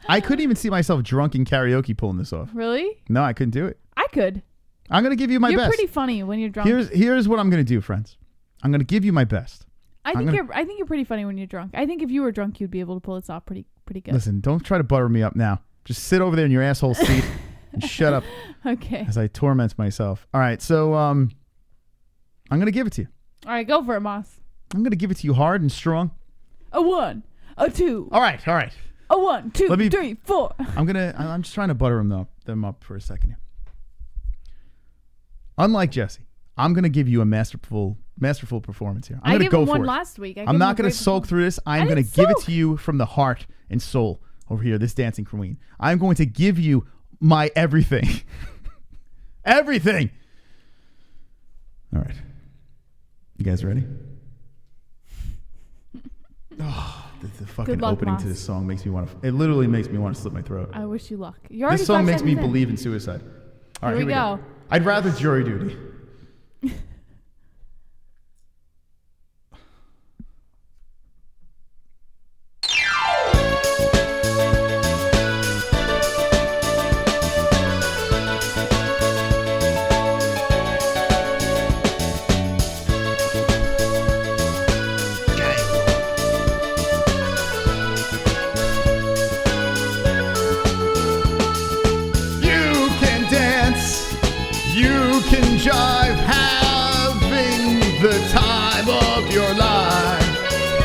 I couldn't even see myself drunk in karaoke pulling this off. Really? No, I couldn't do it. I could. I'm going to give you my You're best. pretty funny when you're drunk. Here's what I'm going to do, friends. I'm going to give you my best. I think you're pretty funny when you're drunk. I think if you were drunk, you'd be able to pull this off pretty good. Listen, don't try to butter me up now. Just sit over there in your asshole seat and shut up. Okay. As I torment myself. All right, so I'm going to give it to you. All right, go for it, Moss. I'm going to give it to you hard and strong. A 1, a 2. All right. A 1, 2, 3, 4. I'm just trying to butter them up for a second here. Unlike Jesse, I'm going to give you a masterful performance here. I'm going to go for it. I gave him one last week. I'm not going to sulk through this. I'm going to give it to you from the heart and soul over here, this dancing queen. I'm going to give you my everything. Everything. All right. You guys ready? Oh, the fucking opening to this song makes me want to... It literally makes me want to slit my throat. I wish you luck. This song makes me believe in suicide. All right, here we go. I'd rather jury duty. Jive, having the time of your life.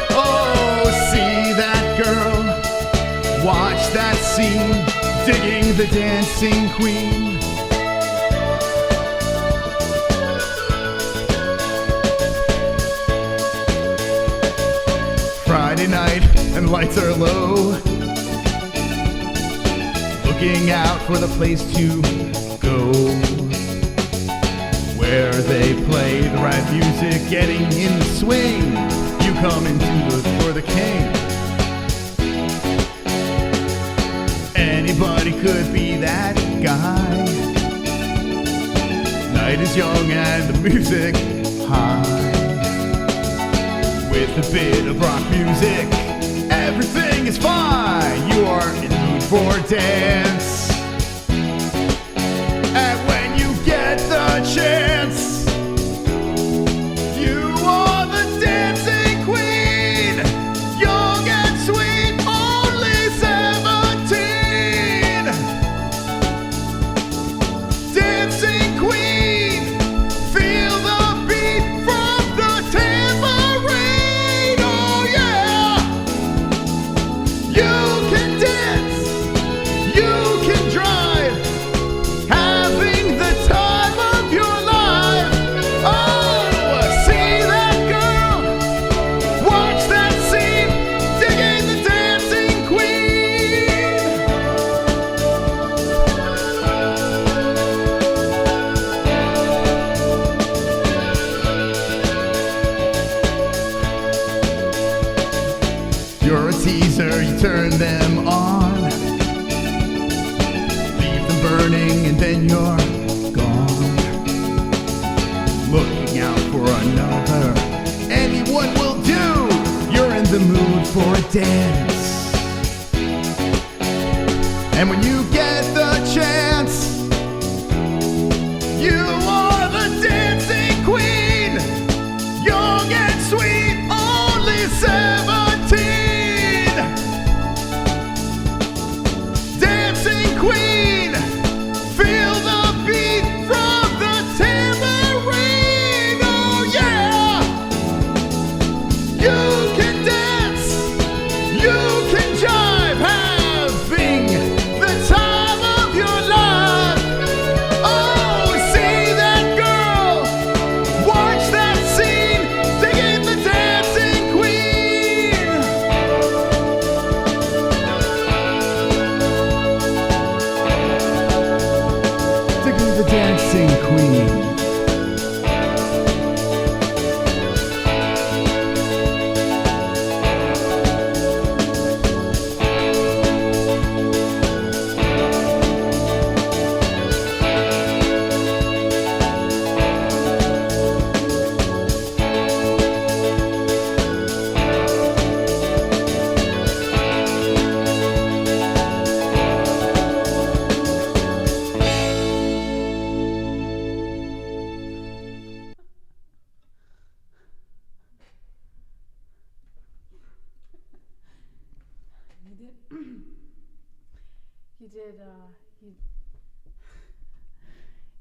Oh, see that girl, watch that scene, digging the dancing queen. Friday night and lights are low, looking out for the place to go, where they play the right music, getting in the swing. You come in to look for the king. Anybody could be that guy. Night is young and the music high. With a bit of rock music, everything is fine. You are in the mood for dance. And when you get the chance, you are the dancing queen, young and sweet, only 17. Dancing queen, feel the beat from the tambourine. Oh yeah, you can dance, you can drive, having the time of your life. Oh, see that girl, watch that scene, digging the dancing queen. You're a teaser, you turn them on, leave them burning, and then you're gone. Looking out for another, anyone will do. You're in the mood for a dance. And when you get the chance, you are the dancing queen, young and sweet, only 17. Dancing queen, feel the beat from the tambourine. Oh yeah, you can dance, you can jive, having the time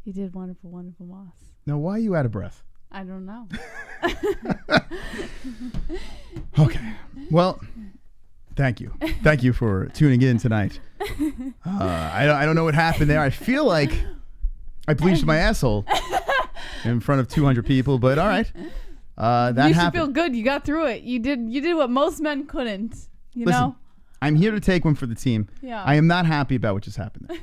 He did wonderful, wonderful, Moss. Now, why are you out of breath? I don't know. Okay. Well, thank you. Thank you for tuning in tonight. I don't know what happened there. I feel like I bleached my asshole in front of 200 people, but all right. That you should happened. feel good. You got through it. You did what most men couldn't. Listen, know? I'm here to take one for the team. Yeah. I am not happy about what just happened there.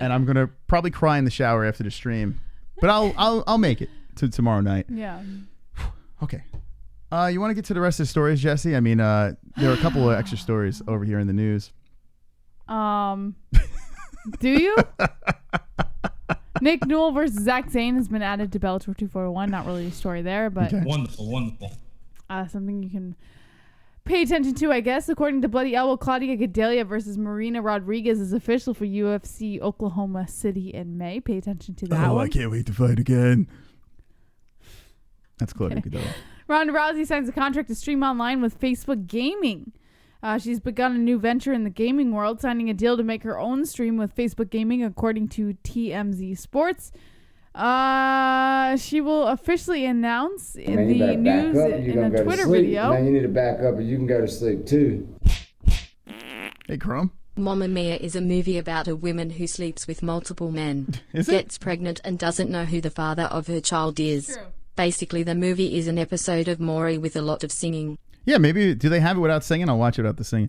And I'm gonna probably cry in the shower after the stream, but I'll make it to tomorrow night. Yeah. Okay. You want to get to the rest of the stories, Jesse? I mean, there are a couple of extra stories over here in the news. Do you? Nick Newell versus Zach Zane has been added to Bellator 241. Not really a story there, but wonderful, wonderful. Something you can pay attention to, I guess. According to Bloody Elbow, Claudia Gadelha versus Marina Rodriguez is official for UFC Oklahoma City in May. Pay attention to that one. I can't wait to fight again. That's Claudia Gadelha. Ronda Rousey signs a contract to stream online with Facebook Gaming. She's begun a new venture in the gaming world, signing a deal to make her own stream with Facebook Gaming, according to TMZ Sports. She will officially announce in the news in a Twitter video. Now you need to back up, or you can go to sleep too. Hey, Chrome. Mamma Mia is a movie about a woman who sleeps with multiple men, gets pregnant and doesn't know who the father of her child is. True. Basically, the movie is an episode of Maury with a lot of singing. Yeah, maybe. Do they have it without singing? I'll watch it without the singing.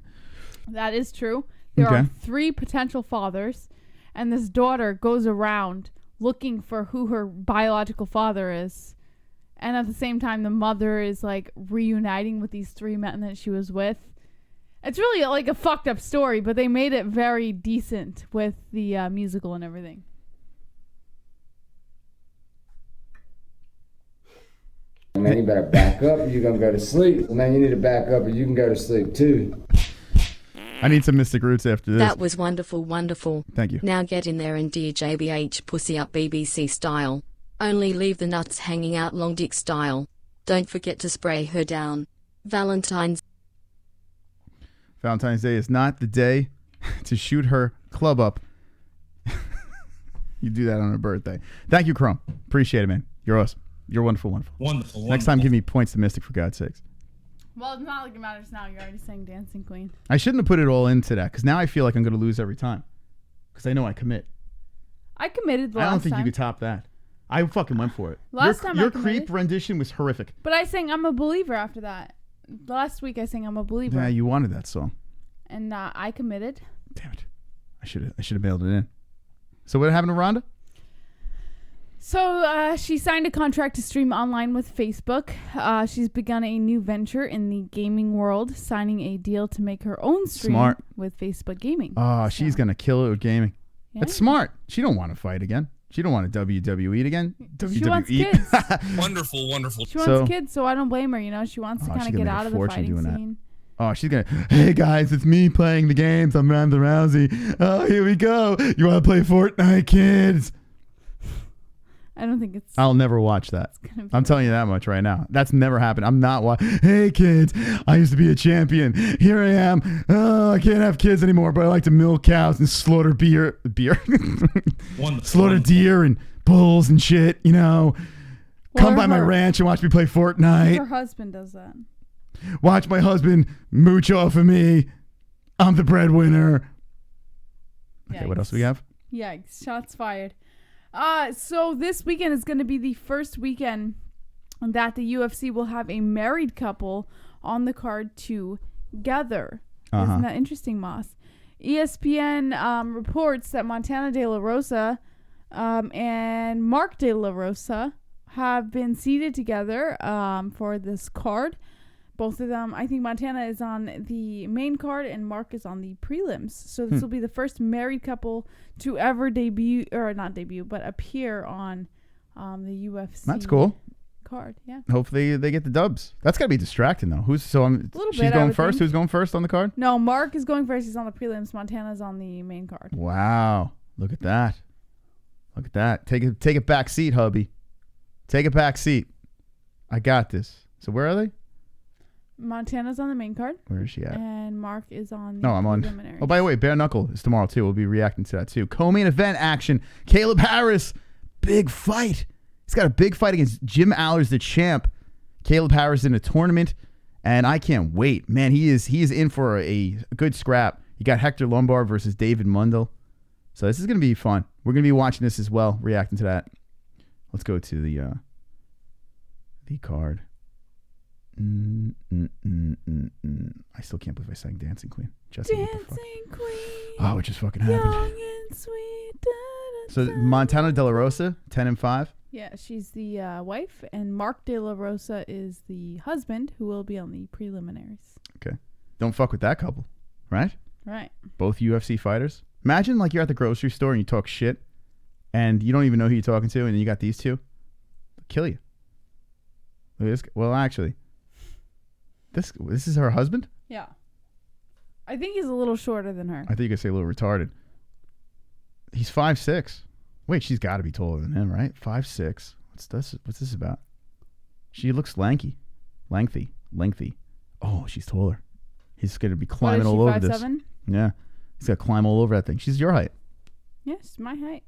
That is true. There are 3 potential fathers, and this daughter goes around looking for who her biological father is. And at the same time, the mother is like reuniting with these 3 men that she was with. It's really like a fucked up story, but they made it very decent with the musical and everything. Man, you better back up or you're going to go to sleep. Man, you need to back up or you can go to sleep too. I need some Mystic Roots after this. That was wonderful, wonderful. Thank you. Now get in there and DJBH pussy up BBC style. Only leave the nuts hanging out long dick style. Don't forget to spray her down. Valentine's Day is not the day to shoot her club up. You do that on her birthday. Thank you, Chrome. Appreciate it, man. You're awesome. You're wonderful, wonderful. Wonderful. Next time, give me points to Mystic, for God's sakes. Well, it's not like it matters now. You're already saying Dancing Queen. I shouldn't have put it all into that, because now I feel like I'm going to lose every time. Because I know I commit. I committed last time. I don't think you could top that. I fucking went for it. Last time your creep rendition was horrific. But I sang I'm a Believer after that. Last week I sang I'm a Believer. Yeah, you wanted that song. And I committed. Damn it. I should have mailed it in. So what happened to Rhonda? So she signed a contract to stream online with Facebook. She's begun a new venture in the gaming world, signing a deal to make her own stream with Facebook Gaming. Oh, she's going to kill it with gaming. Yeah. That's smart. She don't want to fight again. She don't want to WWE again. She wants kids. Wonderful, wonderful. She wants kids, so I don't blame her. You know, she wants to kind of get out of the fighting scene. Oh, she's going to, hey guys, it's me playing the games. I'm Ronda Rousey. Oh, here we go. You want to play Fortnite, kids? I don't think it's... I'll never watch that. I'm telling you that much right now. That's never happened. I'm not watching. Hey, kids, I used to be a champion. Here I am. Oh, I can't have kids anymore, but I like to milk cows and slaughter slaughter deer and bulls and shit, you know. Well, come by my ranch and watch me play Fortnite. Her husband does that. Watch my husband mooch off of me. I'm the breadwinner. Okay, what else do we have? Yikes. Shots fired. So this weekend is going to be the first weekend that the UFC will have a married couple on the card together. Isn't that interesting, Moss? ESPN reports that Montana De La Rosa and Mark De La Rosa have been seated together for this card. Both of them, I think Montana is on the main card and Mark is on the prelims. So this will be the first married couple to ever appear on the UFC. That's cool. Card, yeah. Hopefully they get the dubs. That's got to be distracting though. She's bit, going first? Who's going first on the card? No, Mark is going first. He's on the prelims. Montana's on the main card. Wow. Look at that. Look at that. Take a back seat, hubby. Take a back seat. I got this. So where are they? Montana's on the main card. Where is she at? And Mark is on the No, I'm on. preliminaries. Oh, by the way, Bare Knuckle is tomorrow, too. We'll be reacting to that, too. Co-main event action. Caleb Harris. Big fight. He's got a big fight against Jim Allers, the champ. Caleb Harris in a tournament. And I can't wait. Man, he is in for a good scrap. You got Hector Lombard versus David Mundell. So this is going to be fun. We're going to be watching this as well, reacting to that. Let's go to the card. I still can't believe I sang Dancing Queen. Dancing Queen. Oh, it just fucking happened. Young and sweet. So Montana De La Rosa, 10-5. Yeah, she's the wife, and Mark De La Rosa is the husband who will be on the preliminaries. Okay. Don't fuck with that couple, right? Right. Both UFC fighters. Imagine like you're at the grocery store and you talk shit and you don't even know who you're talking to, and then you got these two. They'll kill you. Look at this. Well, actually, this is her husband? Yeah. I think he's a little shorter than her. I think you could say a little retarded. He's 5'6". Wait, she's got to be taller than him, right? 5'6". What's this about? She looks lengthy. Oh, she's taller. He's going to be climbing all over this. 5'7"? Yeah. He's got to climb all over that thing. She's your height. Yes, my height.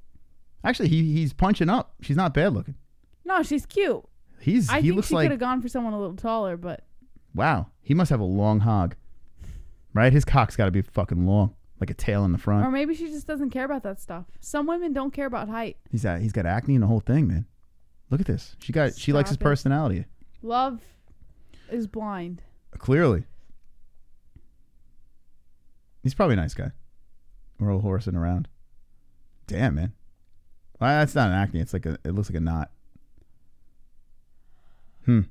Actually, he's punching up. She's not bad looking. No, she's cute. I think looks she like, could have gone for someone a little taller, but... Wow. He must have a long hog. Right? His cock's got to be fucking long. Like a tail in the front. Or maybe she just doesn't care about that stuff. Some women don't care about height. He's got acne and the whole thing, man. Look at this. She likes his personality. Love is blind. Clearly. He's probably a nice guy. We're all horsing around. Damn, man. Well, that's not an acne. It looks like a knot. Well,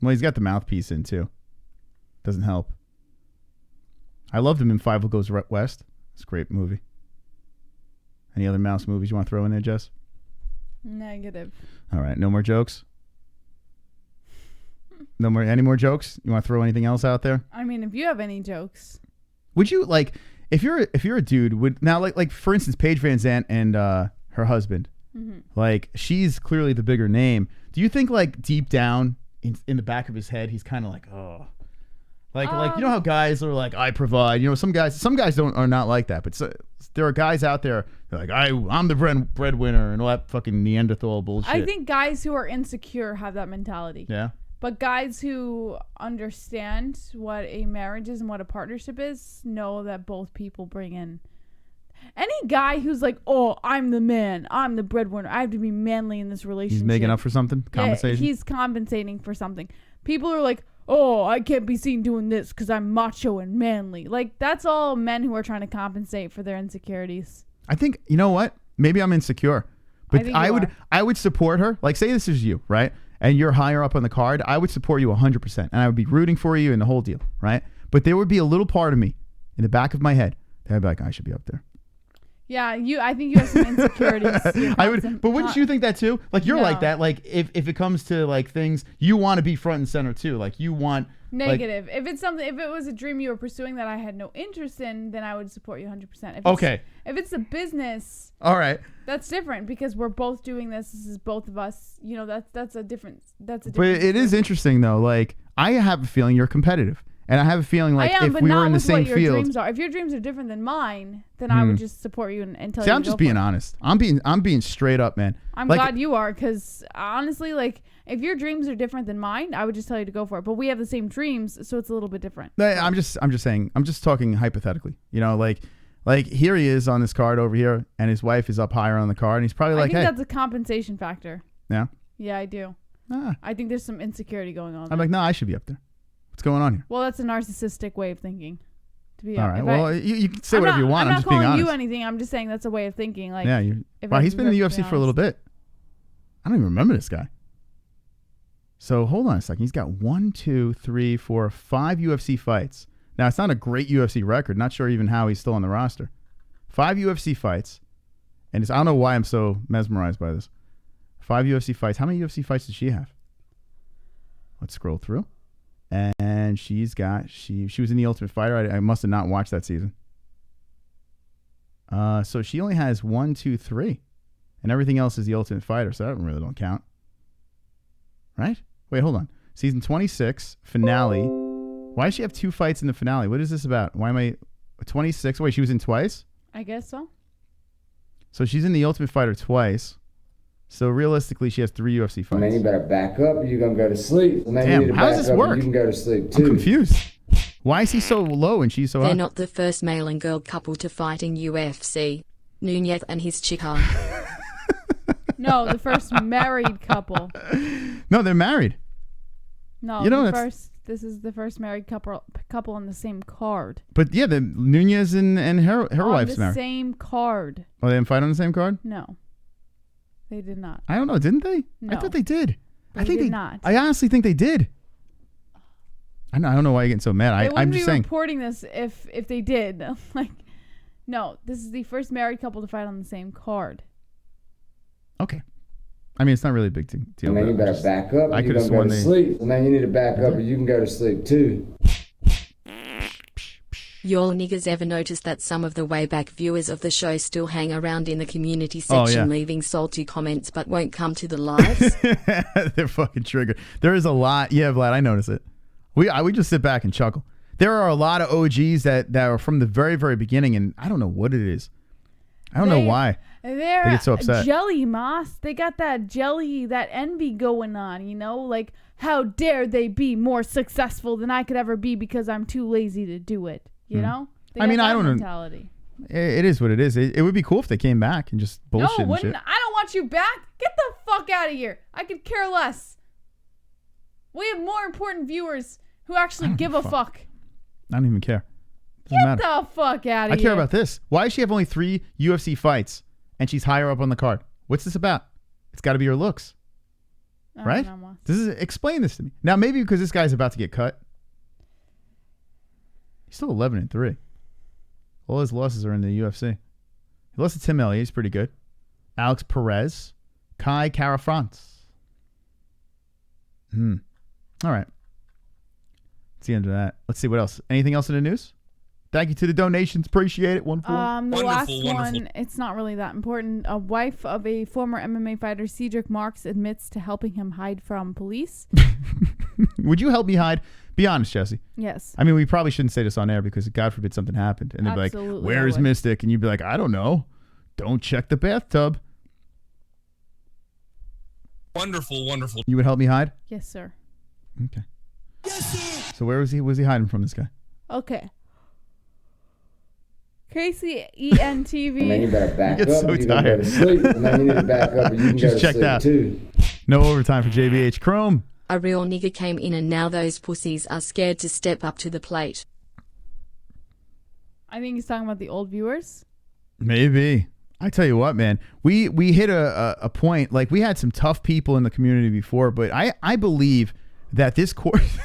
he's got the mouthpiece in too. Doesn't help. I loved him in Five Goes West. It's a great movie. Any other mouse movies you want to throw in there, Jess? Negative. All right. No more jokes? Any more jokes? You want to throw anything else out there? I mean, if you have any jokes. Would you like if you're a dude would now like for instance Paige Van Zandt and her husband, like she's clearly the bigger name. Do you think like deep down in the back of his head he's kind of like like you know how guys are like I provide, you know, some guys are not like that, but there are guys out there that are like I'm the breadwinner and all that fucking Neanderthal bullshit. I think guys who are insecure have that mentality. Yeah. But guys who understand what a marriage is and what a partnership is know that both people bring in. Any guy who's like, oh, I'm the man, I'm the breadwinner, I have to be manly in this relationship. He's making up for something? Compensation? Yeah, he's compensating for something. People are like, oh, I can't be seen doing this because I'm macho and manly. Like, that's all men who are trying to compensate for their insecurities. I think, you know what? Maybe I'm insecure. But I would support her. Like, say this is you, right? And you're higher up on the card, I would support you 100%. And I would be rooting for you in the whole deal, right? But there would be a little part of me in the back of my head that I'd be like, I should be up there. Yeah, I think you have some insecurities. But wouldn't you think that too? Like you're like that. Like if it comes to like things, you want to be front and center too. Like you want negative. If it was a dream you were pursuing that I had no interest in, then I would support you 100%. Okay. If it's a business, all right, that's different because we're both doing this. This is both of us. You know, that's a different. But it is interesting though. Like I have a feeling you're competitive. And I have a feeling like if we were in the same field, if your dreams are different than mine, then I would just support you and tell you. I'm just being honest. I'm being straight up, man. I'm glad you are, because honestly, like if your dreams are different than mine, I would just tell you to go for it. But we have the same dreams, so it's a little bit different. I'm just saying. I'm just talking hypothetically. You know, like here he is on this card over here, and his wife is up higher on the card, and he's probably like, I think that's a compensation factor. Yeah. Yeah, I do. I think there's some insecurity going on. I'm like, no, I should be up there. What's going on here? Well, that's a narcissistic way of thinking. To be all right. Well, you can say whatever you want. I'm just being honest. I'm not calling you anything. I'm just saying that's a way of thinking. Like, yeah. Wow, he's been in the UFC for a little bit. I don't even remember this guy. So hold on a second. He's got 1, 2, 3, 4, 5 UFC fights. Now it's not a great UFC record. Not sure even how he's still on the roster. 5 UFC fights, and I don't know why I'm so mesmerized by this. 5 UFC fights. How many UFC fights did she have? Let's scroll through. And she was in the Ultimate Fighter. I must have not watched that season. So she only has 1, 2, 3, and everything else is the Ultimate Fighter. So that really don't count, right? Wait, hold on. Season 26 finale. Why does she have 2 fights in the finale? What is this about? Why am I 26? Wait, she was in twice? I guess so. So she's in The Ultimate Fighter twice. So realistically, she has 3 UFC fights. Man, you better back up or you're going to go to sleep. Man, Damn, you need to how does back this up or work? You can go to sleep too. I'm confused. Why is he so low and she's so high? They're not the first male and girl couple to fight in UFC. Nunez and his chica. No, the first married couple. No, they're married. No, You know, the that's- this is the first married couple on the same card. But yeah, the Nunez and her wife's On the married. same card. Oh, they didn't fight on the same card? No. They did not. I don't know. Didn't they? I No. thought they did. I They think did they not. I honestly think they did. I don't know why you're getting so mad. They I'm wouldn't just be saying. reporting this if they did. Like, no, this is the first married couple to fight on the same card. Okay. I mean, it's not really a big deal. Man, you but better just- back up. I You're could have gonna sworn go to they. sleep. Man, you need to back up or you can go to sleep too. Y'all niggas ever noticed that some of the way back viewers of the show still hang around in the community Oh, section yeah. leaving salty comments but won't come to the lives? They're fucking triggered. There is a lot. Yeah, Vlad, I notice it. We just sit back and chuckle. There are a lot of OGs that are from the very, very beginning, and I don't know what it is. I don't know why. They're They get so upset. jelly, Moss. They got that jelly, that envy going on, you know? Like, how dare they be more successful than I could ever be because I'm too lazy to do it, you know? They I got mean, I that don't know. mentality. It is what it is. It would be cool if they came back and just bullshit No, and wouldn't. shit. I don't want you back. Get the fuck out of here. I could care less. We have more important viewers who actually give a fuck. I don't even care. Doesn't Get matter. the fuck out of I here. care about this. Why does she have only 3 UFC fights and she's higher up on the card? What's this about? It's got to be her looks, I don't right? know, Moss. Explain this to me. Now, maybe because this guy's about to get cut. He's still 11-3. All his losses are in the UFC. He lost to Tim Elliott. He's pretty good. Alex Perez. Kai Kara-France. All right. That's the end of that. Let's see what else. Anything else in the news? Thank you to the donations. Appreciate it. The last one, it's not really that important. A wife of a former MMA fighter, Cedric Marks, admits to helping him hide from police. Would you help me hide? Be honest, Jesse. Yes. I mean, we probably shouldn't say this on air because God forbid something happened. And they'd be like, Absolutely, where I is would. Mystic? And you'd be like, I don't know. Don't check the bathtub. Wonderful, wonderful. You would help me hide? Yes, sir. Okay. So where was he? Was he hiding from, this guy? Okay. Casey ENTV. Man, you better back You get up so or you're gonna go tired. to sleep. Man, you need to back up or you can Just go to checked sleep out. too. No overtime for JBH. Chrome. A real nigga came in and now those pussies are scared to step up to the plate. I think he's talking about the old viewers. Maybe. I tell you what, man. We hit a point. Like, we had some tough people in the community before, but I believe that this course...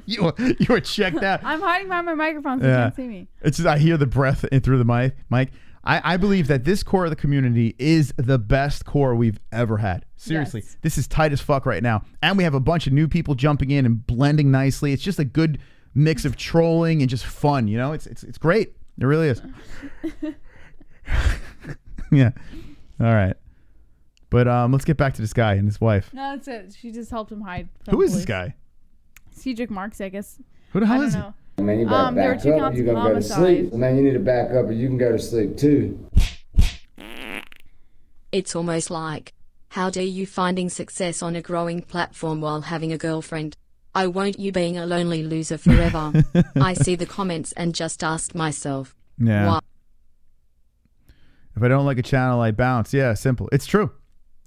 you were checked out. I'm hiding behind my microphone so you can't see me. It's just, I hear the breath in through the mic. I believe that this core of the community is the best core we've ever had. Seriously. Yes. This is tight as fuck right now. And we have a bunch of new people jumping in and blending nicely. It's just a good mix of trolling and just fun, you know? It's great. It really is. Yeah. All right. But let's get back to this guy and his wife. No, that's it. She just helped him hide. From Who is this police. guy? Cedric Marks, I guess. Who the hell I is don't he? know. Man, you better there were back 2 up or counts you're of gonna go to sleep. homicide. Man, you need to back up or you can go to sleep too. It's almost like, how dare you finding success on a growing platform while having a girlfriend? I won't you being a lonely loser forever. I see the comments and just asked myself, Yeah. why? If I don't like a channel, I bounce. Yeah, simple. It's true.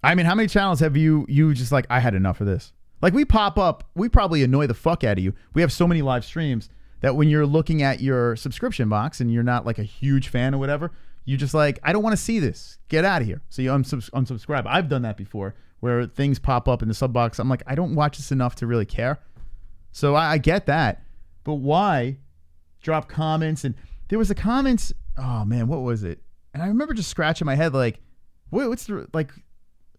I mean, how many channels have you just like, I had enough of this? Like, we pop up, we probably annoy the fuck out of you. We have so many live streams that when you're looking at your subscription box and you're not like a huge fan or whatever, you're just like, I don't want to see this. Get out of here. So you unsubscribe. I've done that before where things pop up in the sub box. I'm like, I don't watch this enough to really care. So I get that. But why drop comments? And there was a comments. Oh, man, what was it? And I remember just scratching my head like, what's the, like,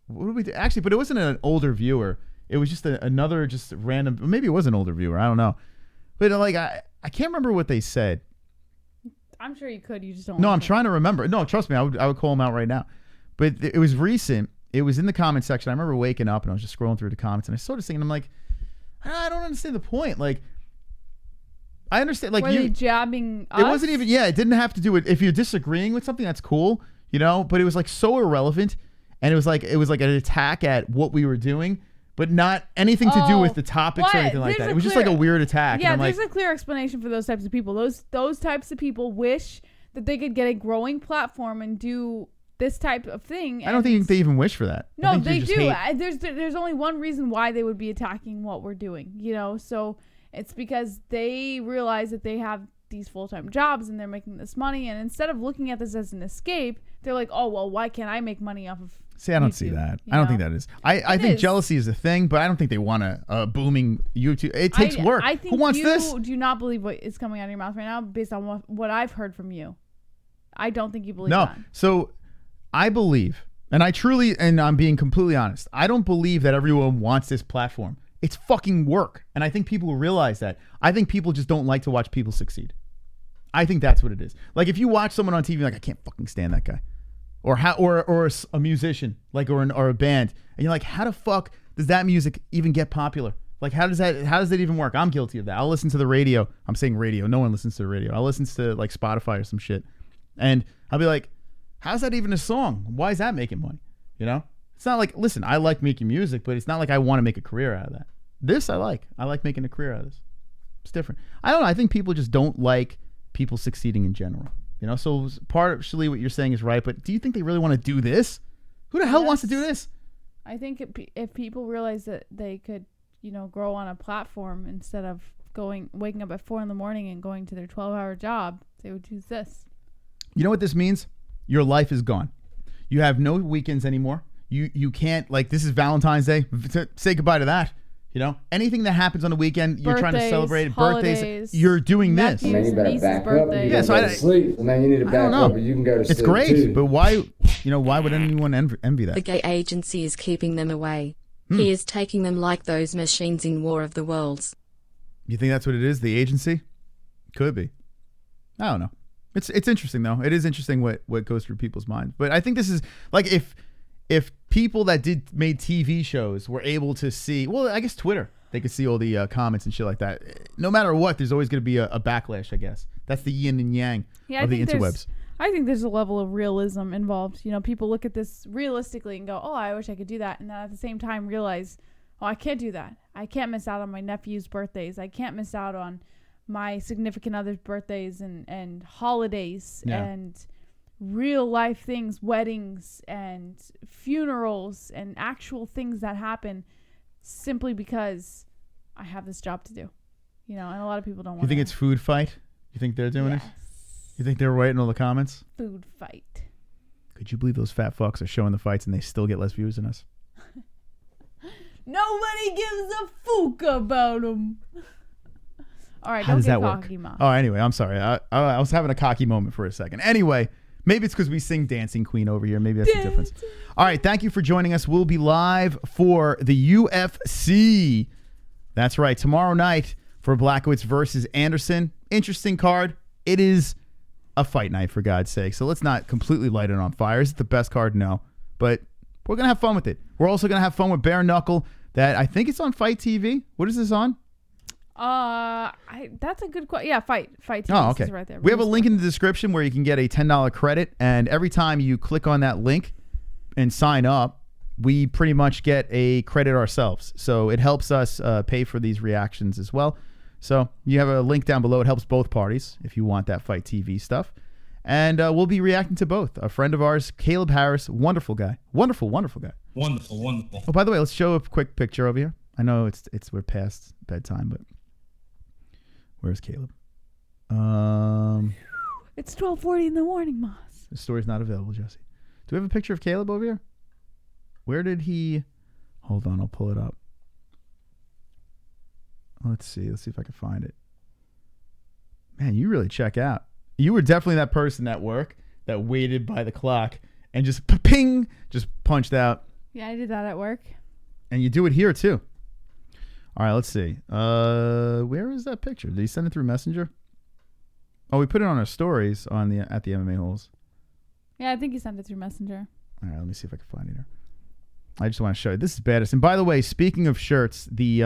what do we do? Actually, but it wasn't an older viewer. It was just another just random, maybe it was an older viewer. I don't know. But like, I can't remember what they said. I'm sure you could. You just don't. No, want I'm to. trying to remember. No, trust me, I would call him out right now. But it was recent. It was in the comment section. I remember waking up and I was just scrolling through the comments and I started thinking, I'm like, I don't understand the point. Like, I understand. Like were they jabbing us? It wasn't even. Yeah, it didn't have to do with if you're disagreeing with something. That's cool, you know. But it was like so irrelevant, and it was like an attack at what we were doing, but not anything to do with the topics or anything like that. It was just like a weird attack. Yeah, and there's a clear explanation for those types of people. Those types of people wish that they could get a growing platform and do this type of thing. I don't think they even wish for that. No, they do. There's only one reason why they would be attacking what we're doing, you know? So it's because they realize that they have these full-time jobs and they're making this money. And instead of looking at this as an escape, they're like, oh, well, why can't I make money off of See, I don't see that. I don't think that is. I think jealousy is a thing, but I don't think they want a booming YouTube. It takes work. I think Who wants this? You do not believe what is coming out of your mouth right now based on what I've heard from you. I don't think you believe that. No. So I believe, and I truly, and I'm being completely honest, I don't believe that everyone wants this platform. It's fucking work. And I think people realize that. I think people just don't like to watch people succeed. I think that's what it is. Like if you watch someone on TV, you're like, I can't fucking stand that guy. Or a musician, like or a band, and you're like, how the fuck does that music even get popular? Like, how does that even work? I'm guilty of that. I'll listen to the radio. I'm saying radio. No one listens to the radio. I'll listen to like Spotify or some shit, and I'll be like, how's that even a song? Why is that making money? You know, it's not like, listen, I like making music, but it's not like I want to make a career out of that. This I like making a career out of this. It's different. I don't know. I think people just don't like people succeeding in general. You know, so partially what you're saying is right, but do you think they really want to do this? Who the hell wants to do this? I think if people realize that they could, you know, grow on a platform instead of waking up at 4 a.m. and going to their 12-hour job, they would choose this. You know what this means? Your life is gone. You have no weekends anymore. You can't, like, this is Valentine's Day. Say goodbye to that. You know, anything that happens on the weekend, you're trying to celebrate birthdays. You're doing this. And then you better back up. You gotta go to sleep. And then you need to back up, and you can go to sleep. It's great, too. But why? You know, why would anyone envy that? The gay agency is keeping them away. He is taking them like those machines in War of the Worlds. You think that's what it is? The agency? Could be. I don't know. It's interesting though. It is interesting what goes through people's minds. But I think this is like if people that made TV shows were able to see, well, I guess Twitter, they could see all the comments and shit like that. No matter what, there's always going to be a backlash, I guess. That's the yin and yang of the interwebs. I think there's a level of realism involved. You know, people look at this realistically and go, oh, I wish I could do that. And then at the same time realize, oh, I can't do that. I can't miss out on my nephew's birthdays. I can't miss out on my significant other's birthdays and holidays and real life things, weddings and funerals and actual things that happen simply because I have this job to do, you know, and a lot of people don't want. You think it's food fight? You think they're doing it? You think they're writing all the comments? Food fight. Could you believe those fat fucks are showing the fights and they still get less views than us? Nobody gives a fuck about them. All right, how does that work? Oh, anyway, I'm sorry. I was having a cocky moment for a second. Anyway. Maybe it's because we sing Dancing Queen over here. Maybe that's the difference. All right. Thank you for joining us. We'll be live for the UFC. That's right. Tomorrow night for Blachowicz versus Anderson. Interesting card. It is a fight night, for God's sake. So let's not completely light it on fire. Is it the best card? No. But we're going to have fun with it. We're also going to have fun with Bare Knuckle. That I think it's on Fight TV. What is this on? That's a good question. Yeah, Fight TV. Oh, okay. Right there. We have a link in the description where you can get a $10 credit, and every time you click on that link and sign up, we pretty much get a credit ourselves. So it helps us pay for these reactions as well. So you have a link down below. It helps both parties if you want that Fight TV stuff. And we'll be reacting to both. A friend of ours, Caleb Harris, wonderful guy. Wonderful, wonderful guy. Wonderful, wonderful. Oh, by the way, let's show a quick picture over here. I know we're past bedtime, but where's Caleb? It's 12:40 in the morning, Moss. The story's not available, Jesse. Do we have a picture of Caleb over here? Where did he... Hold on, I'll pull it up. Let's see if I can find it. Man, you really check out. You were definitely that person at work that waited by the clock and just ping, just punched out. Yeah, I did that at work. And you do it here too. All right, let's see. Where is that picture? Did he send it through Messenger? Oh, we put it on our stories at the MMA-Holes. Yeah, I think he sent it through Messenger. All right, let me see if I can find it here. I just want to show you. This is badass. And by the way, speaking of shirts, the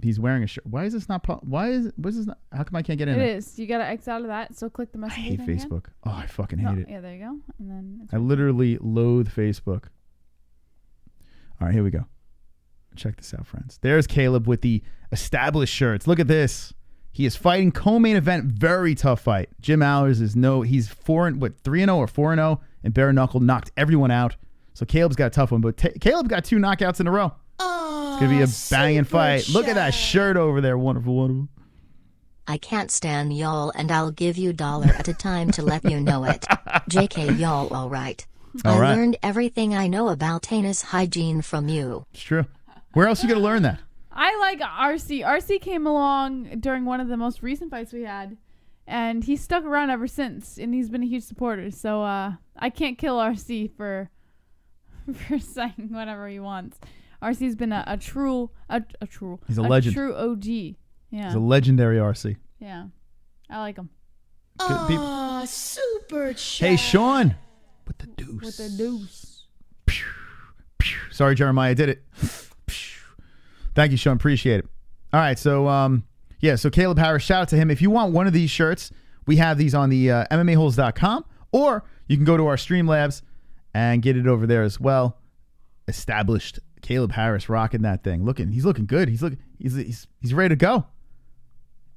He's wearing a shirt. Why is this not? What is this not? How come I can't get in it? It is. You gotta X out of that. So click the I message. hate Facebook. Oh, I fucking hate it. Yeah, there you go. And then I literally loathe Facebook. All right, here we go. Check this out, friends. There's Caleb with the established shirts. Look at this. He is fighting co-main event. Very tough fight. Jim Allers is he's 3-0 or 4-0, and bare knuckle knocked everyone out. So Caleb's got a tough one, but Caleb got 2 knockouts in a row. It's going to be a banging fight. Look at that shirt over there. Wonderful, wonderful. I can't stand y'all, and I'll give you $1 at a time to let you know it. JK, y'all, all right. I learned everything I know about anus hygiene from you. It's true. Where else are you going to learn that? I like RC. RC came along during one of the most recent fights we had, and he's stuck around ever since, and he's been a huge supporter. So I can't kill RC for saying whatever he wants. RC's been a true He's a legend. True OG. Yeah. He's a legendary RC. Yeah. I like him. Oh, super chat. Hey, Sean. With the deuce. Sorry, Jeremiah. I did it. Thank you, Sean. Appreciate it. All right. So, so Caleb Harris, shout out to him. If you want one of these shirts, we have these on the MMA-Holes.com, or you can go to our Streamlabs and get it over there as well. Established Caleb Harris rocking that thing. He's looking good. He's ready to go.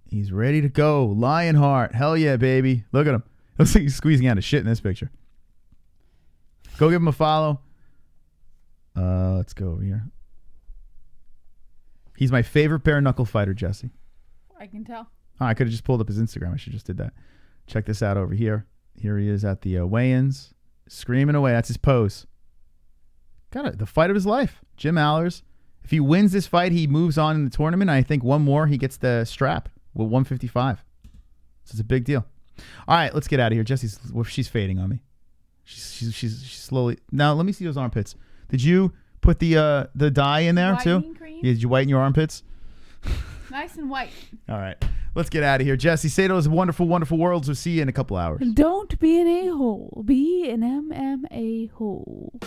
He's ready to go. Lionheart. Hell yeah, baby. Look at him. Looks like he's squeezing out his shit in this picture. Go give him a follow. Let's go over here. He's my favorite bare knuckle fighter, Jesse. I can tell. Oh, I could have just pulled up his Instagram. I should just did that. Check this out over here. Here he is at the weigh-ins, screaming away. That's his pose. Got it. The fight of his life. Jim Allers. If he wins this fight, he moves on in the tournament. I think one more, he gets the strap with 155. So it's a big deal. All right, let's get out of here. She's fading on me. She's slowly. Now let me see those armpits. Did you put the dye in there too? Cream? Yeah, did you whiten your armpits? Nice and white. All right, let's get out of here. Jesse, say those wonderful, wonderful words. We'll see you in a couple hours. Don't be an a-hole. Be an MMA hole.